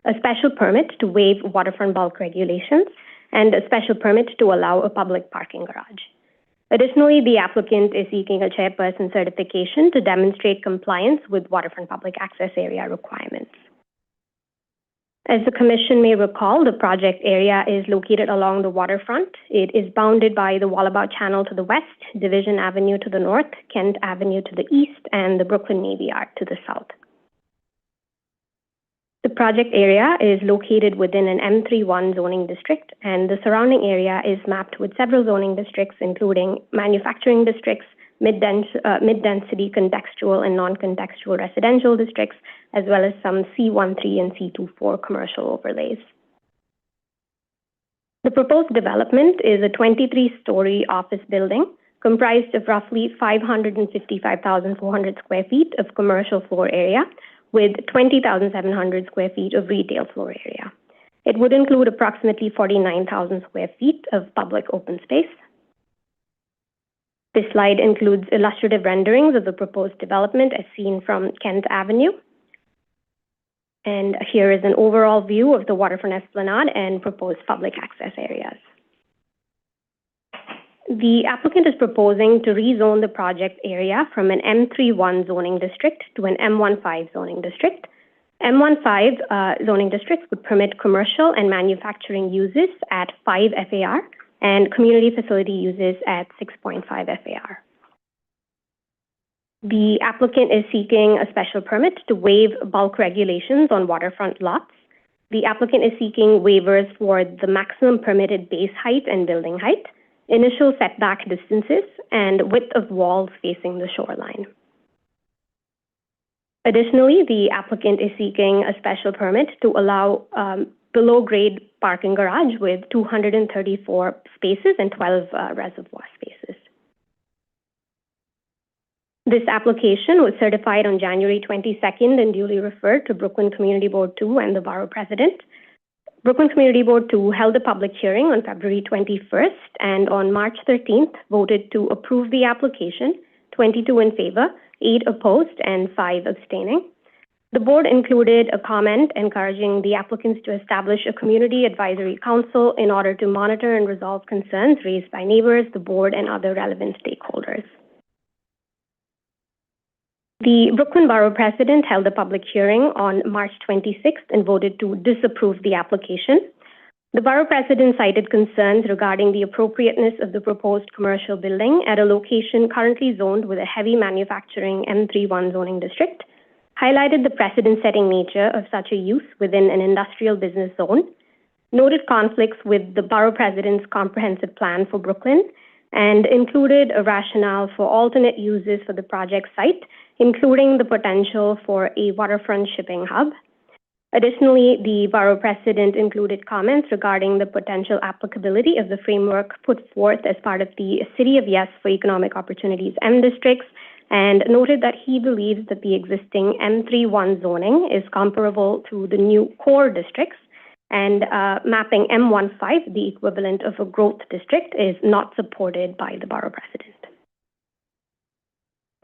a special permit to waive waterfront bulk regulations, and a special permit to allow a public parking garage. Additionally, the applicant is seeking a chairperson certification to demonstrate compliance with waterfront public access area requirements. As the Commission may recall, the project area is located along the waterfront. It is bounded by the Wallabout Channel to the west, Division Avenue to the north, Kent Avenue to the east, and the Brooklyn Navy Yard to the south. The project area is located within an M31 zoning district, and the surrounding area is mapped with several zoning districts, including manufacturing districts, mid-density contextual and non-contextual residential districts, as well as some C13 and C24 commercial overlays. The proposed development is a 23-story office building comprised of roughly 555,400 square feet of commercial floor area with 20,700 square feet of retail floor area. It would include approximately 49,000 square feet of public open space. This slide includes illustrative renderings of the proposed development as seen from Kent Avenue. And here is an overall view of the waterfront esplanade and proposed public access areas. The applicant is proposing to rezone the project area from an M31 zoning district to an M15 zoning district. M15 zoning districts would permit commercial and manufacturing uses at 5 FAR and community facility uses at 6.5 FAR. The applicant is seeking a special permit to waive bulk regulations on waterfront lots. The applicant is seeking waivers for the maximum permitted base height and building height, initial setback distances, and width of walls facing the shoreline. Additionally, the applicant is seeking a special permit to allow below-grade parking garage with 234 spaces and 12 reservoir spaces. This application was certified on January 22nd and duly referred to Brooklyn Community Board 2 and the Borough President. Brooklyn Community Board 2 held a public hearing on February 21st and on March 13th voted to approve the application, 22 in favor, 8 opposed, and 5 abstaining. The board included a comment encouraging the applicants to establish a community advisory council in order to monitor and resolve concerns raised by neighbors, the board, and other relevant stakeholders. The Brooklyn Borough President held a public hearing on March 26th and voted to disapprove the application. The Borough President cited concerns regarding the appropriateness of the proposed commercial building at a location currently zoned with a heavy manufacturing M31 zoning district, highlighted the precedent-setting nature of such a use within an industrial business zone, noted conflicts with the Borough President's comprehensive plan for Brooklyn, and included a rationale for alternate uses for the project site, including the potential for a waterfront shipping hub. Additionally, the Borough President included comments regarding the potential applicability of the framework put forth as part of the City of Yes for Economic Opportunities M districts, and noted that he believes that the existing M31 zoning is comparable to the new core districts, and mapping M15, the equivalent of a growth district, is not supported by the Borough President.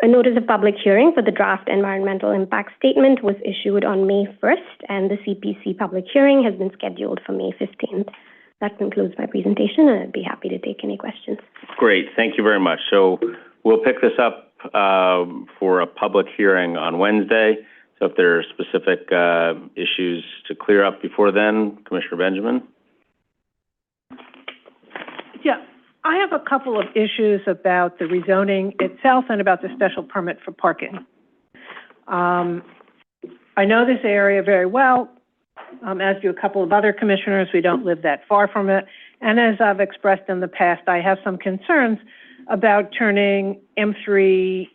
A notice of public hearing for the draft environmental impact statement was issued on May 1st, and the CPC public hearing has been scheduled for May 15th. That concludes my presentation, and I'd be happy to take any questions. Great, thank you very much. So we'll pick this up for a public hearing on Wednesday. So if there are specific issues to clear up before then, Commissioner Benjamin? Yeah, I have a couple of issues about the rezoning itself and about the special permit for parking. I know this area very well, as do a couple of other commissioners. We don't live that far from it. And as I've expressed in the past, I have some concerns about turning M3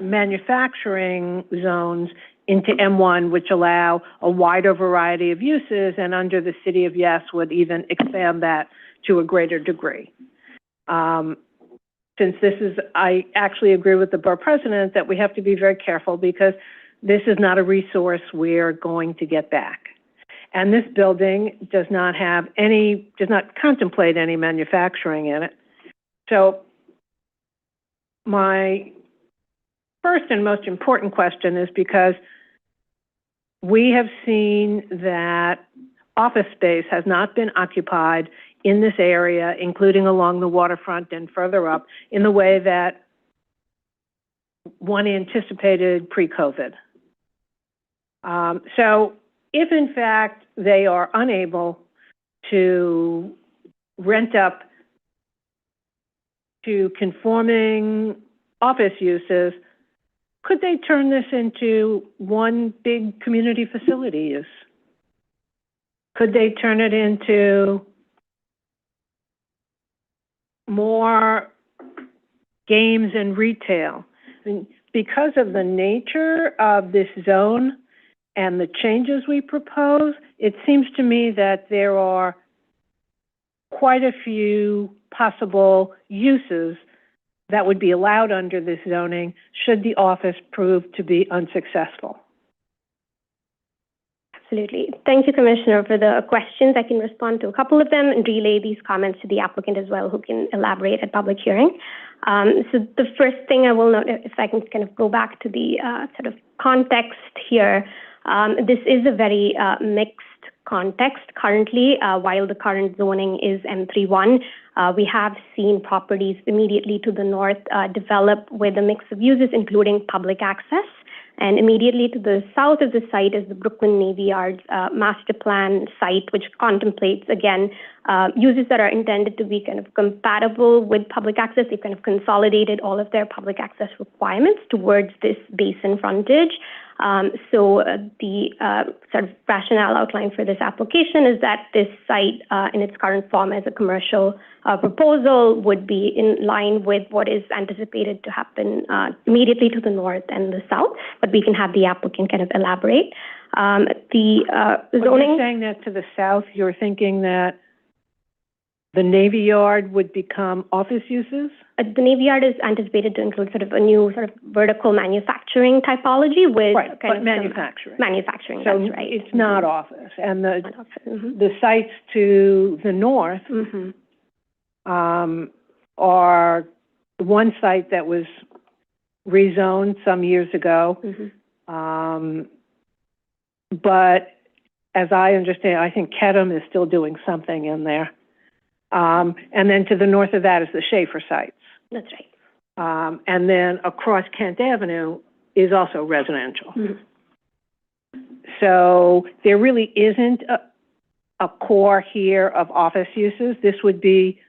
manufacturing zones into M1, which allow a wider variety of uses, and under the City of Yes would even expand that to a greater degree. Since this is, I actually agree with the Borough President that we have to be very careful because this is not a resource we're going to get back. And this building does not contemplate any manufacturing in it. So my first and most important question is because we have seen that office space has not been occupied in this area, including along the waterfront and further up, in the way that one anticipated pre-COVID. So if in fact they are unable to rent up to conforming office uses, could they turn this into one big community facility use? Could they turn it into more games and retail. I mean, because of the nature of this zone and the changes we propose, it seems to me that there are quite a few possible uses that would be allowed under this zoning should the office prove to be unsuccessful. Absolutely. Thank you, Commissioner, for the questions. I can respond to a couple of them and relay these comments to the applicant as well, who can elaborate at public hearing. So the first thing I will note, if I can kind of go back to the sort of context here, this is a very mixed context currently. While the current zoning is M31, we have seen properties immediately to the north develop with a mix of uses, including public access. And immediately to the south of the site is the Brooklyn Navy Yards master plan site, which contemplates, again, uses that are intended to be kind of compatible with public access. They've kind of consolidated all of their public access requirements towards this basin frontage. So the sort of rationale outlined for this application is that this site in its current form as a commercial proposal would be in line with what is anticipated to happen immediately to the north and the south, but we can have the applicant kind of elaborate. The zoning... When you're saying that to the south, you're thinking that the Navy Yard would become office uses? The Navy Yard is anticipated to include sort of a new sort of vertical manufacturing typology with manufacturing. Manufacturing, So that's right. It's not office. And the sites to the north are one site that was rezoned some years ago. But as I understand, I think Kedem is still doing something in there. And then to the north of that is the Schaefer sites. That's right. And then across Kent Avenue is also residential. So there really isn't a core here of office uses. This would be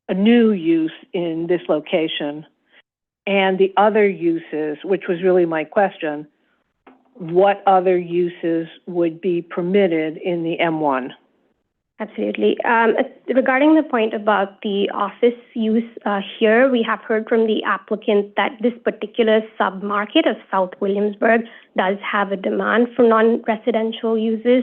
a new use in this location. And the other uses, which was really my question, what other uses would be permitted in the M1? Absolutely. Regarding the point about the office use here, we have heard from the applicant that this particular sub-market of South Williamsburg does have a demand for non-residential uses.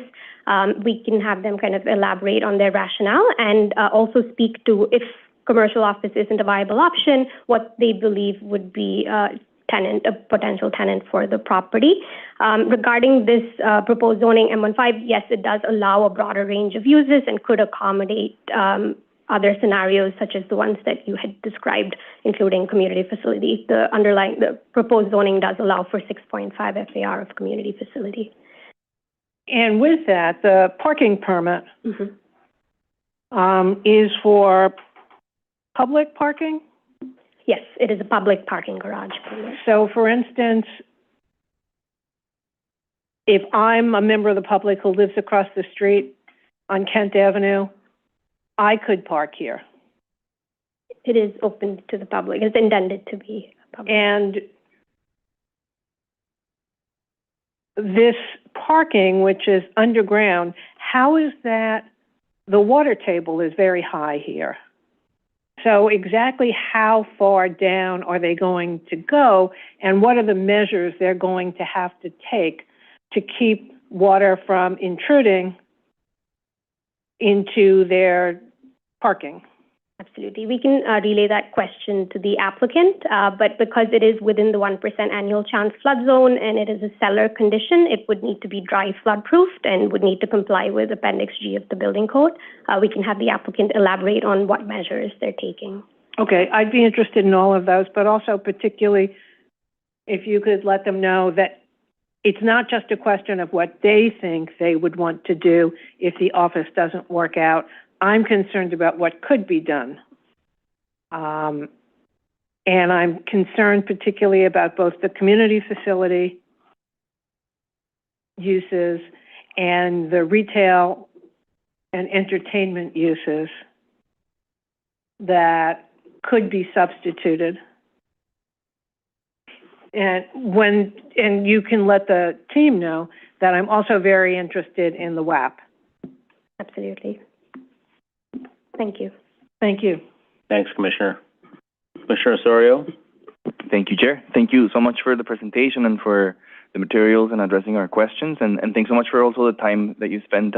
We can have them kind of elaborate on their rationale and also speak to, if commercial office isn't a viable option, what they believe would be a potential tenant for the property. Regarding this proposed zoning M15, yes, it does allow a broader range of uses and could accommodate other scenarios such as the ones that you had described, including community facility. The proposed zoning does allow for 6.5 FAR of community facility. And with that, the parking permit is for public parking? Yes, it is a public parking garage permit. So, for instance, if I'm a member of the public who lives across the street on Kent Avenue, I could park here. It is open to the public. It's intended to be public. And this parking, which is underground, how is that? The water table is very high here. So exactly how far down are they going to go, and what are the measures they're going to have to take to keep water from intruding into their parking? Absolutely. We can relay that question to the applicant, but because it is within the 1% annual chance flood zone and it is a cellar condition, it would need to be dry flood proofed and would need to comply with Appendix G of the building code. We can have the applicant elaborate on what measures they're taking. Okay, I'd be interested in all of those, but also particularly if you could let them know that it's not just a question of what they think they would want to do if the office doesn't work out. I'm concerned about what could be done. And I'm concerned particularly about both the community facility uses and the retail and entertainment uses that could be substituted. And you can let the team know that I'm also very interested in the WAP. Absolutely. Thank you. Thank you. Thanks, Commissioner. Commissioner Osorio? Thank you, Chair. Thank you so much for the presentation and for the materials and addressing our questions. And thanks so much for also the time that you spent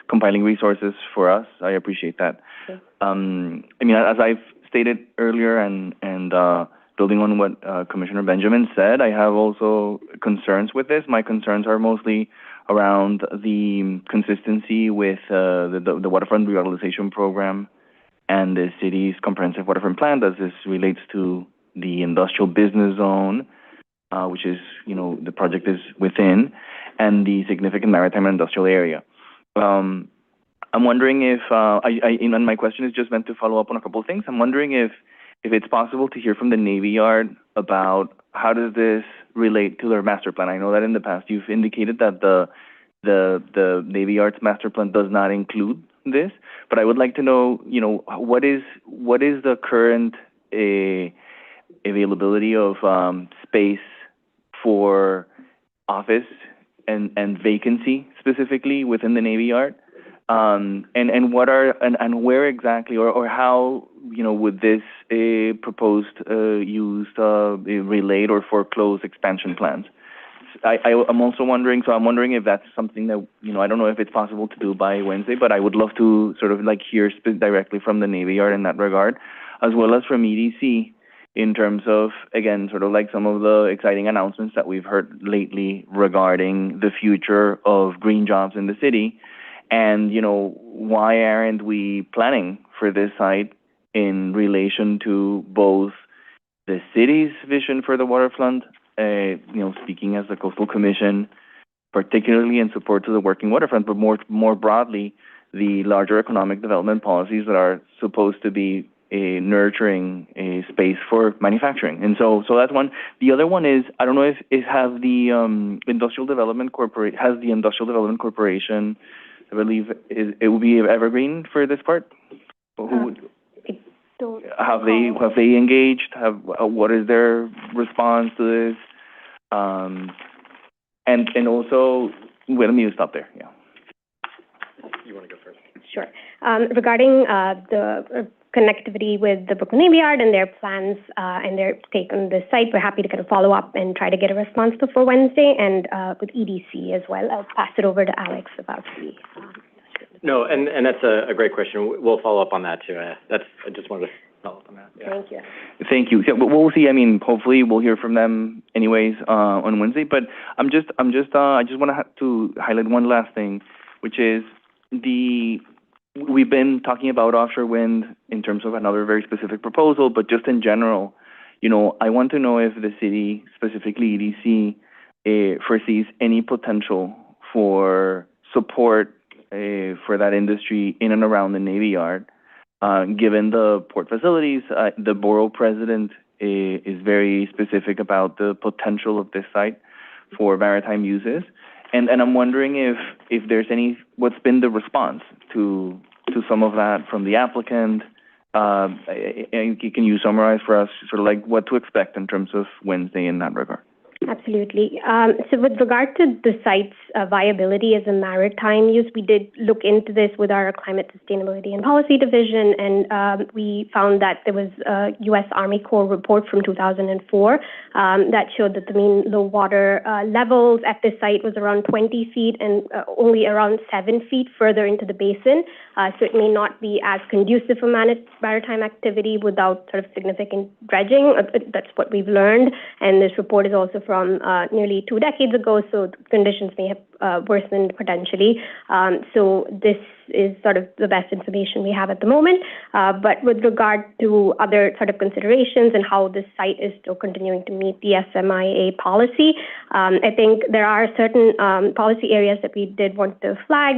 compiling resources for us. I appreciate that. Okay. I mean, as I've stated earlier and building on what Commissioner Benjamin said, I have also concerns with this. My concerns are mostly around the consistency with the waterfront revitalization program and the city's comprehensive waterfront plan as this relates to the industrial business zone, which is, the project is within, and the significant maritime and industrial area. I'm wondering if, and my question is just meant to follow up on a couple of things. I'm wondering if it's possible to hear from the Navy Yard about how does this relate to their master plan. I know that in the past you've indicated that the Navy Yard's master plan does not include this, but I would like to know, what is the current availability of space for office and vacancy specifically within the Navy Yard, and what are and where exactly or how would this proposed use relate or foreclose expansion plans? I'm also wondering. So I'm wondering if that's something that I don't know if it's possible to do by Wednesday, but I would love to sort of hear directly from the Navy Yard in that regard, as well as from EDC. In terms of, again, sort of some of the exciting announcements that we've heard lately regarding the future of green jobs in the city, and, why aren't we planning for this site in relation to both the city's vision for the waterfront, speaking as the Coastal Commission, particularly in support to the working waterfront, but more broadly, the larger economic development policies that are supposed to be nurturing a space for manufacturing. And so that's one. The other one is, I don't know if the Industrial Development Corporation, I believe it will be Evergreen for this part. Have they engaged? What is their response to this? And also, let me stop there. Yeah. You want to go first? Sure. Regarding the connectivity with the Brooklyn Navy Yard and their plans and their take on the site, we're happy to kind of follow up and try to get a response before Wednesday, and with EDC as well. I'll pass it over to Alex about the... No, and that's a great question. We'll follow up on that too. I just wanted to follow up on that. Yeah. Thank you. Thank you. Yeah, but we'll see. I mean, hopefully we'll hear from them anyways on Wednesday. But I just want to highlight one last thing, which is we've been talking about offshore wind in terms of another very specific proposal, but just in general, I want to know if the city, specifically EDC, foresees any potential for support for that industry in and around the Navy Yard, given the port facilities. The borough president is very specific about the potential of this site for maritime uses. And I'm wondering if there's what's been the response to some of that from the applicant, and can you summarize for us sort of what to expect in terms of Wednesday in that regard? Absolutely. So with regard to the site's viability as a maritime use, we did look into this with our Climate Sustainability and Policy Division, and we found that there was a U.S. Army Corps report from 2004 that showed that the mean low water levels at this site was around 20 feet and only around 7 feet further into the basin. So it may not be as conducive for maritime activity without sort of significant dredging. That's what we've learned. And this report is also from nearly 2 decades ago, so conditions may have worsened potentially. So this is sort of the best information we have at the moment. But with regard to other sort of considerations and how this site is still continuing to meet the SMIA policy, I think there are certain policy areas that we did want to flag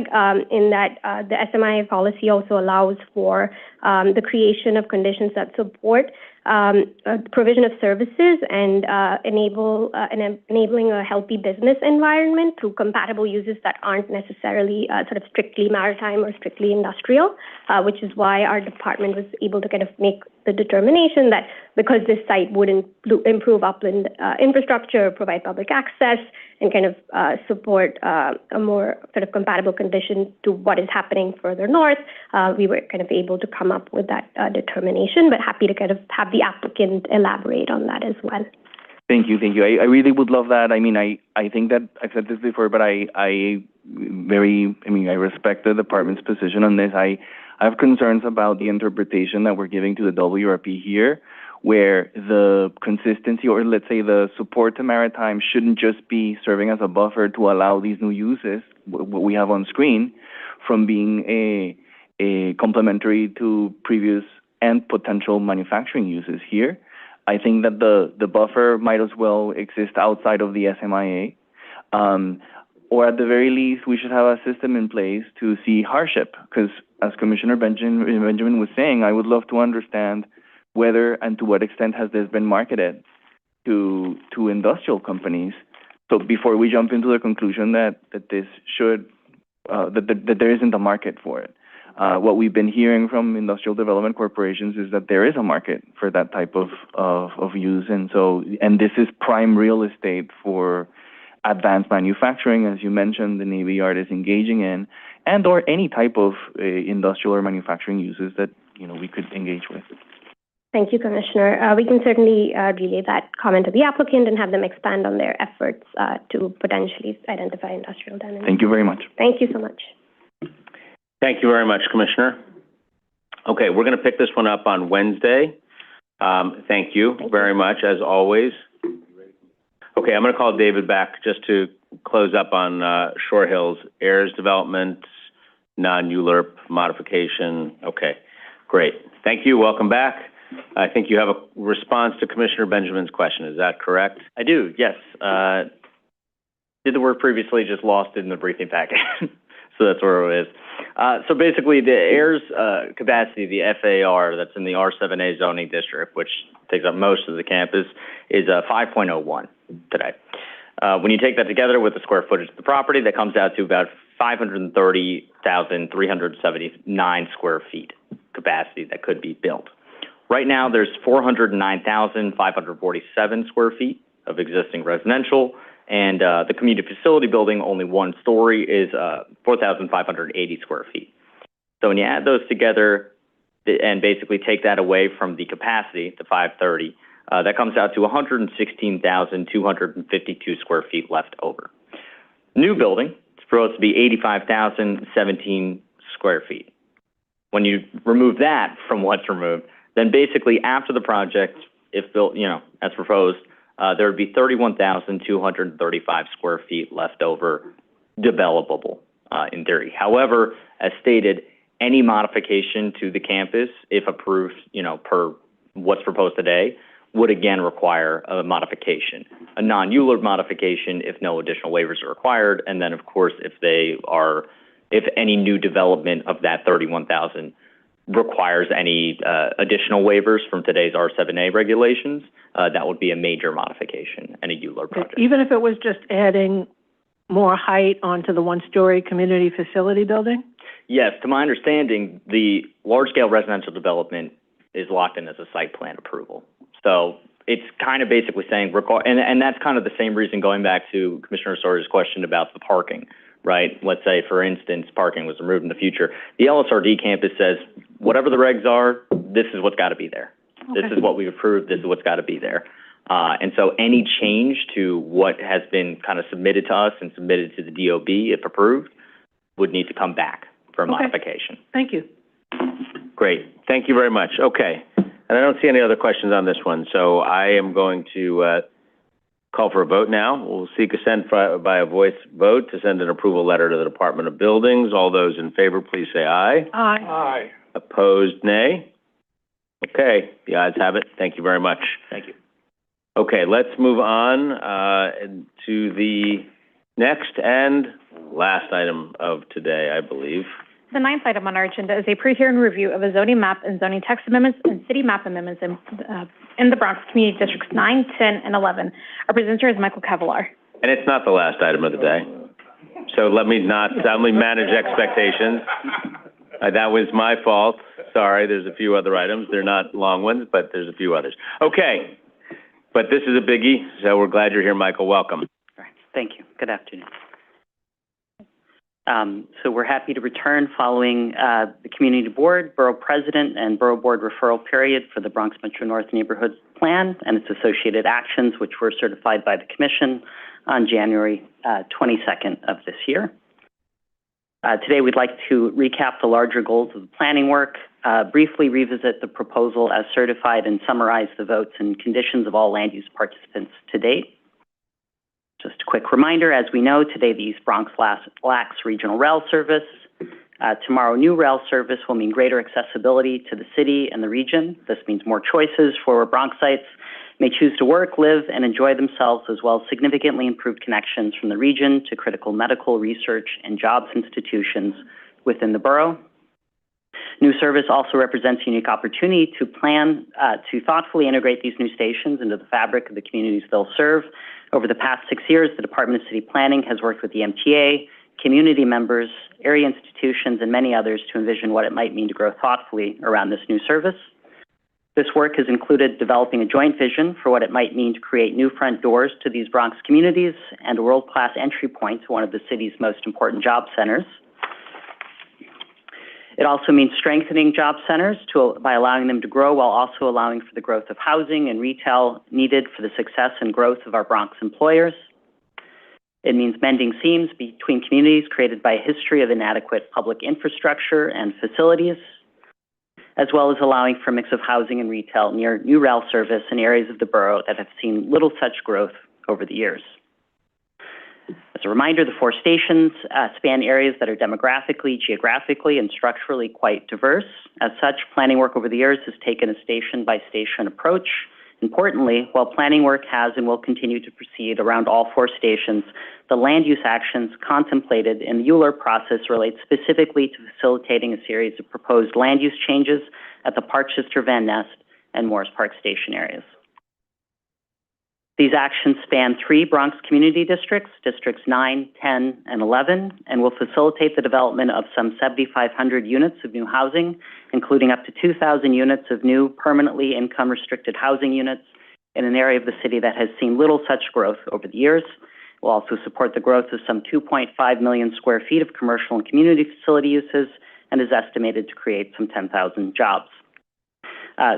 in that the SMIA policy also allows for the creation of conditions that support provision of services and enabling a healthy business environment through compatible uses that aren't necessarily sort of strictly maritime or strictly industrial, which is why our department was able to kind of make the determination that because this site would improve upland infrastructure, provide public access, and kind of support a more sort of compatible condition to what is happening further north, we were kind of able to come up with that determination, but happy to kind of have the applicant elaborate on that as well. Thank you, thank you. I really would love that. I mean, I think that I've said this before, but I respect the department's position on this. I have concerns about the interpretation that we're giving to the WRP here, where the consistency, or let's say the support to maritime, shouldn't just be serving as a buffer to allow these new uses, what we have on screen, from being a complementary to previous and potential manufacturing uses here. I think that the buffer might as well exist outside of the SMIA, or at the very least, we should have a system in place to see hardship, because as Commissioner Benjamin was saying, I would love to understand whether and to what extent has this been marketed to industrial companies. So before we jump into the conclusion that this should, that there isn't a market for it. What we've been hearing from industrial development corporations is that there is a market for that type of use, and this is prime real estate for advanced manufacturing, as you mentioned, the Navy Yard is engaging in, and or any type of industrial or manufacturing uses that we could engage with. Thank you, Commissioner. We can certainly relay that comment to the applicant and have them expand on their efforts to potentially identify industrial dynamics. Thank you very much. Thank you so much. Thank you very much, Commissioner. Okay, we're going to pick this one up on Wednesday. Thank you very much, as always. Okay, I'm going to call David back just to close up on Shore Hills Heirs Development, non-ULURP modification. Okay, great. Thank you. Welcome back. I think you have a response to Commissioner Benjamin's question. Is that correct? I do, yes. Did the word previously, just lost it in the briefing packet. So that's where it is. So basically, the heirs capacity, the FAR, that's in the R7A zoning district, which takes up most of the campus, is 5.01 today. When you take that together with the square footage of the property, that comes out to about 530,379 square feet capacity that could be built. Right now, there's 409,547 square feet of existing residential, and the community facility building, only one story, is 4,580 square feet. So when you add those together and basically take that away from the capacity, the 530, that comes out to 116,252 square feet left over. New building is supposed to be 85,017 square feet. When you remove that from what's removed, then basically after the project, if built, as proposed, there would be 31,235 square feet left over developable in theory. However, as stated, any modification to the campus, if approved, per what's proposed today, would again require a modification, a non-ULURP modification if no additional waivers are required, and then of course if any new development of that 31,000 requires any additional waivers from today's R7A regulations, that would be a major modification and a ULURP project. Even if it was just adding more height onto the one-story community facility building? Yes, to my understanding, the large-scale residential development is locked in as a site plan approval. So it's kind of basically saying, and that's kind of the same reason going back to Commissioner Sawyer's question about the parking, right? Let's say, for instance, parking was removed in the future. The LSRD campus says, whatever the regs are, this is what's got to be there. Okay. This is what we've approved. This is what's got to be there. And so any change to what has been kind of submitted to us and submitted to the DOB, if approved, would need to come back for a modification. Thank you. Great. Thank you very much. Okay. And I don't see any other questions on this one, so I am going to call for a vote now. We'll seek assent by a voice vote to send an approval letter to the Department of Buildings. All those in favor, please say aye. Aye. Aye. Opposed, nay. Okay, the ayes have it. Thank you very much. Thank you. Okay, let's move on to the next and last item of today, I believe. The 9th item on our agenda is a pre-hearing review of a zoning map and zoning text amendments and city map amendments in the Bronx Community Districts 9, 10, and 11. Our presenter is Michael Cavalar. And it's not the last item of the day, so let me manage expectations. That was my fault. Sorry, there's a few other items. They're not long ones, but there's a few others. Okay, but this is a biggie, so we're glad you're here, Michael. Welcome. All right. Thank you. Good afternoon. So we're happy to return following the Community Board, Borough President, and Borough Board referral period for the Bronx Metro North Neighborhood Plan and its associated actions, which were certified by the Commission on January 22nd of this year. Today, we'd like to recap the larger goals of the planning work, briefly revisit the proposal as certified, and summarize the votes and conditions of all land use participants to date. Just a quick reminder, as we know, today the East Bronx lacks regional rail service. Tomorrow, new rail service will mean greater accessibility to the city and the region. This means more choices for Bronxites may choose to work, live, and enjoy themselves, as well as significantly improved connections from the region to critical medical, research, and jobs institutions within the borough. New service also represents a unique opportunity to plan to thoughtfully integrate these new stations into the fabric of the communities they'll serve. Over the past 6 years, the Department of City Planning has worked with the MTA, community members, area institutions, and many others to envision what it might mean to grow thoughtfully around this new service. This work has included developing a joint vision for what it might mean to create new front doors to these Bronx communities and a world-class entry point to one of the city's most important job centers. It also means strengthening job centers by allowing them to grow while also allowing for the growth of housing and retail needed for the success and growth of our Bronx employers. It means mending seams between communities created by a history of inadequate public infrastructure and facilities, as well as allowing for a mix of housing and retail near new rail service in areas of the borough that have seen little such growth over the years. As a reminder, the 4 stations span areas that are demographically, geographically, and structurally quite diverse. As such, planning work over the years has taken a station-by-station approach. Importantly, while planning work has and will continue to proceed around all 4 stations, the land use actions contemplated in the ULURP process relate specifically to facilitating a series of proposed land use changes at the Parkchester, Van Nest, and Morris Park station areas. These actions span 3 Bronx community districts, Districts 9, 10, and 11, and will facilitate the development of some 7,500 units of new housing, including up to 2,000 units of new permanently income-restricted housing units in an area of the city that has seen little such growth over the years. It will also support the growth of some 2.5 million square feet of commercial and community facility uses and is estimated to create some 10,000 jobs.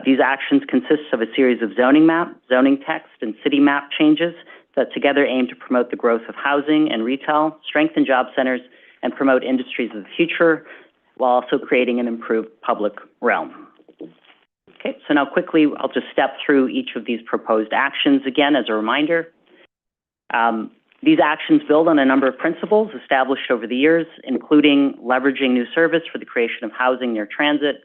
These actions consist of a series of zoning map, zoning text, and city map changes that together aim to promote the growth of housing and retail, strengthen job centers, and promote industries of the future, while also creating an improved public realm. Okay, so now quickly, I'll just step through each of these proposed actions again as a reminder. These actions build on a number of principles established over the years, including leveraging new service for the creation of housing near transit,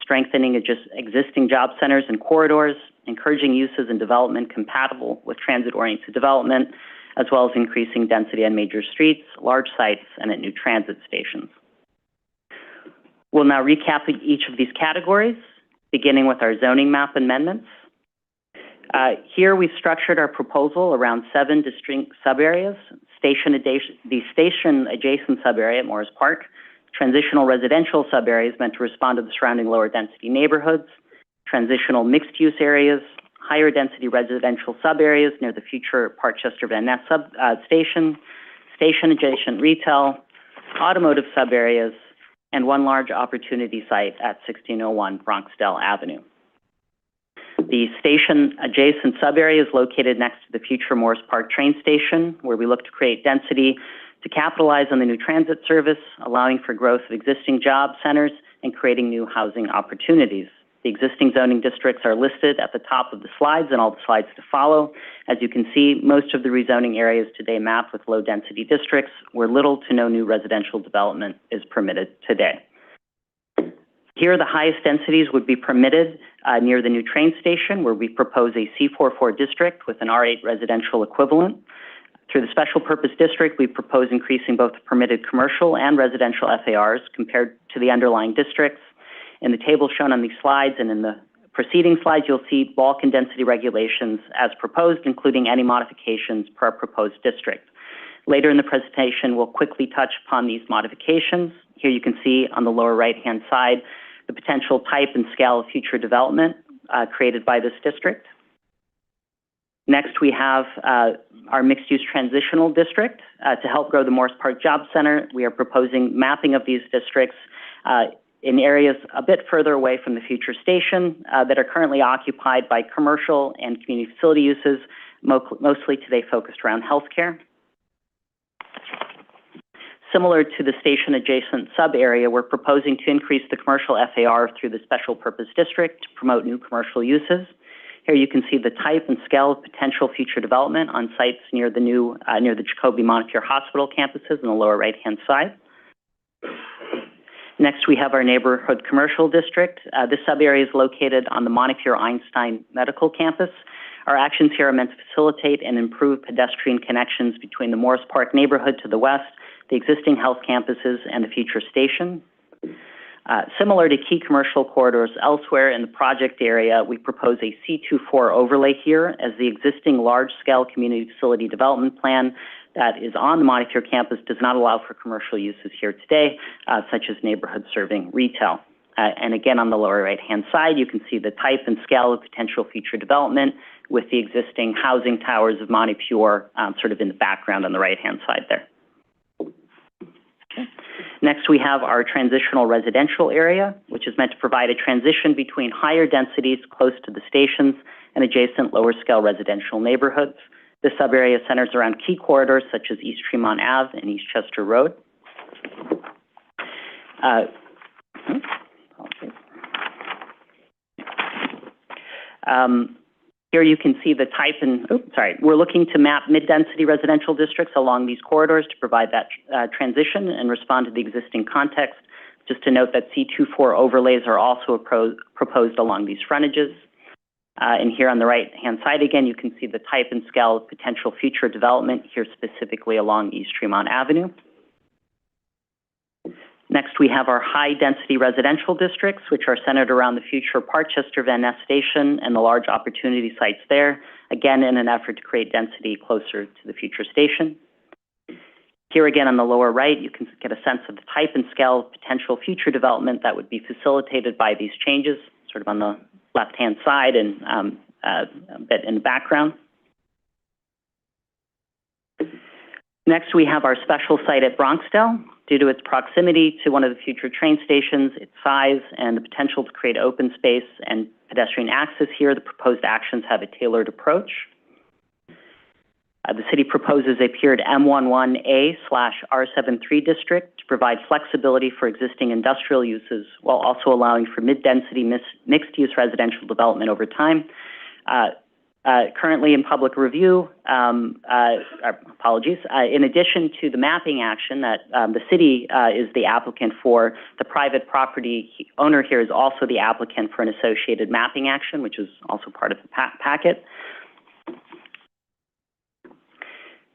strengthening existing job centers and corridors, encouraging uses and development compatible with transit-oriented development, as well as increasing density on major streets, large sites, and at new transit stations. We'll now recap each of these categories, beginning with our zoning map amendments. Here we've structured our proposal around 7 distinct subareas: the station-adjacent subarea at Morris Park, transitional residential subareas meant to respond to the surrounding lower density neighborhoods, transitional mixed-use areas, higher density residential subareas near the future Parkchester Van Ness station, station-adjacent retail, automotive subareas, and 1 large opportunity site at 1601 Bronxdale Avenue. The station-adjacent subarea is located next to the future Morris Park train station, where we look to create density to capitalize on the new transit service, allowing for growth of existing job centers and creating new housing opportunities. The existing zoning districts are listed at the top of the slides and all the slides to follow. As you can see, most of the rezoning areas today map with low-density districts where little to no new residential development is permitted today. Here, the highest densities would be permitted near the new train station, where we propose a C44 district with an R8 residential equivalent. Through the special purpose district, we propose increasing both the permitted commercial and residential FARs compared to the underlying districts. In the table shown on these slides and in the preceding slides, you'll see bulk and density regulations as proposed, including any modifications per our proposed district. Later in the presentation, we'll quickly touch upon these modifications. Here you can see on the lower right-hand side the potential type and scale of future development created by this district. Next, we have our mixed-use transitional district. To help grow the Morris Park Job Center, we are proposing mapping of these districts in areas a bit further away from the future station that are currently occupied by commercial and community facility uses, mostly today focused around healthcare. Similar to the station-adjacent sub-area, we're proposing to increase the commercial FAR through the special purpose district to promote new commercial uses. Here you can see the type and scale of potential future development on sites near the near the Jacobi Montefiore Hospital campuses in the lower right-hand side. Next, we have our neighborhood commercial district. This sub-area is located on the Montefiore Einstein Medical Campus. Our actions here are meant to facilitate and improve pedestrian connections between the Morris Park neighborhood to the west, the existing health campuses, and the future station. Similar to key commercial corridors elsewhere in the project area, we propose a C24 overlay here as the existing large-scale community facility development plan that is on the Montefiore campus does not allow for commercial uses here today, such as neighborhood serving retail. And again, on the lower right-hand side, you can see the type and scale of potential future development with the existing housing towers of Montefiore sort of in the background on the right-hand side there. Next, we have our transitional residential area, which is meant to provide a transition between higher densities close to the stations and adjacent lower-scale residential neighborhoods. This sub-area centers around key corridors such as East Tremont Ave and East Chester Road. Here you can see the type and, we're looking to map mid-density residential districts along these corridors to provide that transition and respond to the existing context. Just to note that C24 overlays are also proposed along these frontages. And here on the right-hand side, again, you can see the type and scale of potential future development here specifically along East Tremont Avenue. Next, we have our high-density residential districts, which are centered around the future Parkchester Van Ness Station and the large opportunity sites there, again, in an effort to create density closer to the future station. Here again on the lower right, you can get a sense of the type and scale of potential future development that would be facilitated by these changes, sort of on the left-hand side and a bit in the background. Next, we have our special site at Bronxdale. Due to its proximity to one of the future train stations, its size, and the potential to create open space and pedestrian access here, the proposed actions have a tailored approach. The city proposes a tiered M11A/R73 district to provide flexibility for existing industrial uses while also allowing for mid-density mixed-use residential development over time. Currently in public review, in addition to the mapping action that the city is the applicant for, the private property owner here is also the applicant for an associated mapping action, which is also part of the packet.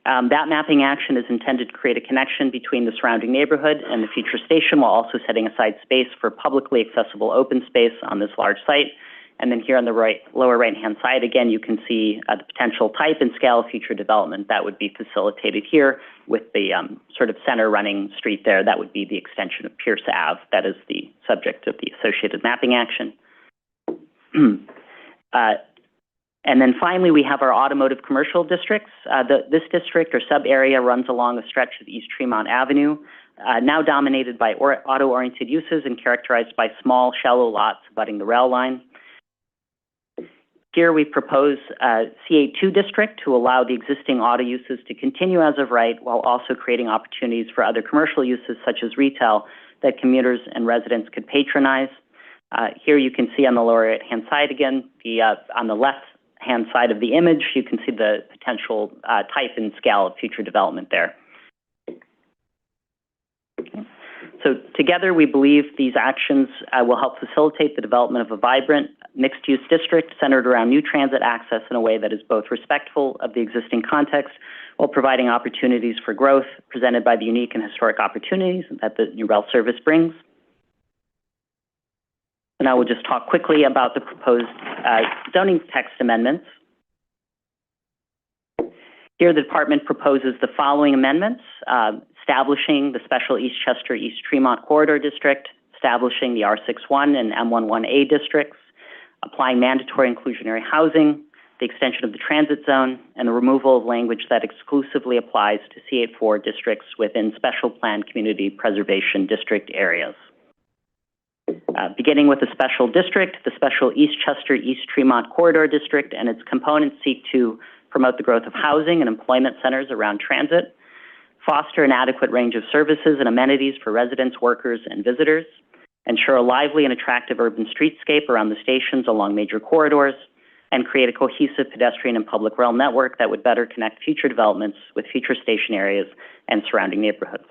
That mapping action is intended to create a connection between the surrounding neighborhood and the future station while also setting aside space for publicly accessible open space on this large site. And then here on the lower right-hand side, again, you can see the potential type and scale of future development that would be facilitated here with the sort of center running street there. That would be the extension of Pierce Ave. That is the subject of the associated mapping action. And then finally, we have our automotive commercial districts. This district or sub-area runs along a stretch of East Tremont Avenue, now dominated by auto-oriented uses and characterized by small, shallow lots abutting the rail line. Here we propose a C82 district to allow the existing auto uses to continue as of right while also creating opportunities for other commercial uses such as retail that commuters and residents could patronize. Here you can see on the lower right-hand side again, on the left-hand side of the image, you can see the potential type and scale of future development there. So together, we believe these actions will help facilitate the development of a vibrant mixed-use district centered around new transit access in a way that is both respectful of the existing context while providing opportunities for growth presented by the unique and historic opportunities that the new rail service brings. And I will just talk quickly about the proposed zoning text amendments. Here, the department proposes the following amendments: establishing the special East Chester East Tremont Corridor District, establishing the R61 and M11A districts, applying mandatory inclusionary housing, the extension of the transit zone, and the removal of language that exclusively applies to C84 districts within special planned community preservation district areas. Beginning with the special district, the special Eastchester East Tremont Corridor District and its components seek to promote the growth of housing and employment centers around transit, foster an adequate range of services and amenities for residents, workers, and visitors, ensure a lively and attractive urban streetscape around the stations along major corridors, and create a cohesive pedestrian and public realm network that would better connect future developments with future station areas and surrounding neighborhoods.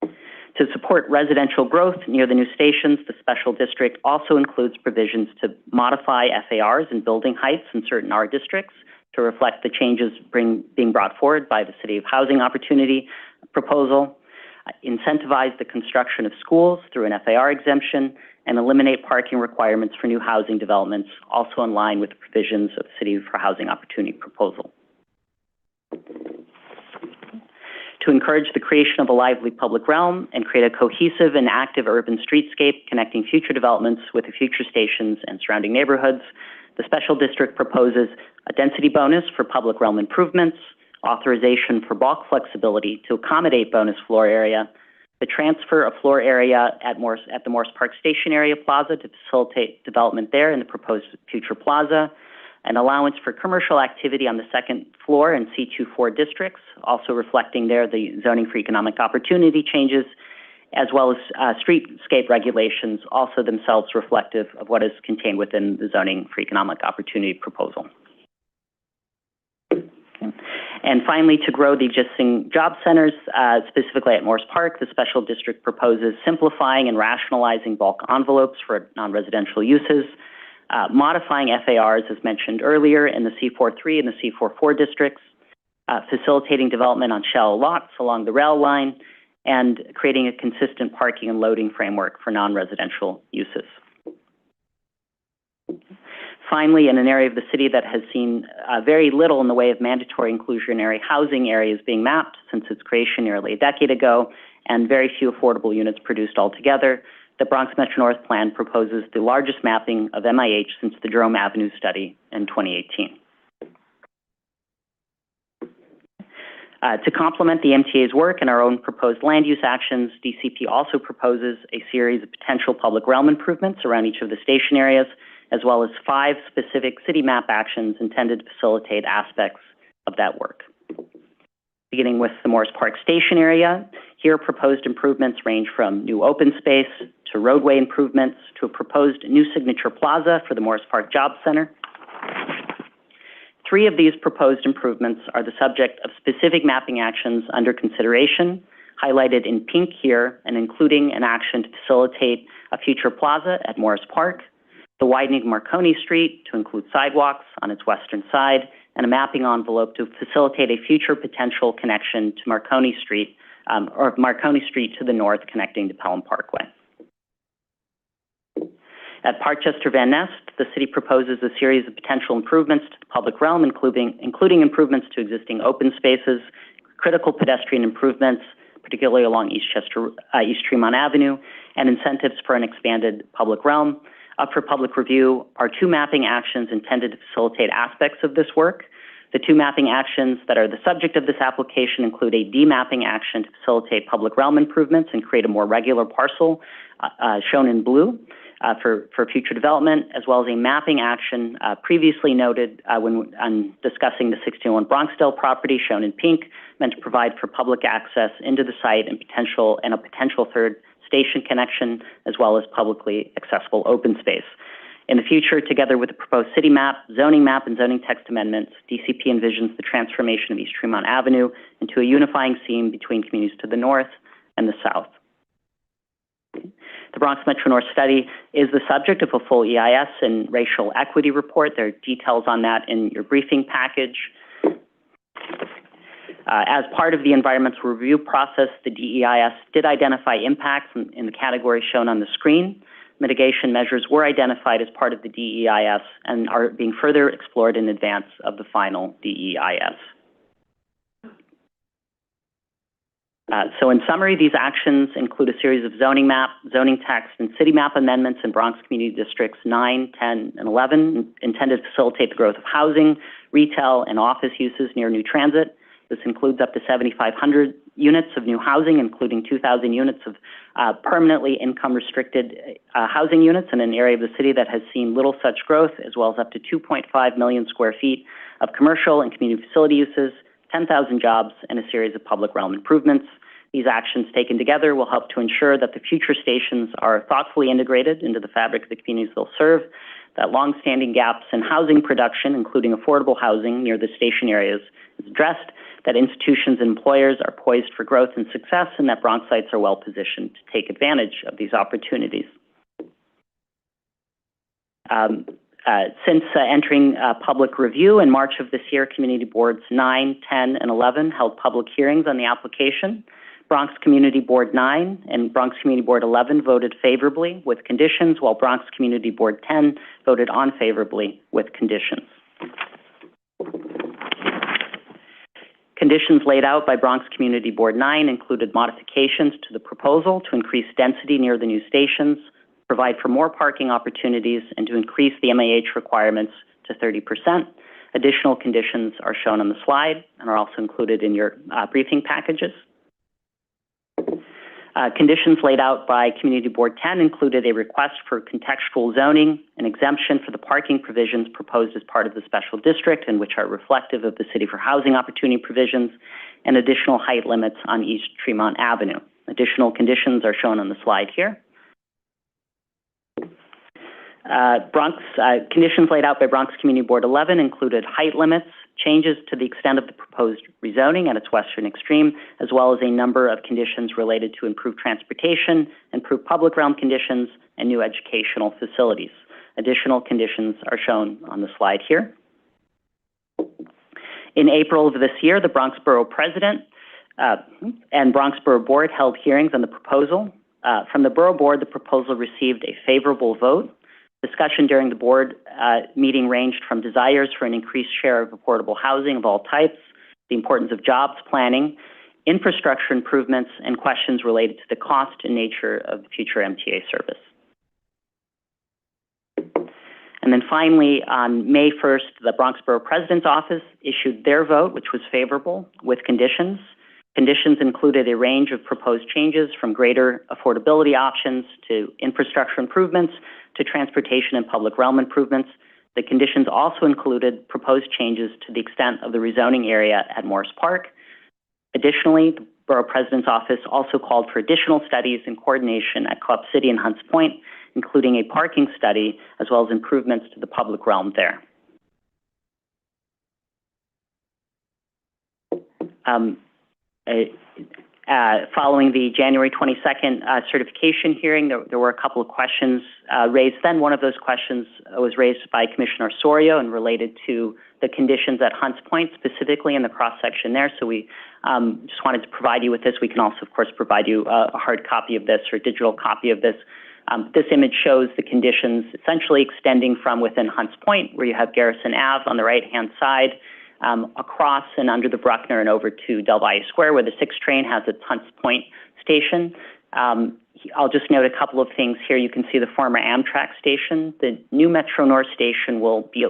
To support residential growth near the new stations, the special district also includes provisions to modify FARs and building heights in certain R districts to reflect the changes being brought forward by the City of Housing Opportunity proposal, incentivize the construction of schools through an FAR exemption, and eliminate parking requirements for new housing developments, also in line with the provisions of the City for Housing Opportunity proposal. To encourage the creation of a lively public realm and create a cohesive and active urban streetscape connecting future developments with the future stations and surrounding neighborhoods, the special district proposes a density bonus for public realm improvements, authorization for bulk flexibility to accommodate bonus floor area, the transfer of floor area at the Morse Park Station Area Plaza to facilitate development there in the proposed future plaza, an allowance for commercial activity on the second floor in C24 districts, also reflecting there the zoning for economic opportunity changes, as well as streetscape regulations, also themselves reflective of what is contained within the zoning for economic opportunity proposal. And finally, to grow the existing job centers, specifically at Morse Park, the special district proposes simplifying and rationalizing bulk envelopes for non-residential uses, modifying FARs, as mentioned earlier, in the C43 and the C44 districts, facilitating development on shallow lots along the rail line, and creating a consistent parking and loading framework for non-residential uses. Finally, in an area of the city that has seen very little in the way of mandatory inclusionary housing areas being mapped since its creation nearly a decade ago, and very few affordable units produced altogether, the Bronx Metro North Plan proposes the largest mapping of MIH since the Jerome Avenue study in 2018. To complement the MTA's work and our own proposed land use actions, DCP also proposes a series of potential public realm improvements around each of the station areas, as well as 5 specific city map actions intended to facilitate aspects of that work. Beginning with the Morse Park Station area, here proposed improvements range from new open space to roadway improvements to a proposed new signature plaza for the Morse Park Job Center. 3 of these proposed improvements are the subject of specific mapping actions under consideration, highlighted in pink here, and including an action to facilitate a future plaza at Morris Park, the widening of Marconi Street to include sidewalks on its western side, and a mapping envelope to facilitate a future potential connection to Marconi Street, or Marconi Street to the north connecting to Pelham Parkway. At Parkchester Van Nest, the city proposes a series of potential improvements to the public realm, including improvements to existing open spaces, critical pedestrian improvements, particularly along East Tremont Avenue, and incentives for an expanded public realm. Up for public review are 2 mapping actions intended to facilitate aspects of this work. The 2 mapping actions that are the subject of this application include a demapping action to facilitate public realm improvements and create a more regular parcel, shown in blue, for future development, as well as a mapping action previously noted when discussing the 61 Bronxdale property, shown in pink, meant to provide for public access into the site and a potential third station connection, as well as publicly accessible open space. In the future, together with the proposed city map, and zoning text amendments, DCP envisions the transformation of East Tremont Avenue into a unifying seam between communities to the north and the south. The Bronx Metro North study is the subject of a full EIS and racial equity report. There are details on that in your briefing package. As part of the environmental review process, the DEIS did identify impacts in the categories shown on the screen. Mitigation measures were identified as part of the DEIS and are being further explored in advance of the final DEIS. So in summary, these actions include a series of zoning map, zoning text, and city map amendments in Bronx Community Districts 9, 10, and 11 intended to facilitate the growth of housing, retail, and office uses near new transit. This includes up to 7,500 units of new housing, including 2,000 units of permanently income-restricted housing units in an area of the city that has seen little such growth, as well as up to 2.5 million square feet of commercial and community facility uses, 10,000 jobs, and a series of public realm improvements. These actions taken together will help to ensure that the future stations are thoughtfully integrated into the fabric of the communities they'll serve, that longstanding gaps in housing production, including affordable housing near the station areas, is addressed, that institutions and employers are poised for growth and success, and that Bronxites are well positioned to take advantage of these opportunities. Since entering public review in March of this year, Community Boards 9, 10, and 11 held public hearings on the application. Bronx Community Board 9 and Bronx Community Board 11 voted favorably with conditions, while Bronx Community Board 10 voted unfavorably with conditions. Conditions laid out by Bronx Community Board 9 included modifications to the proposal to increase density near the new stations, provide for more parking opportunities, and to increase the MAH requirements to 30%. Additional conditions are shown on the slide and are also included in your briefing packages. Conditions laid out by Community Board 10 included a request for contextual zoning, an exemption for the parking provisions proposed as part of the special district and which are reflective of the City for Housing Opportunity provisions, and additional height limits on East Tremont Avenue. Additional conditions are shown on the slide here. Conditions laid out by Bronx Community Board 11 included height limits, changes to the extent of the proposed rezoning at its western extreme, as well as a number of conditions related to improved transportation, improved public realm conditions, and new educational facilities. Additional conditions are shown on the slide here. In April of this year, the Bronx Borough President and Bronx Borough Board held hearings on the proposal. From the Borough Board, the proposal received a favorable vote. Discussion during the board meeting ranged from desires for an increased share of affordable housing of all types, the importance of jobs planning, infrastructure improvements, and questions related to the cost and nature of future MTA service. And then finally, on May 1st, the Bronx Borough President's Office issued their vote, which was favorable, with conditions. Conditions included a range of proposed changes from greater affordability options to infrastructure improvements to transportation and public realm improvements. The conditions also included proposed changes to the extent of the rezoning area at Morris Park. Additionally, the Borough President's Office also called for additional studies in coordination at Club City and Hunts Point, including a parking study, as well as improvements to the public realm there. Following the January 22nd certification hearing, there were a couple of questions raised. Then one of those questions was raised by Commissioner Osorio and related to the conditions at Hunts Point, specifically in the cross-section there. So we just wanted to provide you with this. We can also, of course, provide you a hard copy of this or a digital copy of this. This image shows the conditions essentially extending from within Hunts Point, where you have Garrison Ave on the right-hand side, across and under the Bruckner and over to Del Valle Square, where the 6 train has its Hunts Point station. I'll just note a couple of things here. You can see the former Amtrak station. The new Metro North station will be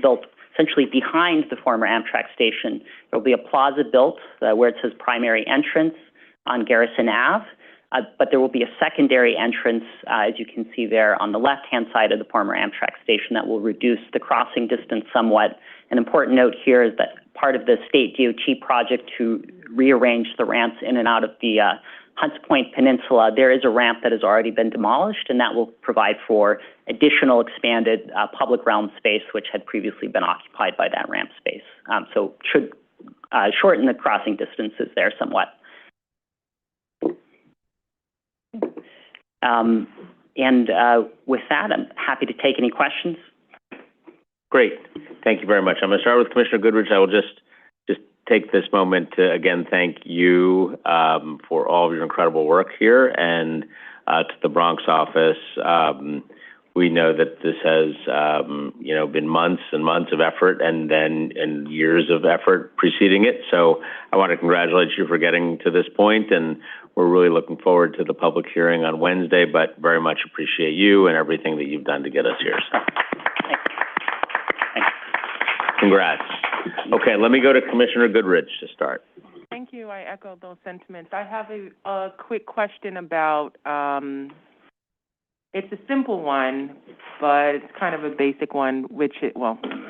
built essentially behind the former Amtrak station. There will be a plaza built where it says primary entrance on Garrison Ave, but there will be a secondary entrance, as you can see there, on the left-hand side of the former Amtrak station that will reduce the crossing distance somewhat. An important note here is that part of the state DOT project to rearrange the ramps in and out of the Hunts Point Peninsula, there is a ramp that has already been demolished, and that will provide for additional expanded public realm space, which had previously been occupied by that ramp space. So should shorten the crossing distances there somewhat. With that, I'm happy to take any questions. Great. Thank you very much. I'm going to start with Commissioner Goodrich. I will just take this moment to, again, thank you for all of your incredible work here, and to the Bronx office. We know that this has, been months and months of effort and years of effort preceding it. So I want to congratulate you for getting to this point, and we're really looking forward to the public hearing on Wednesday, but very much appreciate you and everything that you've done to get us here. So. Congrats. Okay, let me go to Commissioner Goodrich to start. Thank you. I echo those sentiments. I have a quick question about, it's a simple one, but it's kind of a basic one,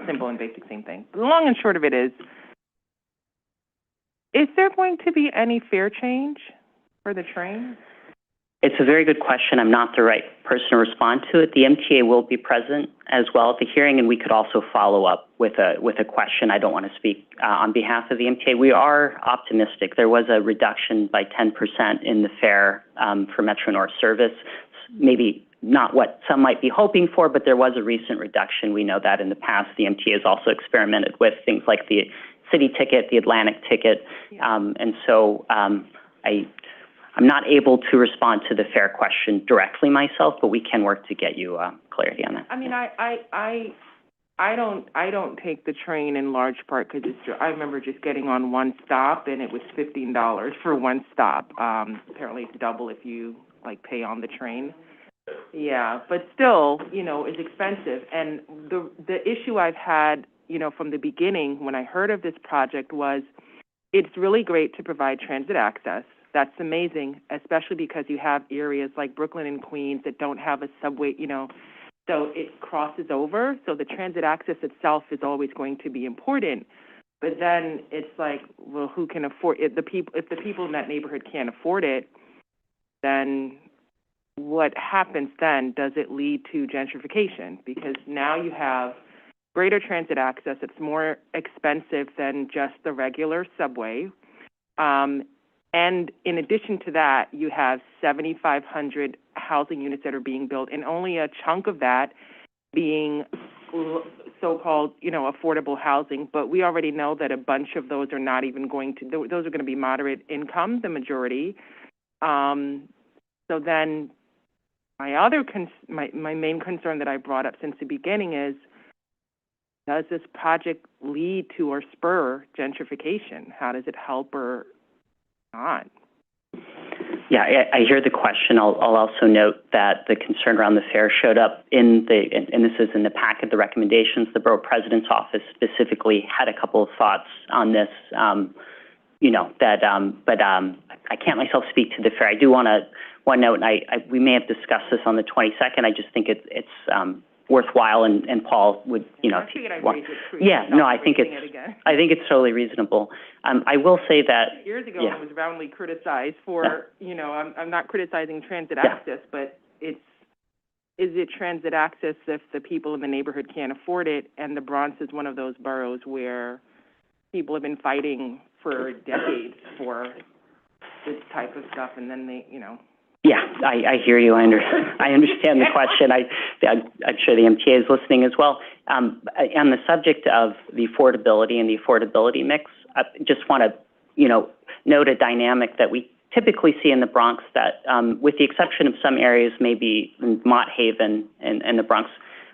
simple and basic, same thing. The long and short of it is there going to be any fare change for the train? It's a very good question. I'm not the right person to respond to it. The MTA will be present as well at the hearing, and we could also follow up with a question. I don't want to speak on behalf of the MTA. We are optimistic. There was a reduction by 10% in the fare for Metro North service. Maybe not what some might be hoping for, but there was a recent reduction. We know that in the past. The MTA has also experimented with things like the city ticket, the Atlantic ticket, and so I'm not able to respond to the fare question directly myself, but we can work to get you clarity on that. I mean, I don't take the train in large part because I remember just getting on one stop and it was $15 for one stop. Apparently it's double if you pay on the train. Yeah, but still, it's expensive. And the issue I've had, from the beginning when I heard of this project was it's really great to provide transit access. That's amazing, especially because you have areas like Brooklyn and Queens that don't have a subway, so it crosses over. So the transit access itself is always going to be important. But then it's like, well, who can afford it? If the people in that neighborhood can't afford it, then what happens then? Does it lead to gentrification? Because now you have greater transit access. It's more expensive than just the regular subway. And in addition to that, you have 7,500 housing units that are being built, and only a chunk of that being so-called, affordable housing. But we already know that a bunch of those are not even those are going to be moderate income, the majority. So then my main concern that I brought up since the beginning is, does this project lead to or spur gentrification? How does it help or not? Yeah, I hear the question. I'll also note that the concern around the fare showed up and this is in the packet, the recommendations. The Borough President's Office specifically had a couple of thoughts on this, but I can't myself speak to the fare. I do want to one note, and we may have discussed this on the 22nd. I just think it's worthwhile, and Paul would, I figured I'd raise it for you. I think it's totally reasonable. I will say that years ago I was roundly criticized for, I'm not criticizing transit access, but is it transit access if the people in the neighborhood can't afford it? And the Bronx is one of those boroughs where people have been fighting for decades for this type of stuff, and then they, Yeah, I hear you. I understand the question. I'm sure the MTA is listening as well. On the subject of the affordability and the affordability mix, I just want to, note a dynamic that we typically see in the Bronx that, with the exception of some areas, maybe in Mott Haven and the Bronx,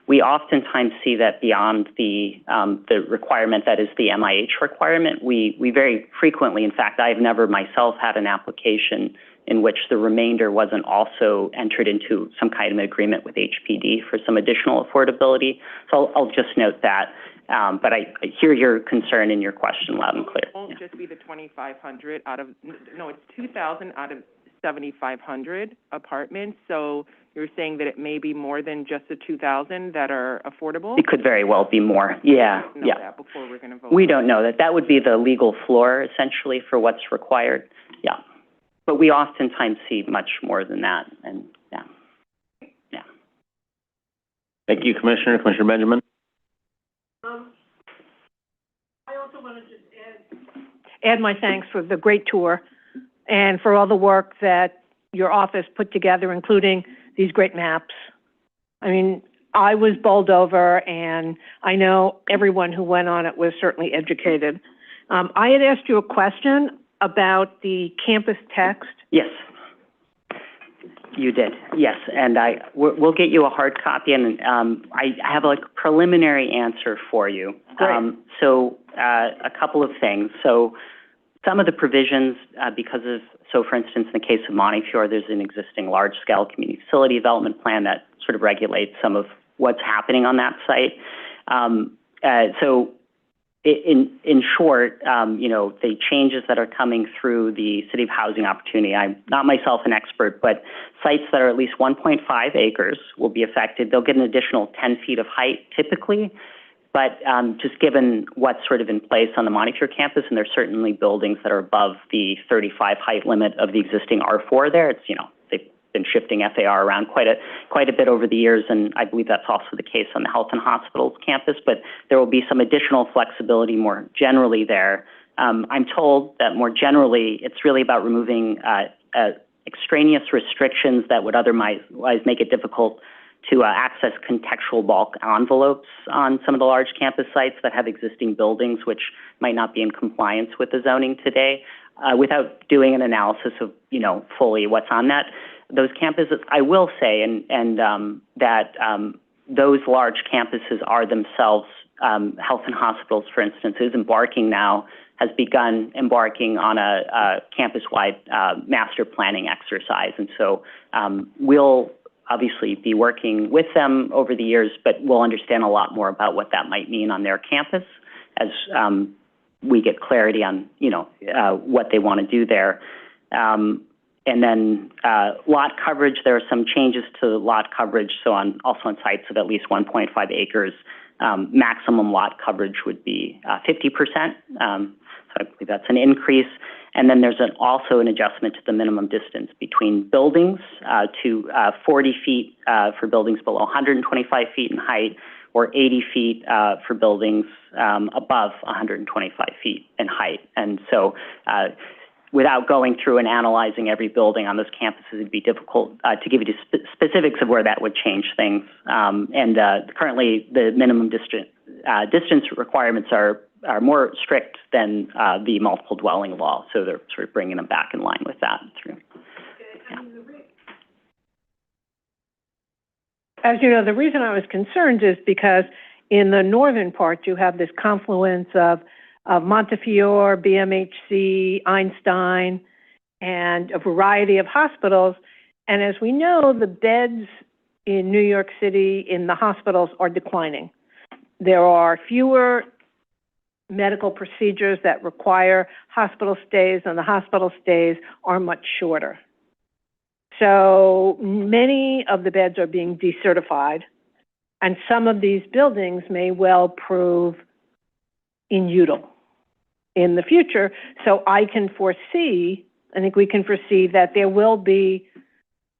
we oftentimes see that beyond the requirement that is the MIH requirement, we very frequently, in fact, I've never myself had an application in which the remainder wasn't also entered into some kind of agreement with HPD for some additional affordability. So I'll just note that. But I hear your concern and your question loud and clear. It won't just be the 2,500 it's 2,000 out of 7,500 apartments. So you're saying that it may be more than just the 2,000 that are affordable? It could very well be more. Yeah. We don't know that before we're going to vote. We don't know that. That would be the legal floor, essentially, for what's required. Yeah. But we oftentimes see much more than that, and yeah. Thank you, Commissioner. Commissioner Benjamin? I also want to just add my thanks for the great tour and for all the work that your office put together, including these great maps. I mean, I was bowled over, and I know everyone who went on it was certainly educated. I had asked you a question about the campus text. Yes. You did, yes, and we'll get you a hard copy, and I have a preliminary answer for you. Great. So a couple of things. So some of the provisions, for instance, in the case of Montefiore, there's an existing large-scale community facility development plan that sort of regulates some of what's happening on that site. In short, the changes that are coming through the City of Housing Opportunity, I'm not myself an expert, but sites that are at least 1.5 acres will be affected. They'll get an additional 10 feet of height typically, but just given what's sort of in place on the Montefiore campus, and there's certainly buildings that are above the 35 height limit of the existing R4 there, it's, they've been shifting FAR around quite a bit over the years, and I believe that's also the case on the Health and Hospitals campus, but there will be some additional flexibility more generally there. I'm told that more generally, it's really about removing extraneous restrictions that would otherwise make it difficult to access contextual bulk envelopes on some of the large campus sites that have existing buildings which might not be in compliance with the zoning today, without doing an analysis of, fully what's on those campuses. I will say, that those large campuses are themselves, Health and Hospitals, for instance, has begun embarking on a campus-wide master planning exercise. And so we'll obviously be working with them over the years, but we'll understand a lot more about what that might mean on their campus as we get clarity on, what they want to do there. And then lot coverage, there are some changes to lot coverage. So also on sites of at least 1.5 acres, maximum lot coverage would be 50%. So I believe that's an increase. And then there's also an adjustment to the minimum distance between buildings to 40 feet for buildings below 125 feet in height, or 80 feet for buildings above 125 feet in height. And so without going through and analyzing every building on those campuses, it'd be difficult to give you the specifics of where that would change things. Currently, the minimum distance requirements are more strict than the multiple dwelling law, so they're sort of bringing them back in line with that through. Yeah. As you know, the reason I was concerned is because in the northern part, you have this confluence of Montefiore, BMHC, Einstein, and a variety of hospitals. And as we know, the beds in New York City in the hospitals are declining. There are fewer medical procedures that require hospital stays, and the hospital stays are much shorter. So many of the beds are being decertified, and some of these buildings may well prove inutile in the future. So I think we can foresee that there will be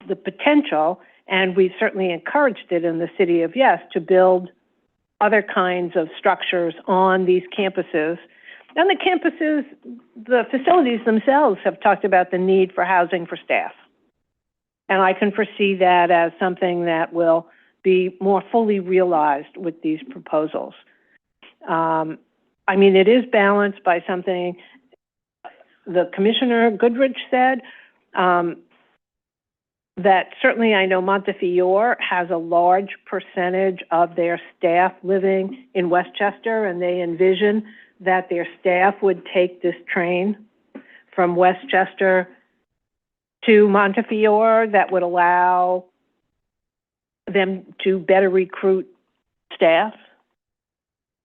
the potential, and we've certainly encouraged it in the city of Yes, to build other kinds of structures on these campuses. And the campuses, the facilities themselves have talked about the need for housing for staff. And I can foresee that as something that will be more fully realized with these proposals. It is balanced by something the Commissioner Goodrich said, that certainly I know Montefiore has a large percentage of their staff living in Westchester, and they envision that their staff would take this train from Westchester to Montefiore that would allow them to better recruit staff.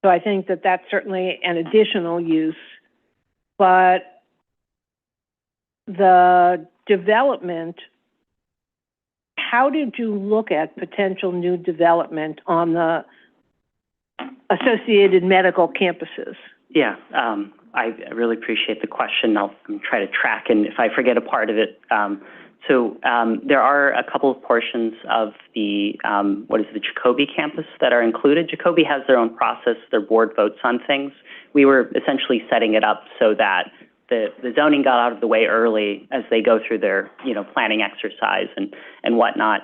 So I think that that's certainly an additional use. But the development, how did you look at potential new development on the associated medical campuses? Yeah, I really appreciate the question. I'll try to track, and if I forget a part of it. There are a couple of portions of the Jacoby campus that are included. Jacoby has their own process. Their board votes on things. We were essentially setting it up so that the zoning got out of the way early as they go through their, planning exercise and whatnot.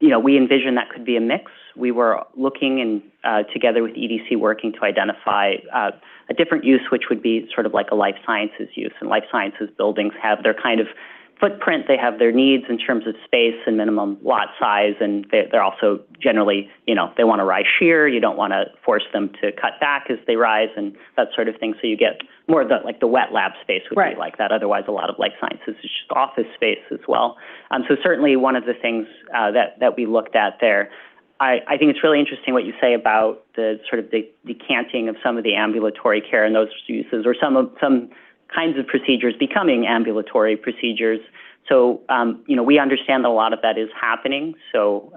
We envision that could be a mix. We were looking and together with EDC working to identify a different use, which would be sort of like a life sciences use. And life sciences buildings have their kind of footprint, they have their needs in terms of space and minimum lot size, and they're also generally, they want to rise sheer. You don't want to force them to cut back as they rise and that sort of thing. So you get more of the wet lab space would be like that. Otherwise, a lot of life sciences is just office space as well. So certainly one of the things that we looked at there. I think it's really interesting what you say about the sort of the decanting of some of the ambulatory care and those uses, or some kinds of procedures becoming ambulatory procedures. So, we understand that a lot of that is happening. So,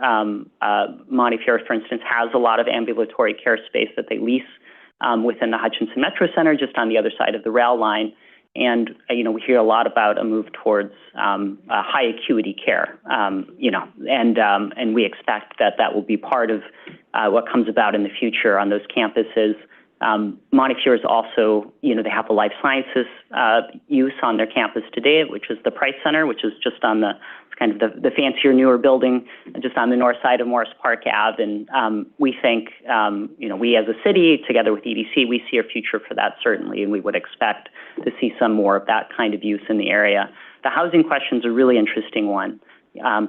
Montefiore, for instance, has a lot of ambulatory care space that they lease within the Hutchinson Metro Center, just on the other side of the rail line. And, we hear a lot about a move towards high acuity care, and we expect that will be part of what comes about in the future on those campuses. Montefiore is also, they have a life sciences use on their campus today, which is the Price Center, which is just on the the fancier, newer building just on the north side of Morris Park Ave. And we think, we as a city, together with EDC, we see a future for that certainly, and we would expect to see some more of that kind of use in the area. The housing question is a really interesting one.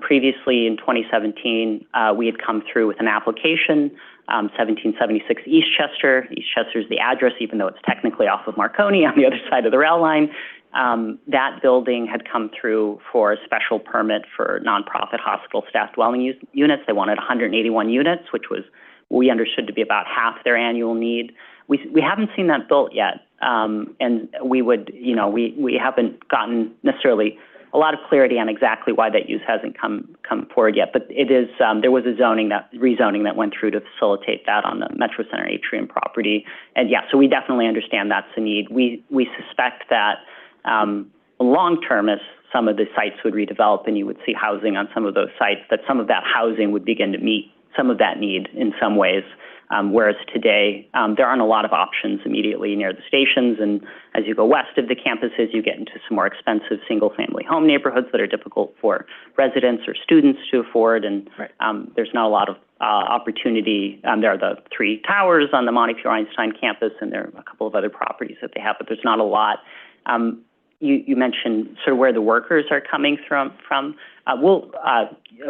Previously, in 2017, we had come through with an application, 1776 Eastchester. Eastchester is the address, even though it's technically off of Marconi on the other side of the rail line. That building had come through for a special permit for nonprofit hospital staff dwelling units. They wanted 181 units, which was we understood to be about half their annual need. We haven't seen that built yet, and we would, we haven't gotten necessarily a lot of clarity on exactly why that use hasn't come forward yet. But it is there was a rezoning that went through to facilitate that on the Metro Center atrium property, and so we definitely understand that's a need. We suspect that long term, as some of the sites would redevelop and you would see housing on some of those sites, that some of that housing would begin to meet some of that need in some ways. Whereas today, there aren't a lot of options immediately near the stations. And as you go west of the campuses, you get into some more expensive single-family home neighborhoods that are difficult for residents or students to afford. And there's not a lot of opportunity. There are the 3 towers on the Montefiore Einstein campus, and there are a couple of other properties that they have, but there's not a lot. You mentioned sort of where the workers are coming from.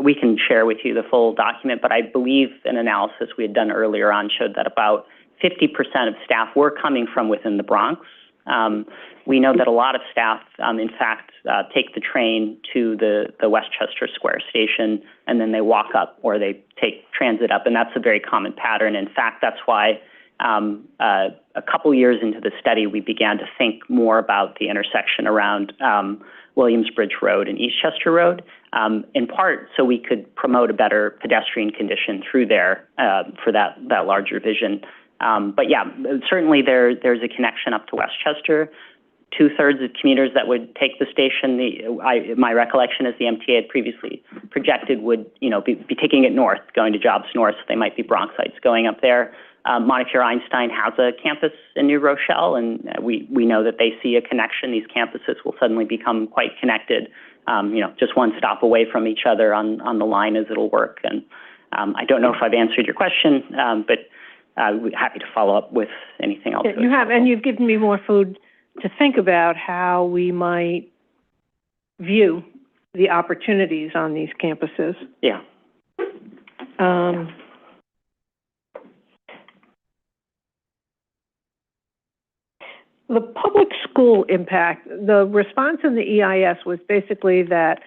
We can share with you the full document, but I believe an analysis we had done earlier on showed that about 50% of staff were coming from within the Bronx. We know that a lot of staff, in fact, take the train to the Westchester Square station, and then they walk up or they take transit up, and that's a very common pattern. In fact, that's why a couple years into the study, we began to think more about the intersection around Williamsbridge Road and Eastchester Road, in part so we could promote a better pedestrian condition through there for that larger vision. But certainly there's a connection up to Westchester. 2/3 of commuters that would take the station, my recollection is the MTA had previously projected would be taking it north, going to jobs north, so they might be Bronxites going up there. Montefiore Einstein has a campus in New Rochelle, and we know that they see a connection. These campuses will suddenly become quite connected, just one stop away from each other on the line as it'll work. And I don't know if I've answered your question, but we're happy to follow up with anything else. You have, and you've given me more food to think about how we might view the opportunities on these campuses. Yeah. The public school impact, the response in the EIS was basically that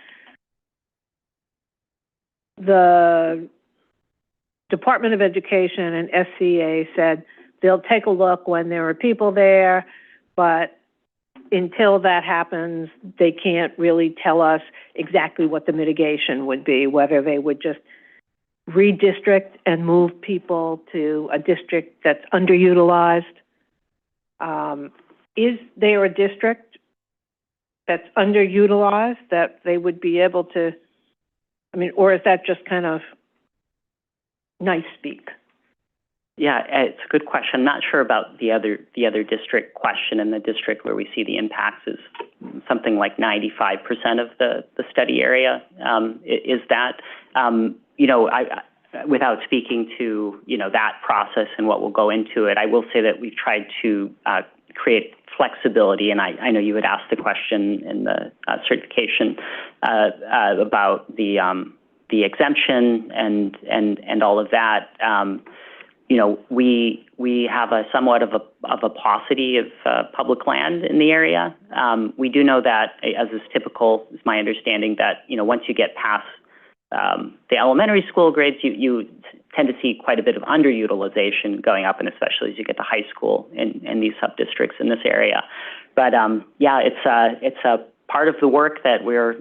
the Department of Education and SCA said they'll take a look when there are people there, but until that happens, they can't really tell us exactly what the mitigation would be, whether they would just redistrict and move people to a district that's underutilized. Is there a district that's underutilized that they would be able to, or is that just kind of nice speak? Yeah, it's a good question. I'm not sure about the other district question, and the district where we see the impacts is something like 95% of the study area. Is that, without speaking to, that process and what will go into it, I will say that we've tried to create flexibility, and I know you had asked the question in the certification about the exemption and all of that. You know, we have a somewhat of a paucity of public land in the area. We do know that, as is typical, is my understanding, that, you know, once you get past the elementary school grades, you tend to see quite a bit of underutilization going up, and especially as you get to high school in these sub-districts in this area. But yeah, it's a part of the work that we're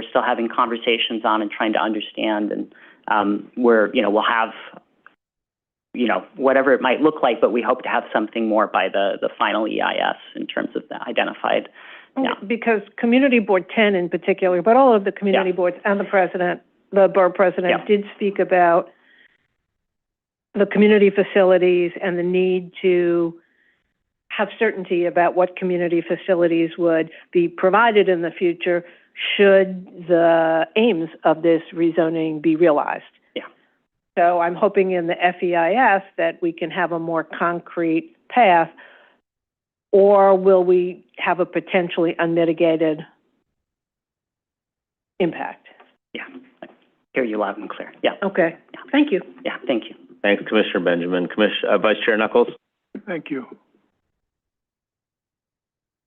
still having conversations on and trying to understand, and we'll have, whatever it might look like, but we hope to have something more by the final EIS in terms of the identified. Yeah. Because Community Board 10 in particular, but all of the community boards and the borough president did speak about the community facilities and the need to have certainty about what community facilities would be provided in the future should the aims of this rezoning be realized. Yeah. So I'm hoping in the FEIS that we can have a more concrete path, or will we have a potentially unmitigated impact? Yeah, I hear you loud and clear. Yeah. Okay. Yeah. Thank you. Yeah, thank you. Thanks, Commissioner Benjamin. Vice Chair Knuckles? Thank you.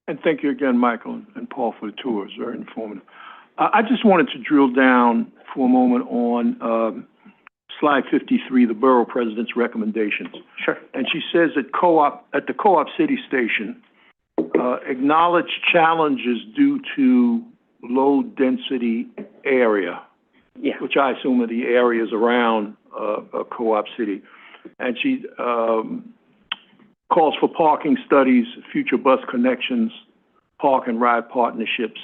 And thank you again, Michael and Paul, for the tour. It's very informative. I just wanted to drill down for a moment on slide 53, the borough president's recommendations. Sure. And she says that at the Co-op City Station, acknowledge challenges due to low density area, which I assume are the areas around Co-op City. And she calls for parking studies, future bus connections, park and ride partnerships.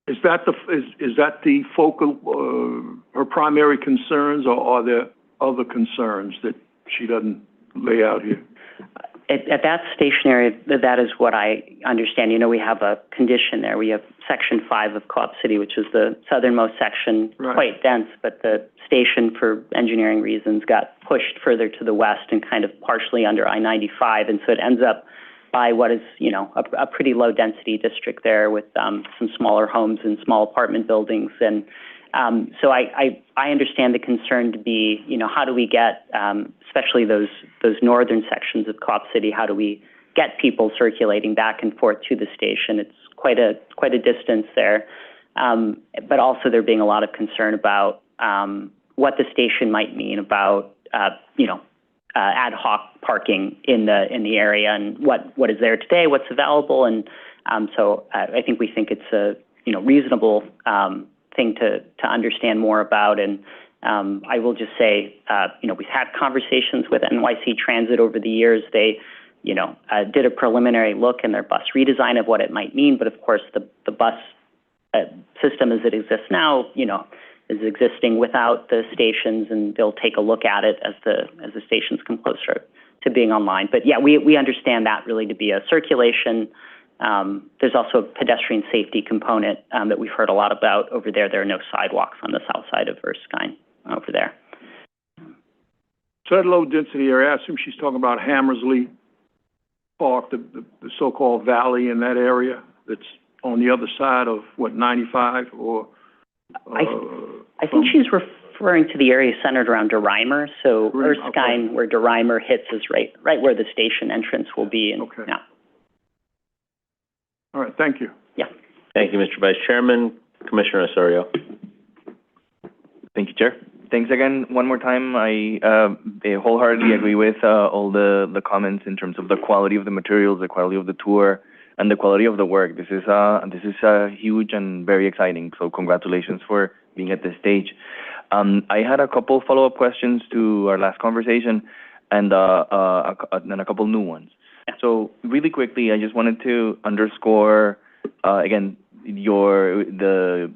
Is that the focal, her primary concerns, or are there other concerns that she doesn't lay out here? At that station area, that is what I understand. We have a condition there. We have Section 5 of Co-op City, which is the southernmost section, quite dense, but the station, for engineering reasons, got pushed further to the west and kind of partially under I-95, and so it ends up by what is, a pretty low-density district there with some smaller homes and small apartment buildings. And so I understand the concern to be, how do we get, especially those northern sections of Co-op City, how do we get people circulating back and forth to the station? It's quite a distance there. But also there being a lot of concern about what the station might mean about, ad hoc parking in the area, and what is there today, what's available. And so I think we think it's a, reasonable thing to understand more about. And I will just say, we've had conversations with NYC Transit over the years. They, did a preliminary look in their bus redesign of what it might mean. But of course, the bus system as it exists now, is existing without the stations, and they'll take a look at it as the stations come closer to being online. But yeah, we understand that really to be a circulation. There's also a pedestrian safety component that we've heard a lot about over there. There are no sidewalks on the south side of Erskine over there. So that low density area, I assume she's talking about Hammersley Park, the so-called valley in that area that's on the other side of, 95, or... I think she's referring to the area centered around DeRimer. So Erskine, where DeRimer hits, is right where the station entrance will be. And, okay. Yeah. All right. Thank you. Yeah. Thank you, Mr. Vice Chairman. Commissioner Osorio. Thank you, Chair. Thanks again one more time. I wholeheartedly agree with all the comments in terms of the quality of the materials, the quality of the tour, and the quality of the work. This is huge and very exciting. So congratulations for being at this stage. I had a couple follow-up questions to our last conversation, and a couple new ones. So really quickly, I just wanted to underscore again the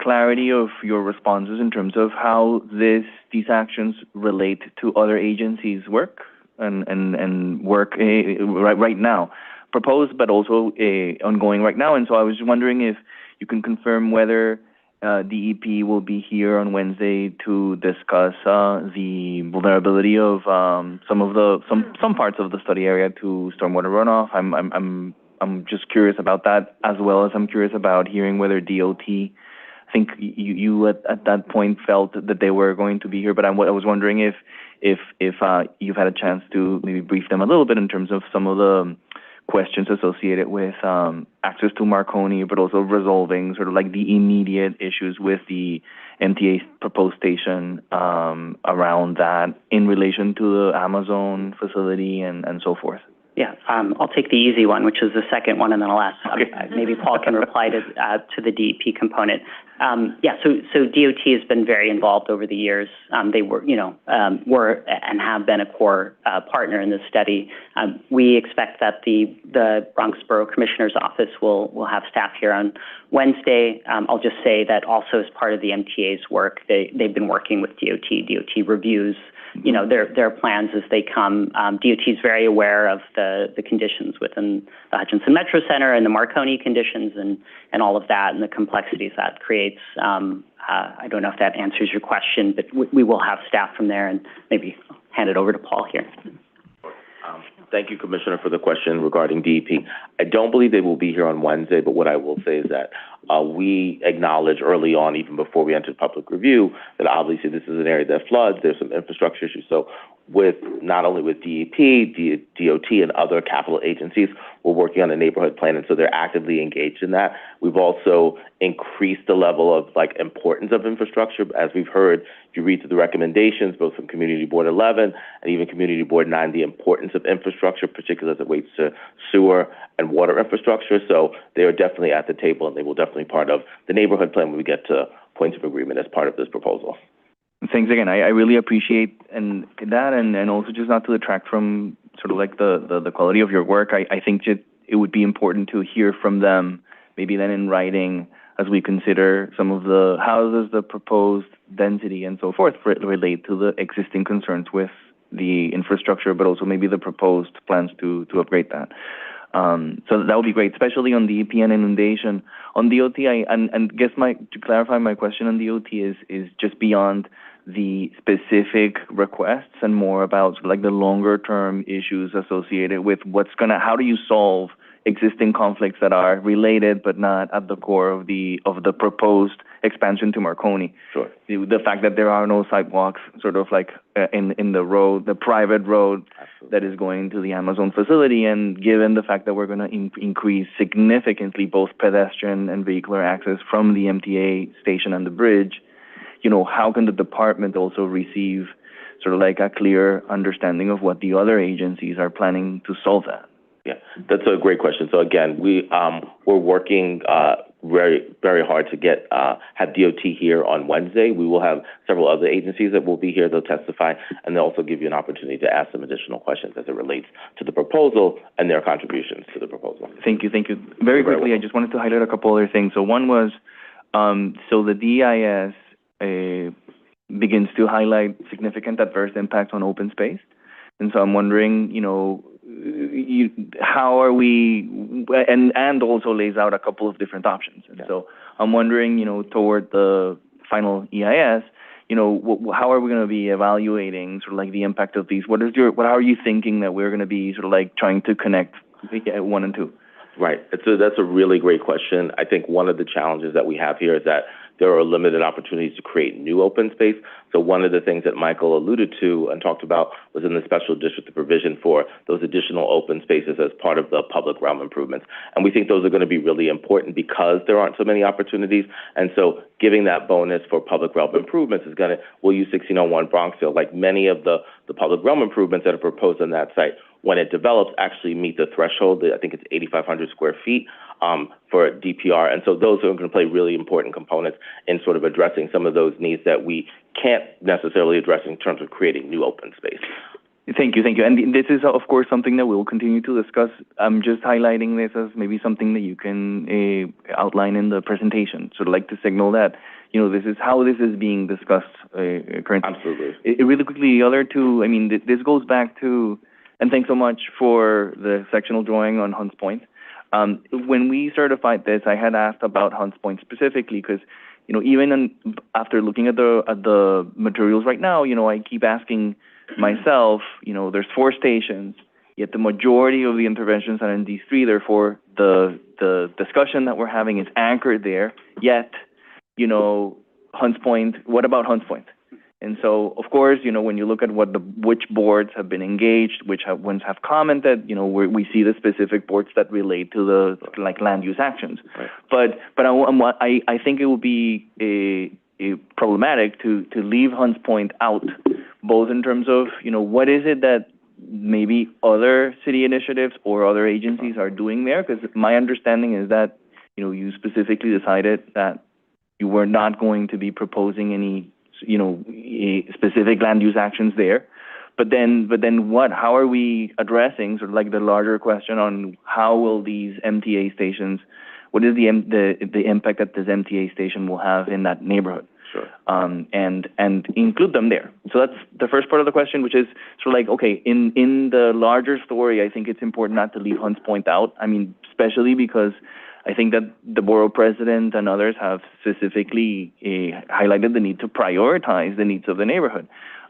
clarity of your responses in terms of how these actions relate to other agencies' work and work right now. Proposed, but also ongoing right now. And so I was wondering if you can confirm whether DEP will be here on Wednesday to discuss the vulnerability of some parts of the study area to stormwater runoff. I'm just curious about that, as well as I'm curious about hearing whether DOT. I think you at that point felt that they were going to be here, but I was wondering if you've had a chance to maybe brief them a little bit in terms of some of the questions associated with access to Marconi, but also resolving sort of like the immediate issues with the MTA proposed station around that in relation to the Amazon facility and so forth. Yeah, I'll take the easy one, which is the second one, and then I'll ask, maybe Paul can reply to the DEP component. So DOT has been very involved over the years. They were and have been a core partner in this study. We expect that the Bronx Borough Commissioner's Office will have staff here on Wednesday. I'll just say that also as part of the MTA's work, they've been working with DOT. DOT reviews their plans as they come. DOT is very aware of the conditions within the Hutchinson Metro Center and the Marconi conditions and all of that and the complexities that creates. I don't know if that answers your question, but we will have staff from there, and maybe hand it over to Paul here. Thank you, Commissioner, for the question regarding DEP. I don't believe they will be here on Wednesday, but what I will say is that we acknowledge early on, even before we entered public review, that obviously this is an area that floods. There's some infrastructure issues. So not only with DEP, DOT, and other capital agencies, we're working on a neighborhood plan, and so they're actively engaged in that. We've also increased the level of importance of infrastructure. As we've heard, if you read through the recommendations, both from Community Board 11 and even Community Board 9, the importance of infrastructure, particularly as it relates to sewer and water infrastructure. So they are definitely at the table, and they will definitely be part of the neighborhood plan when we get to points of agreement as part of this proposal. Thanks again. I really appreciate that, and also just not to detract from sort of like the quality of your work. I think it would be important to hear from them, maybe then in writing, as we consider some of the houses, the proposed density, and so forth, relate to the existing concerns with the infrastructure, but also maybe the proposed plans to upgrade that. So that would be great, especially on DEP and inundation. On DOT, to clarify, my question on DOT is just beyond the specific requests and more about sort of like the longer term issues associated with how do you solve existing conflicts that are related but not at the core of the proposed expansion to Marconi. Sure. The fact that there are no sidewalks sort of like in the road, the private road that is going to the Amazon facility, and given the fact that we're going to increase significantly both pedestrian and vehicular access from the MTA station and the bridge, how can the department also receive sort of like a clear understanding of what the other agencies are planning to solve that? Yeah, that's a great question. So again, we're working very, very hard to have DOT here on Wednesday. We will have several other agencies that will be here. They'll testify, and they'll also give you an opportunity to ask some additional questions as it relates to the proposal and their contributions to the proposal. Thank you. Very quickly, I just wanted to highlight a couple other things. So one was, so the DEIS begins to highlight significant adverse impacts on open space. And so I'm wondering, how are we, and also lays out a couple of different options. And so I'm wondering, toward the final EIS, how are we going to be evaluating sort of like the impact of these? How are you thinking that we're going to be sort of like trying to connect 1 and 2? Right. That's a really great question. I think one of the challenges that we have here is that there are limited opportunities to create new open space. So one of the things that Michael alluded to and talked about was in the special district, the provision for those additional open spaces as part of the public realm improvements. And we think those are going to be really important because there aren't so many opportunities. And so giving that bonus for public realm improvements we'll use 1601 Bronxville, like many of the public realm improvements that are proposed on that site, when it develops, actually meet the threshold. I think it's 8,500 square feet for DPR. And so those are going to play really important components in sort of addressing some of those needs that we can't necessarily address in terms of creating new open space. Thank you. And this is, of course, something that we will continue to discuss. I'm just highlighting this as maybe something that you can outline in the presentation, sort of like to signal that, this is how this is being discussed currently. Absolutely. Really quickly, the other two, this goes back to, and thanks so much for the sectional drawing on Hunts Point. When we certified this, I had asked about Hunts Point specifically because, even after looking at the materials right now, I keep asking myself, there's 4 stations, yet the majority of the interventions are in these 3, therefore the discussion that we're having is anchored there, yet, Hunts Point, what about Hunts Point? And so, of course, when you look at which boards have been engaged, which ones have commented, we see the specific boards that relate to the land use actions. Right. But I think it would be problematic to leave Hunts Point out, both in terms of what is it that maybe other city initiatives or other agencies are doing there, because my understanding is that you specifically decided that you were not going to be proposing any specific land use actions there. But then how are we addressing sort of the larger question on how will these MTA stations, what is the impact that this MTA station will have in that neighborhood? Sure. And include them there. So that's the first part of the question, which is sort of okay, in the larger story, I think it's important not to leave Hunts Point out. I mean, especially because I think that the borough president and others have specifically highlighted the need to prioritize the needs of the neighborhood.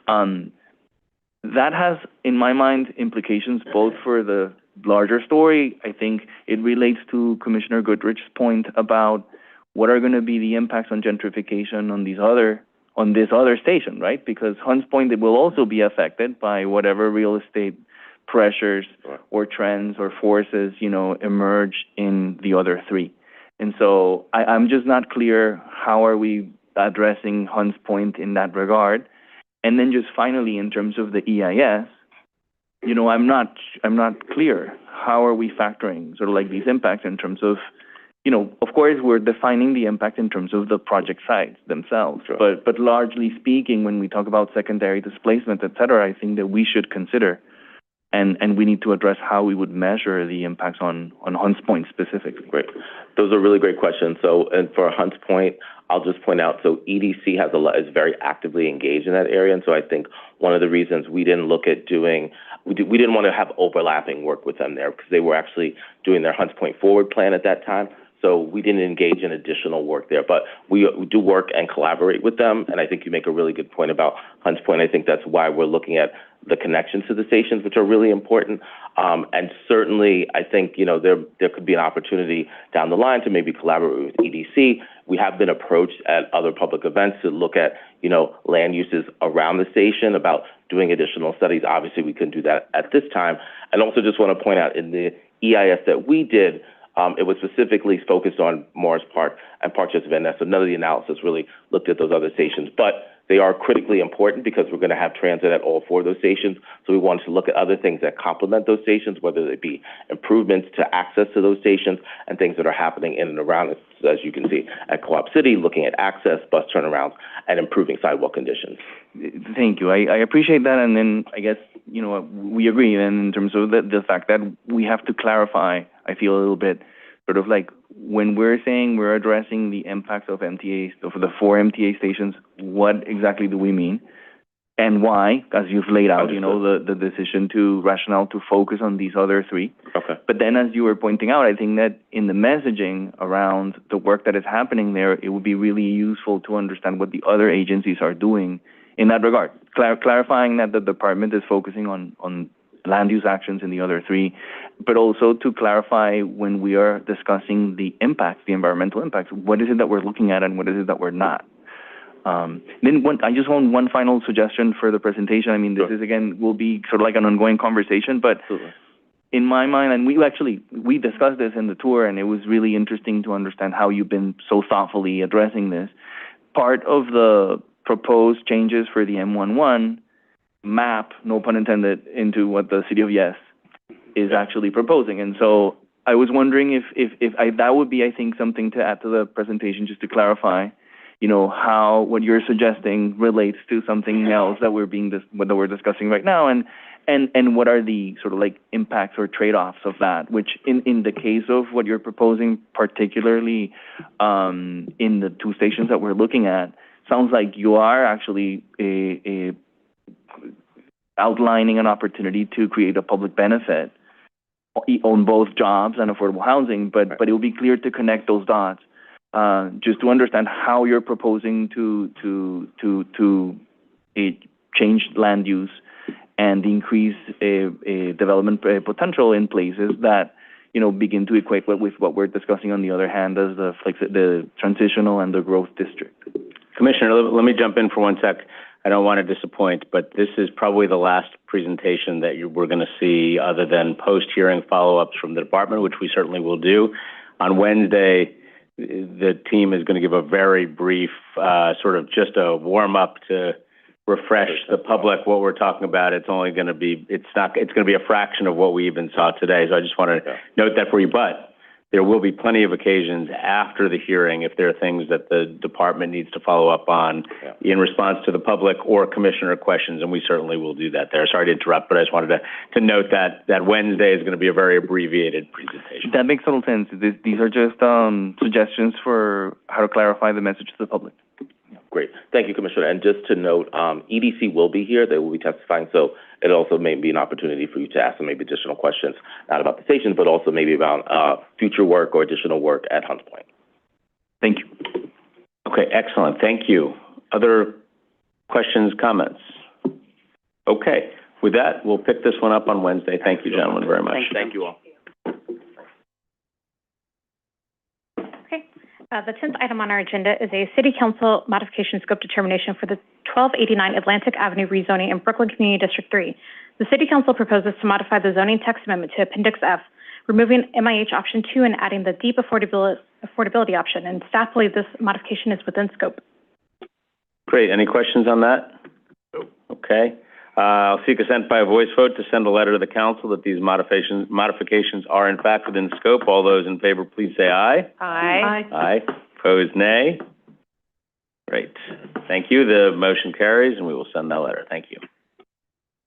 That has, in my mind, implications both for the larger story. I think it relates to Commissioner Goodrich's point about what are going to be the impacts on gentrification on this other station, right? Because Hunts Point, it will also be affected by whatever real estate pressures or trends or forces, emerge in the other 3. And so I'm just not clear how are we addressing Hunts Point in that regard. And then just finally, in terms of the EIS, I'm not clear how are we factoring sort of these impacts in terms of, of course, we're defining the impact in terms of the project sites themselves. Sure. But largely speaking, when we talk about secondary displacement, et cetera, I think that we should consider and we need to address how we would measure the impacts on Hunts Point specifically. Great. Those are really great questions. So, and for Hunts Point, I'll just point out, so EDC is very actively engaged in that area, and so I think one of the reasons we didn't look at we didn't want to have overlapping work with them there, because they were actually doing their Hunts Point Forward plan at that time. So we didn't engage in additional work there, but we do work and collaborate with them. And I think you make a really good point about Hunts Point. I think that's why we're looking at the connections to the stations, which are really important. And certainly, I think, there could be an opportunity down the line to maybe collaborate with EDC. We have been approached at other public events to look at, land uses around the station, about doing additional studies. Obviously, we couldn't do that at this time. And also just want to point out, in the EIS that we did, it was specifically focused on Morris Park and Park Just Van Ness, so none of the analysis really looked at those other stations. But they are critically important because we're going to have transit at all 4 of those stations. So we wanted to look at other things that complement those stations, whether they be improvements to access to those stations and things that are happening in and around it, as you can see at Co-op City, looking at access, bus turnarounds, and improving sidewalk conditions. Thank you. I appreciate that. And then I guess, we agree then in terms of the fact that we have to clarify, I feel a little bit, sort of when we're saying we're addressing the impacts of MTAs, so for the 4 MTA stations, what exactly do we mean? And why, as you've laid out, the decision to rationale to focus on these other 3. Okay. But then, as you were pointing out, I think that in the messaging around the work that is happening there, it would be really useful to understand what the other agencies are doing in that regard. Clarifying that the department is focusing on land use actions in the other 3, but also to clarify when we are discussing the impacts, the environmental impacts, what is it that we're looking at and what is it that we're not. Then I just want one final suggestion for the presentation. I mean, this is, again, will be sort of an ongoing conversation, but in my mind, and we discussed this in the tour, and it was really interesting to understand how you've been so thoughtfully addressing this. Part of the proposed changes for the M11 map, no pun intended, into what the City of Yes is actually proposing. And so I was wondering if that would be, I think, something to add to the presentation, just to clarify, how what you're suggesting relates to something else that we're discussing right now, and what are the sort of impacts or trade-offs of that, which in the case of what you're proposing, particularly in the 2 stations that we're looking at, sounds like you are actually outlining an opportunity to create a public benefit on both jobs and affordable housing, but it will be clear to connect those dots just to understand how you're proposing to change land use and increase development potential in places that, you know, begin to equate with what we're discussing on the other hand as the transitional and the growth district. Commissioner, let me jump in for 1 sec. I don't want to disappoint, but this is probably the last presentation that we're going to see other than post-hearing follow-ups from the department, which we certainly will do. On Wednesday, the team is going to give a very brief, sort of just a warm-up to refresh the public what we're talking about. It's only going to be, it's going to be a fraction of what we even saw today. So I just want to note that for you. But there will be plenty of occasions after the hearing if there are things that the department needs to follow up on in response to the public or commissioner questions, and we certainly will do that there. Sorry to interrupt, but I just wanted to note that Wednesday is going to be a very abbreviated presentation. That makes total sense. These are just suggestions for how to clarify the message to the public. Great. Thank you, Commissioner. And just to note, EDC will be here. They will be testifying, so it also may be an opportunity for you to ask them maybe additional questions, not about the station, but also maybe about future work or additional work at Hunts Point. Thank you. Okay, excellent. Thank you. Other questions, comments? Okay. With that, we'll pick this one up on Wednesday. Thank you, gentlemen, very much. Thank you all. The 10th item on our agenda is a City Council modification scope determination for the 1289 Atlantic Avenue rezoning in Brooklyn Community District 3. The City Council proposes to modify the zoning text amendment to Appendix F, removing MIH option 2 and adding the deep affordability option, and staff believes this modification is within scope. Great. Any questions on that? Okay. I'll seek assent by a voice vote to send a letter to the council that these modifications are in fact within scope. All those in favor, please say aye. Aye. Aye. Opposed, nay. Great. Thank you. The motion carries, and we will send that letter. Thank you.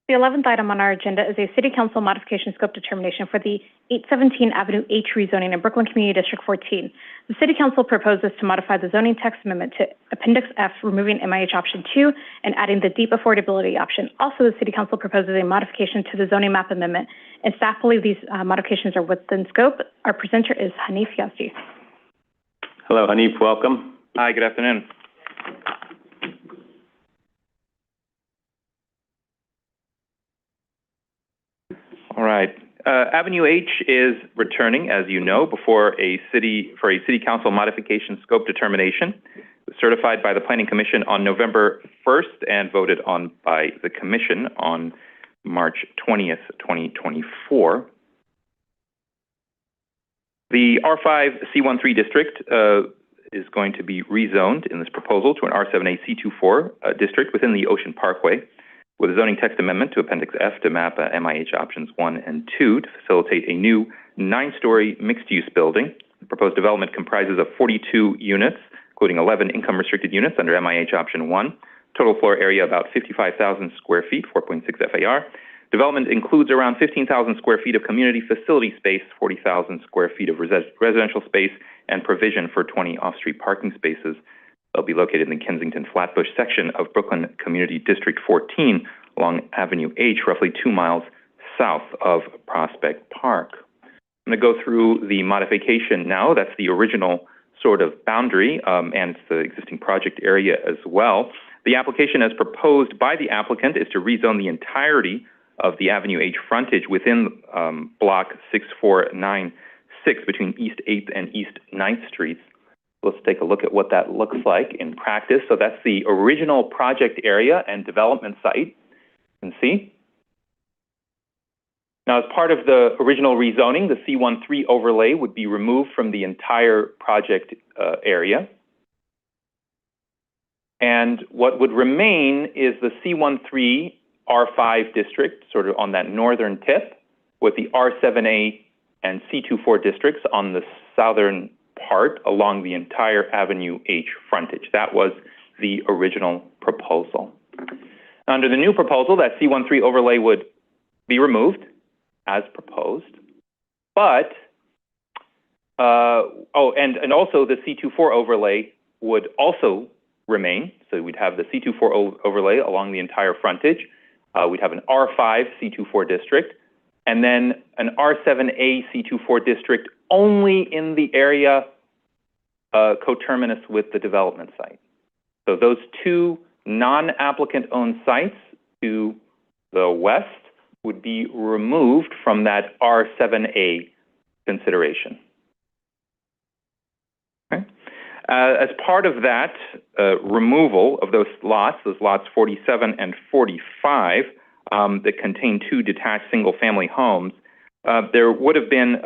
The 11th item on our agenda is a City Council modification scope determination for the 817 Avenue H rezoning in Brooklyn Community District 14. The City Council proposes to modify the zoning text amendment to Appendix F, removing MIH option 2 and adding the deep affordability option. Also, the City Council proposes a modification to the zoning map amendment, and staff believe these modifications are within scope. Our presenter is Hanif Yazdi. Hello, Hanif. Welcome. Hi, good afternoon. All right. Avenue H is returning, as you know, for a city council modification scope determination. It was certified by the Planning Commission on November 1st and voted on by the Commission on March 20th, 2024. The R5 C13 district is going to be rezoned in this proposal to an R7A C24 district within the Ocean Parkway, with a zoning text amendment to Appendix F to map MIH options 1 and 2 to facilitate a new 9-story mixed-use building. The proposed development comprises of 42 units, including 11 income-restricted units under MIH option 1. Total floor area about 55,000 square feet, 4.6 FAR. Development includes around 15,000 square feet of community facility space, 40,000 square feet of residential space, and provision for 20 off-street parking spaces. They'll be located in the Kensington Flatbush section of Brooklyn Community District 14 along Avenue H, roughly 2 miles south of Prospect Park. I'm going to go through the modification now. That's the original sort of boundary, and it's the existing project area as well. The application as proposed by the applicant is to rezone the entirety of the Avenue H frontage within Block 6496 between East 8th and East 9th Streets. Let's take a look at what that looks like in practice. So that's the original project area and development site. You can see. Now, as part of the original rezoning, the C13 overlay would be removed from the entire project area. And what would remain is the C13 R5 district, sort of on that northern tip, with the R7A and C24 districts on the southern part along the entire Avenue H frontage. That was the original proposal. Under the new proposal, that C13 overlay would be removed as proposed, but, and also the C24 overlay would also remain. So we'd have the C24 overlay along the entire frontage. We'd have an R5 C24 district, and then an R7A C24 district only in the area coterminous with the development site. So those two non-applicant-owned sites to the west would be removed from that R7A consideration. Okay. As part of that removal of those lots 47 and 45, that contain two detached single-family homes, there would have been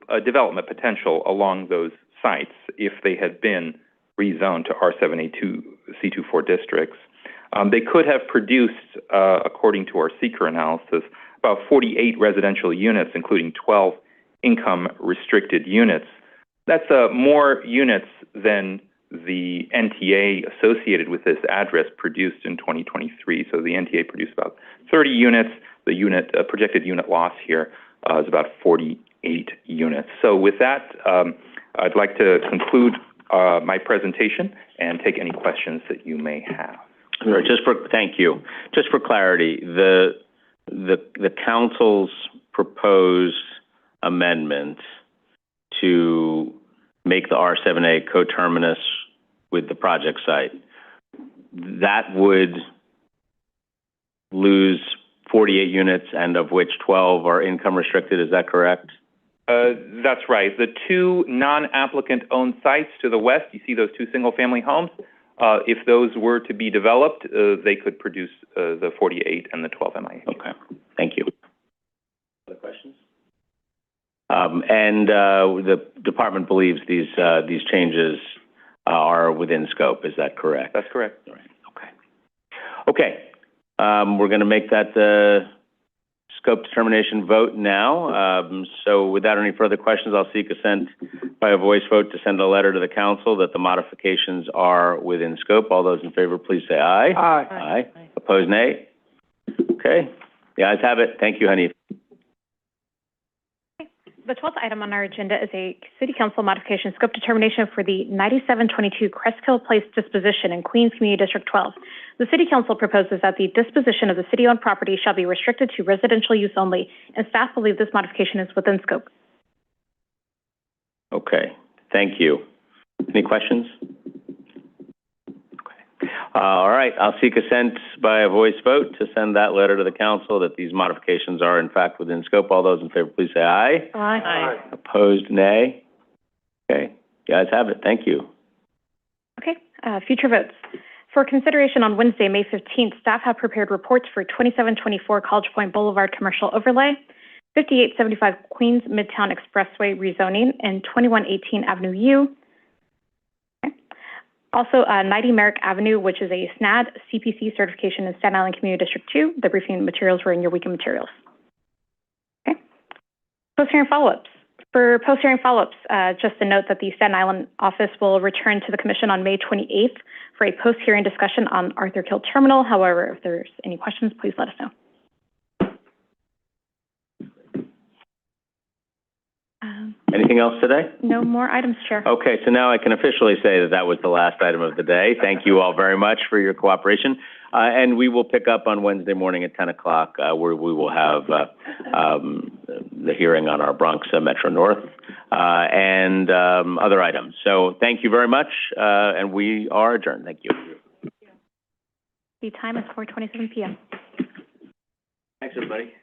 a development potential along those sites if they had been rezoned to R7A2 C24 districts. They could have produced, according to our seeker analysis, about 48 residential units, including 12 income-restricted units. That's more units than the NTA associated with this address produced in 2023. So the NTA produced about 30 units. The projected unit loss here is about 48 units. So with that, I'd like to conclude my presentation and take any questions that you may have. Thank you. Just for clarity, the council's proposed amendment to make the R7A coterminous with the project site, that would lose 48 units, and of which 12 are income restricted. Is that correct? That's right. The two non-applicant owned sites to the west, you see those two single-family homes. If those were to be developed, they could produce the 48 and the 12 MIH. Okay. Thank you. Other questions? And the department believes these changes are within scope. Is that correct? That's correct. All right. Okay. We're going to make that scope determination vote now. So without any further questions, I'll seek assent by a voice vote to send a letter to the council that the modifications are within scope. All those in favor, please say aye. Aye. Aye. Opposed, nay? Okay. The ayes have it. Thank you, Hanif. The 12th item on our agenda is a City Council modification scope determination for the 9722 Crestkill Place disposition in Queens Community District 12. The City Council proposes that the disposition of the city-owned property shall be restricted to residential use only, and staff believe this modification is within scope. Okay. Thank you. Any questions? All right, I'll seek assent by a voice vote to send that letter to the council that these modifications are in fact within scope. All those in favor, please say aye. Aye. Aye. Opposed, nay. Okay, you guys have it. Thank you. Okay, future votes. For consideration on Wednesday, May 15th, staff have prepared reports for 2724 College Point Boulevard Commercial Overlay, 5875 Queens Midtown Expressway rezoning, and 2118 Avenue U. Also, 90 Merrick Avenue, which is a SNAD CPC certification in Staten Island Community District 2. The briefing materials were in your weekend materials. Okay. Post-hearing follow-ups. For post-hearing follow-ups, just a note that the Staten Island office will return to the Commission on May 28th for a post-hearing discussion on Arthur Kill Terminal. However, if there's any questions, please let us know. Anything else today? No more items, Chair. Okay, so now I can officially say that that was the last item of the day. Thank you all very much for your cooperation. And we will pick up on Wednesday morning at 10 o'clock, where we will have the hearing on our Bronx Metro North and other items. So thank you very much, and we are adjourned. Thank you. The time is 4:27 p.m. Thanks, everybody.